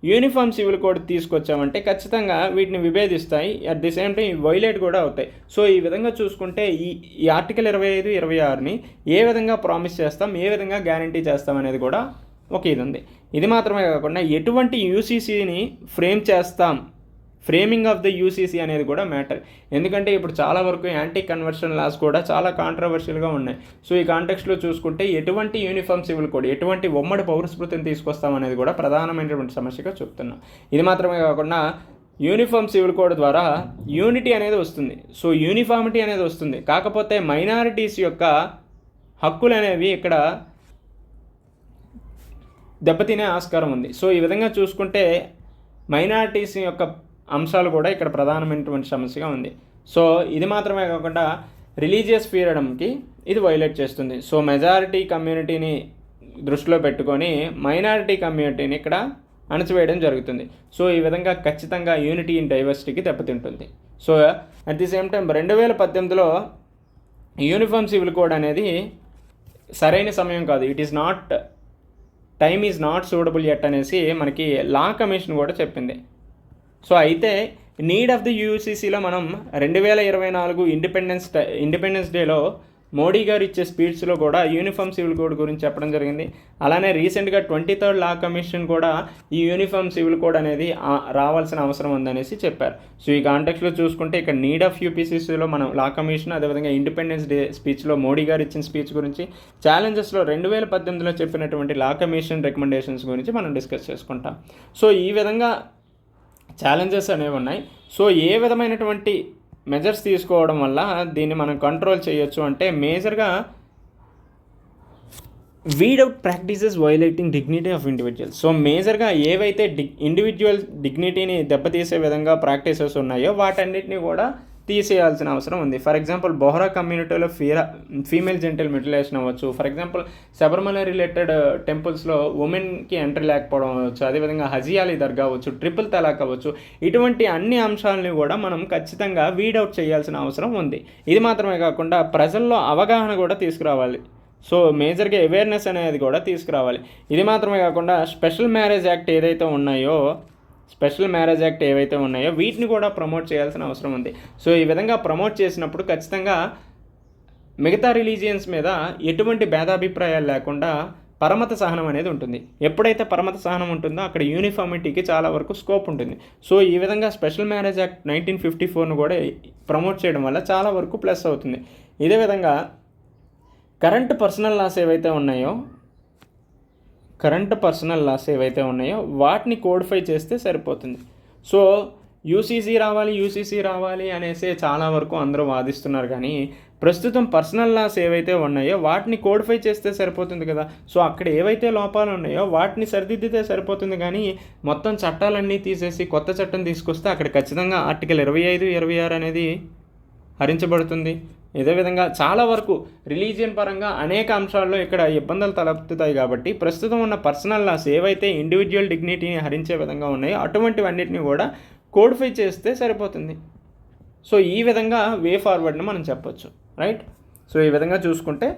యూనిఫామ్ సివిల్ కోడ్ తీసుకొచ్చామంటే ఖచ్చితంగా వీటిని విభేదిస్తాయి, at the same time violate కూడా అవుతాయి. సో ఈ విధంగా చూసుకుంటే ఈ ఆర్టికల్ 25, 26ని ఏ విధంగా ప్రామిస్ చేస్తాం, ఏ విధంగా గ్యారంటీ చేస్తాం అనేది కూడా ఒక ఇది ఉంది. ఇది మాత్రమే కాకుండా ఎటువంటి యూసీసీని ఫ్రేమ్ చేస్తాం, ఫ్రేమింగ్ ఆఫ్ ద యూసీసీ అనేది కూడా మ్యాటర్. ఎందుకంటే ఇప్పుడు చాలా వరకు యాంటీ కన్వర్షన్ లాస్ కూడా చాలా కాంట్రవర్షియల్గా ఉన్నాయి. సో ఈ కాంటెక్స్ట్లో చూసుకుంటే ఎటువంటి యూనిఫామ్ సివిల్ కోడ్, ఎటువంటి ఉమ్మడి పౌరస్మృతిని తీసుకొస్తాం అనేది కూడా ప్రధానమైనటువంటి సమస్యగా చెప్తున్నాం. ఇది మాత్రమే కాకుండా యూనిఫామ్ సివిల్ కోడ్ ద్వారా యూనిటీ అనేది వస్తుంది. సో యూనిఫామిటీ అనేది వస్తుంది, కాకపోతే మైనారిటీస్ యొక్క హక్కులు అనేవి ఇక్కడ దెబ్బతినే ఆస్కారం ఉంది. సో ఈ విధంగా చూసుకుంటే మైనారిటీస్ యొక్క అంశాలు కూడా ఇక్కడ ప్రధానమైనటువంటి సమస్యగా ఉంది. సో ఇది మాత్రమే కాకుండా రిలీజియస్ ఫ్రీడమ్కి ఇది వైలేట్ చేస్తుంది. సో మెజారిటీ కమ్యూనిటీని దృష్టిలో పెట్టుకొని మైనారిటీ కమ్యూనిటీని ఇక్కడ అణచివేయడం జరుగుతుంది. సో ఈ విధంగా ఖచ్చితంగా యూనిటీ ఇన్ డైవర్సిటీకి దెబ్బతింటుంది. So at the same time 2018లో యూనిఫామ్ సివిల్ కోడ్ అనేది సరైన సమయం కాదు, time is not suitable yet అనేసి మనకి లా కమిషన్ కూడా చెప్పింది. సో అయితే నీడ్ ఆఫ్ ది యూసీసీలో మనం 2024 ఇండిపెండెన్స్ డేలో మోడీ గారు ఇచ్చే స్పీచ్లో కూడా యూనిఫామ్ సివిల్ కోడ్ గురించి చెప్పడం జరిగింది. అలానే రీసెంట్గా 23rd లా కమిషన్ కూడా ఈ యూనిఫామ్ సివిల్ కోడ్ అనేది రావాల్సిన అవసరం ఉందనేసి చెప్పారు. సో ఈ కాంటెక్స్లో చూసుకుంటే ఇక్కడ నీడ్ ఆఫ్ యూపీసీసీలో మనం లా కమిషన్, అదేవిధంగా ఇండిపెండెన్స్ డే స్పీచ్లో మోడీ గారు ఇచ్చిన స్పీచ్ గురించి, ఛాలెంజెస్లో 2018లో చెప్పినటువంటి లా కమిషన్ రికమెండేషన్స్ గురించి మనం డిస్కస్ చేసుకుంటాం. సో ఈ విధంగా ఛాలెంజెస్ అనేవి ఉన్నాయి. సో ఏ విధమైనటువంటి మెజర్స్ తీసుకోవడం వల్ల దీన్ని మనం కంట్రోల్ చేయొచ్చు అంటే మేజర్గా weed out practices violating dignity of individuals. So మేజర్గా ఏవైతే ఇండివిజువల్ డిగ్నిటీని దెబ్బతీసే విధంగా ప్రాక్టీసెస్ ఉన్నాయో వాటన్నిటిని కూడా తీసేయాల్సిన అవసరం ఉంది. ఫర్ ఎగ్జాంపుల్ బొహ్రా కమ్యూనిటీలో ఫీమేల్ జెంటల్ మెటిలేషన్ అవ్వచ్చు. ఫర్ ఎగ్జాంపుల్ శబరిమల రిలేటెడ్ టెంపుల్స్లో ఉమెన్కి ఎంట్రీ లేకపోవడం అవ్వచ్చు. అదేవిధంగా హజియాలి దర్గా అవ్వచ్చు, ట్రిపుల్ తలాక్ అవ్వచ్చు. ఇటువంటి అన్ని అంశాలని కూడా మనం ఖచ్చితంగా వీడౌట్ చేయాల్సిన అవసరం ఉంది. ఇది మాత్రమే కాకుండా ప్రజల్లో అవగాహన కూడా తీసుకురావాలి. సో మేజర్గా అవేర్నెస్ అనేది కూడా తీసుకురావాలి. ఇది మాత్రమే కాకుండా స్పెషల్ మ్యారేజ్ యాక్ట్ ఏవైతే ఉన్నాయో వీటిని కూడా ప్రమోట్ చేయాల్సిన అవసరం ఉంది. సో ఈ విధంగా ప్రమోట్ చేసినప్పుడు ఖచ్చితంగా మిగతా రిలీజియన్స్ మీద ఎటువంటి భేదాభిప్రాయాలు లేకుండా పరమత సహనం అనేది ఉంటుంది. ఎప్పుడైతే పరమత సహనం ఉంటుందో అక్కడ యూనిఫార్మిటీకి చాలా వరకు స్కోప్ ఉంటుంది. సో ఈ విధంగా స్పెషల్ మ్యారేజ్ యాక్ట్ 1954ను కూడా ప్రమోట్ చేయడం వల్ల చాలా వరకు ప్లస్ అవుతుంది. ఇదే విధంగా కరెంట్ పర్సనల్ లాస్ ఏవైతే ఉన్నాయో వాటిని కోడిఫై చేస్తే సరిపోతుంది. సో యూసీసీ రావాలి అనేసి చాలా వరకు అందరూ వాదిస్తున్నారు. కానీ ప్రస్తుతం పర్సనల్ లాస్ ఏవైతే ఉన్నాయో వాటిని కోడిఫై చేస్తే సరిపోతుంది కదా. సో అక్కడ ఏవైతే లోపాలు ఉన్నాయో వాటిని సరిదిద్దితే సరిపోతుంది. కానీ మొత్తం చట్టాలన్నీ తీసేసి కొత్త చట్టం తీసుకొస్తే అక్కడ ఖచ్చితంగా ఆర్టికల్ 25, 26 అనేది హరించబడుతుంది. ఇదే విధంగా చాలా వరకు రిలీజియన్ పరంగా అనేక అంశాల్లో ఇక్కడ ఇబ్బందులు తలెత్తుతాయి. కాబట్టి ప్రస్తుతం ఉన్న పర్సనల్ లాస్ ఏవైతే ఇండివిజువల్ డిగ్నిటీని హరించే విధంగా ఉన్నాయో అటువంటివన్నిటిని కూడా కోడిఫై చేస్తే సరిపోతుంది. సో ఈ విధంగా వే ఫార్వర్డ్ని మనం చెప్పొచ్చు, రైట్. సో ఈ విధంగా చూసుకుంటే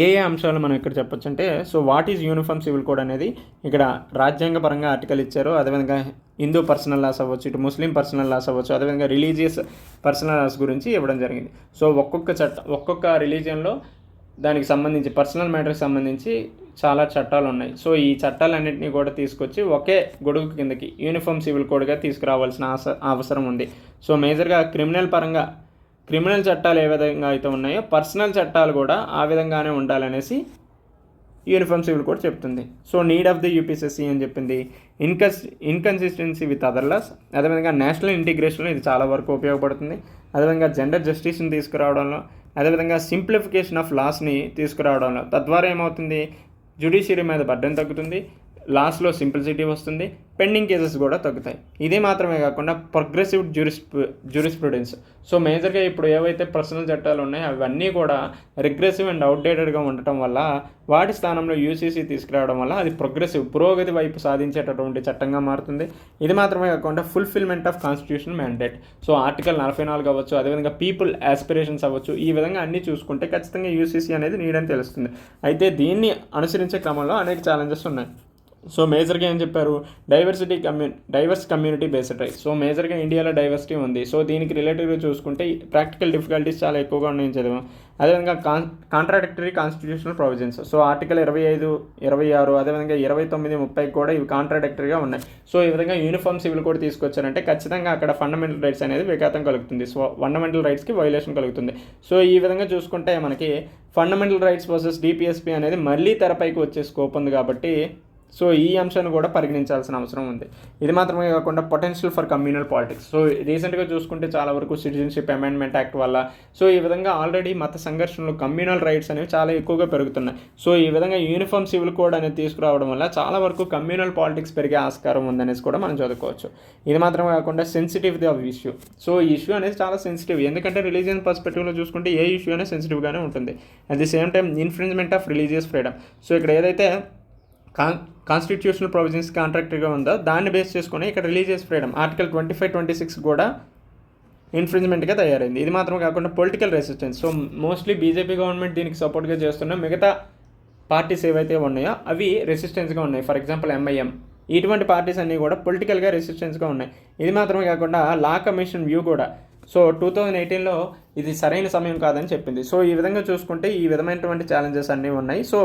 ఏ అంశాలు మనం ఇక్కడ చెప్పొచ్చు అంటే, so what is uniform civil code అనేది ఇక్కడ రాజ్యాంగపరంగా ఆర్టికల్ ఇచ్చారు. అదేవిధంగా హిందూ పర్సనల్ లాస్ అవ్వచ్చు, ఇటు ముస్లిం పర్సనల్ లాస్ అవ్వచ్చు, అదేవిధంగా రిలీజియస్ పర్సనల్ లాస్ గురించి ఇవ్వడం జరిగింది. సో ఒక్కొక్క రిలీజియన్లో దానికి సంబంధించి పర్సనల్ మ్యాటర్కి సంబంధించి చాలా చట్టాలు ఉన్నాయి. సో ఈ చట్టాలన్నింటినీ కూడా తీసుకొచ్చి ఒకే గొడుగు కిందకి యూనిఫామ్ సివిల్ కోడ్గా తీసుకురావాల్సిన అవసరం ఉంది. సో మేజర్గా క్రిమినల్ చట్టాలు ఏ విధంగా అయితే ఉన్నాయో పర్సనల్ చట్టాలు కూడా ఆ విధంగానే ఉండాలనేసి యూనిఫామ్ సివిల్ కోడ్ చెప్తుంది. సో నీడ్ ఆఫ్ ది యూపీసీసీ అని చెప్పింది. ఇన్కన్సిస్టెన్సీ విత్ అదర్ లాస్, అదేవిధంగా నేషనల్ ఇంటిగ్రేషన్లో ఇది చాలా వరకు ఉపయోగపడుతుంది. అదేవిధంగా జెండర్ జస్టిస్ని తీసుకురావడంలో, అదేవిధంగా సింప్లిఫికేషన్ ఆఫ్ లాస్ని తీసుకురావడంలో, తద్వారా ఏమవుతుంది, జ్యుడిషియరీ మీద బర్డెన్ తగ్గుతుంది, లాస్లో సింప్లిసిటీ వస్తుంది, పెండింగ్ కేసెస్ కూడా తగ్గుతాయి. ఇదే మాత్రమే కాకుండా ప్రోగ్రెసివ్ జ్యూరిస్ప్రుడెన్స్. సో మేజర్గా ఇప్పుడు ఏవైతే పర్సనల్ చట్టాలు ఉన్నాయో అవన్నీ కూడా రిగ్రెసివ్ అండ్ అవుట్డేటెడ్గా ఉండటం వల్ల వాటి స్థానంలో యూసీసీ తీసుకురావడం వల్ల అది పురోగతి వైపు సాధించేటటువంటి చట్టంగా మారుతుంది. ఇది మాత్రమే కాకుండా fulfilment of constitution mandate. So article 44 అవ్వచ్చు, అదేవిధంగా పీపుల్ యాస్పిరేషన్స్ అవ్వచ్చు. ఈ విధంగా అన్నీ చూసుకుంటే ఖచ్చితంగా యూసీసీ అనేది నీడని తెలుస్తుంది. అయితే దీన్ని అనుసరించే క్రమంలో అనేక ఛాలెంజెస్ ఉన్నాయి. సో మేజర్గా ఏం చెప్పారు, divorce community based rights. So మేజర్గా ఇండియాలో డైవర్సిటీ ఉంది. సో దీనికి రిలేటివ్గా చూసుకుంటే ప్రాక్టికల్ డిఫికల్టీస్ చాలా ఎక్కువగా ఉన్నాయని చదివాం. అదేవిధంగా contradictory constitutional provisions. So article 25, 26, అదేవిధంగా 29, 30 కూడా ఇవి కాంట్రాడిక్టరీగా ఉన్నాయి. సో ఈ విధంగా యూనిఫామ్ సివిల్ కోడ్ తీసుకొచ్చారంటే ఖచ్చితంగా అక్కడ ఫండమెంటల్ రైట్స్ అనేది విఘాతం కలుగుతుంది. సో ఫండమెంటల్ రైట్స్కి వైలేషన్ కలుగుతుంది. సో ఈ విధంగా చూసుకుంటే మనకి ఫండమెంటల్ రైట్స్ వర్సెస్ డిపిఎస్పి అనేది మళ్ళీ తెరపైకి వచ్చే స్కోప్ ఉంది. కాబట్టి సో ఈ అంశాన్ని కూడా పరిగణించాల్సిన అవసరం ఉంది. ఇది మాత్రమే కాకుండా potential for communal politics. So రీసెంట్గా చూసుకుంటే చాలా వరకు సిటిజన్షిప్ అమెండ్మెంట్ యాక్ట్ వల్ల సో ఈ విధంగా ఆల్రెడీ మత సంఘర్షణలు కమ్యూనల్ రైట్స్ అనేవి చాలా ఎక్కువగా పెరుగుతున్నాయి. సో ఈ విధంగా యూనిఫామ్ సివిల్ కోడ్ అనేది తీసుకురావడం వల్ల చాలా వరకు కమ్యూనల్ పాలిటిక్స్ పెరిగే ఆస్కారం ఉందనేసి కూడా మనం చదువుకోవచ్చు. ఇది మాత్రమే కాకుండా సెన్సిటివిటీ ఆఫ్ ఇష్యూ. సో ఈ ఇష్యూ అనేది చాలా సెన్సిటివ్. ఎందుకంటే రిలీజియన్ పర్స్పెక్టివ్లో చూసుకుంటే ఏ ఇష్యూ అనేది సెన్సిటివ్గానే ఉంటుంది. At the same time infringement of religious freedom. So ఇక్కడ ఏదైతే కాన్స్టిట్యూషనల్ ప్రొవిజన్స్ కాంట్రాక్టర్గా ఉందో దాన్ని బేస్ చేసుకుని ఇక్కడ రిలీజియస్ ఫ్రీడమ్ ఆర్టికల్ 25, 26 కూడా ఇన్ఫ్రింజ్మెంట్గా తయారైంది. ఇది మాత్రమే కాకుండా political resistance. So mostly BJP government దీనికి సపోర్ట్గా చేస్తున్న మిగతా పార్టీస్ ఏవైతే ఉన్నాయో అవి రెసిస్టెన్స్గా ఉన్నాయి. ఫర్ ఎగ్జాంపుల్ ఎంఐఎం, ఇటువంటి పార్టీస్ అన్నీ కూడా పొలిటికల్గా రెసిస్టెన్స్గా ఉన్నాయి. ఇది మాత్రమే కాకుండా లా కమిషన్ వ్యూ కూడా సో 2018లో ఇది సరైన సమయం కాదని చెప్పింది. సో ఈ విధంగా చూసుకుంటే ఈ విధమైనటువంటి ఛాలెంజెస్ అన్నీ ఉన్నాయి. సో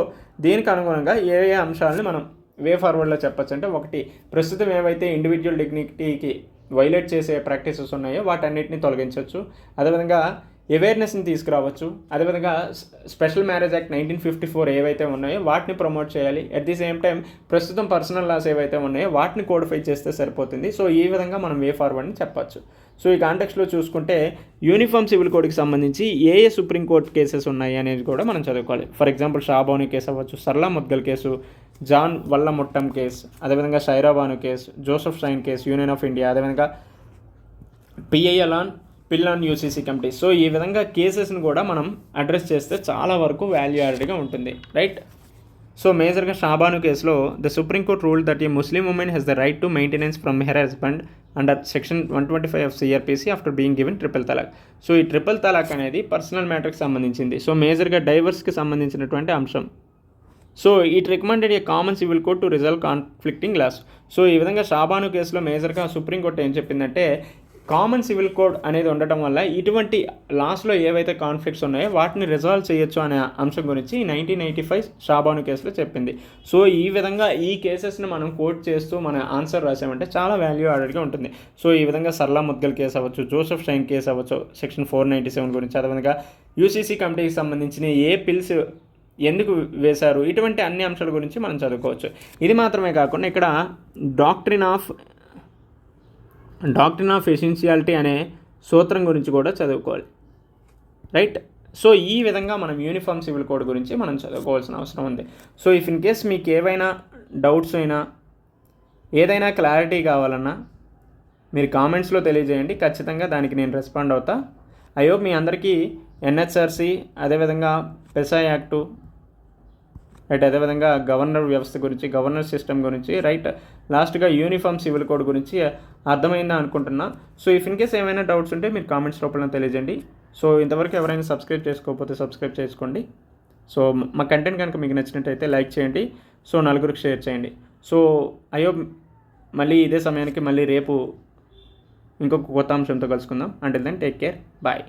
దీనికి అనుగుణంగా ఏ అంశాలని మనం వే ఫార్వర్డ్లో చెప్పచ్చు అంటే, ఒకటి, ప్రస్తుతం ఏవైతే ఇండివిజువల్ డిగ్నిటీకి వైలేట్ చేసే ప్రాక్టీసెస్ ఉన్నాయో వాటన్నిటిని తొలగించవచ్చు. అదేవిధంగా అవేర్నెస్ని తీసుకురావచ్చు. అదేవిధంగా స్పెషల్ మ్యారేజ్ యాక్ట్ 1954 ఏవైతే ఉన్నాయో వాటిని ప్రమోట్ చేయాలి. అట్ ది సేమ్ టైం ప్రస్తుతం పర్సనల్ లాస్ ఏవైతే ఉన్నాయో వాటిని కోడిఫై చేస్తే సరిపోతుంది. సో ఈ విధంగా మనం వే ఫార్వర్డ్ని చెప్పచ్చు. సో ఈ కాంటెక్స్లో చూసుకుంటే యూనిఫామ్ సివిల్ కోడ్కి సంబంధించి ఏ సుప్రీంకోర్టు కేసెస్ ఉన్నాయి అనేది కూడా మనం చదువుకోవాలి. ఫర్ ఎగ్జాంపుల్ షాబాను కేసు అవ్వచ్చు, సర్లా ముద్గల్ కేసు, జాన్ వల్లముట్టం కేసు, అదేవిధంగా Shayara Bano case, Joseph Shine case, union of India, అదేవిధంగా పిఐ అలాన్, PIL on UCC committee. So ఈ విధంగా కేసెస్ని కూడా మనం అడ్రస్ చేస్తే చాలా వరకు వాల్యూ యాడెడ్గా ఉంటుంది, రైట్. సో మేజర్గా షాబాను కేసులో the supreme court rule that a Muslim women has the right to maintenance from her husband under section 125 of CrPC after being given triple talaq. So ఈ ట్రిపుల్ తలాక్ అనేది పర్సనల్ మ్యాటర్కి సంబంధించింది. సో మేజర్గా డైవర్స్కి సంబంధించినటువంటి అంశం. So it recommended a common civil court to resolve conflicting laws. So ఈ విధంగా షాబాను కేసులో మేజర్గా సుప్రీంకోర్టు ఏం చెప్పిందంటే కామన్ సివిల్ కోడ్ అనేది ఉండటం వల్ల ఇటువంటి లాస్లో ఏవైతే కాన్ఫ్లిక్ట్స్ ఉన్నాయో వాటిని రిజాల్వ్ చేయొచ్చు అనే అంశం గురించి 1985 షాబాను కేసులో చెప్పింది. సో ఈ విధంగా ఈ కేసెస్ని మనం కోట్ చేస్తూ మన ఆన్సర్ రాసామంటే చాలా వాల్యూ యాడెడ్గా ఉంటుంది. సో ఈ విధంగా సర్లా ముద్గల్ కేసు అవ్వచ్చు, జోసెఫ్ షైన్ కేసు అవ్వచ్చు, సెక్షన్ 497 గురించి, అదేవిధంగా యూసీసీ కమిటీకి సంబంధించిన ఏ పిల్స్ ఎందుకు వేశారు, ఇటువంటి అన్ని అంశాల గురించి మనం చదువుకోవచ్చు. ఇది మాత్రమే కాకుండా ఇక్కడ డాక్ట్రిన్ ఆఫ్ ఎసెన్షియాలిటీ అనే సూత్రం గురించి కూడా చదువుకోవాలి, రైట్. సో ఈ విధంగా మనం యూనిఫామ్ సివిల్ కోడ్ గురించి మనం చదువుకోవాల్సిన అవసరం ఉంది. సో ఇఫ్ ఇన్ కేస్ మీకు ఏవైనా డౌట్స్ అయినా ఏదైనా క్లారిటీ కావాలన్నా మీరు కామెంట్స్లో తెలియజేయండి, ఖచ్చితంగా దానికి నేను రెస్పాండ్ అవుతా. ఐ హోప్ మీ అందరికీ ఎన్హెచ్ఆర్సీ, అదేవిధంగా పెసా యాక్టు, రైట్, అదేవిధంగా గవర్నర్ వ్యవస్థ గురించి, గవర్నర్ సిస్టమ్ గురించి, రైట్, లాస్ట్గా యూనిఫామ్ సివిల్ కోడ్ గురించి అర్థమైందా అనుకుంటున్నా. సో ఇఫ్ ఇన్ కేస్ ఏమైనా డౌట్స్ ఉంటే మీరు కామెంట్స్ రూపంలో తెలియజేయండి. సో ఇంతవరకు ఎవరైనా సబ్స్క్రైబ్ చేసుకోకపోతే సబ్స్క్రైబ్ చేసుకోండి. సో మా కంటెంట్ కనుక మీకు నచ్చినట్టయితే లైక్ చేయండి. సో నలుగురికి షేర్ చేయండి. సో ఐ హోప్ మళ్ళీ ఇదే సమయానికి మళ్ళీ రేపు ఇంకొక కొత్త అంశంతో కలుసుకుందాం. Until then take care, bye.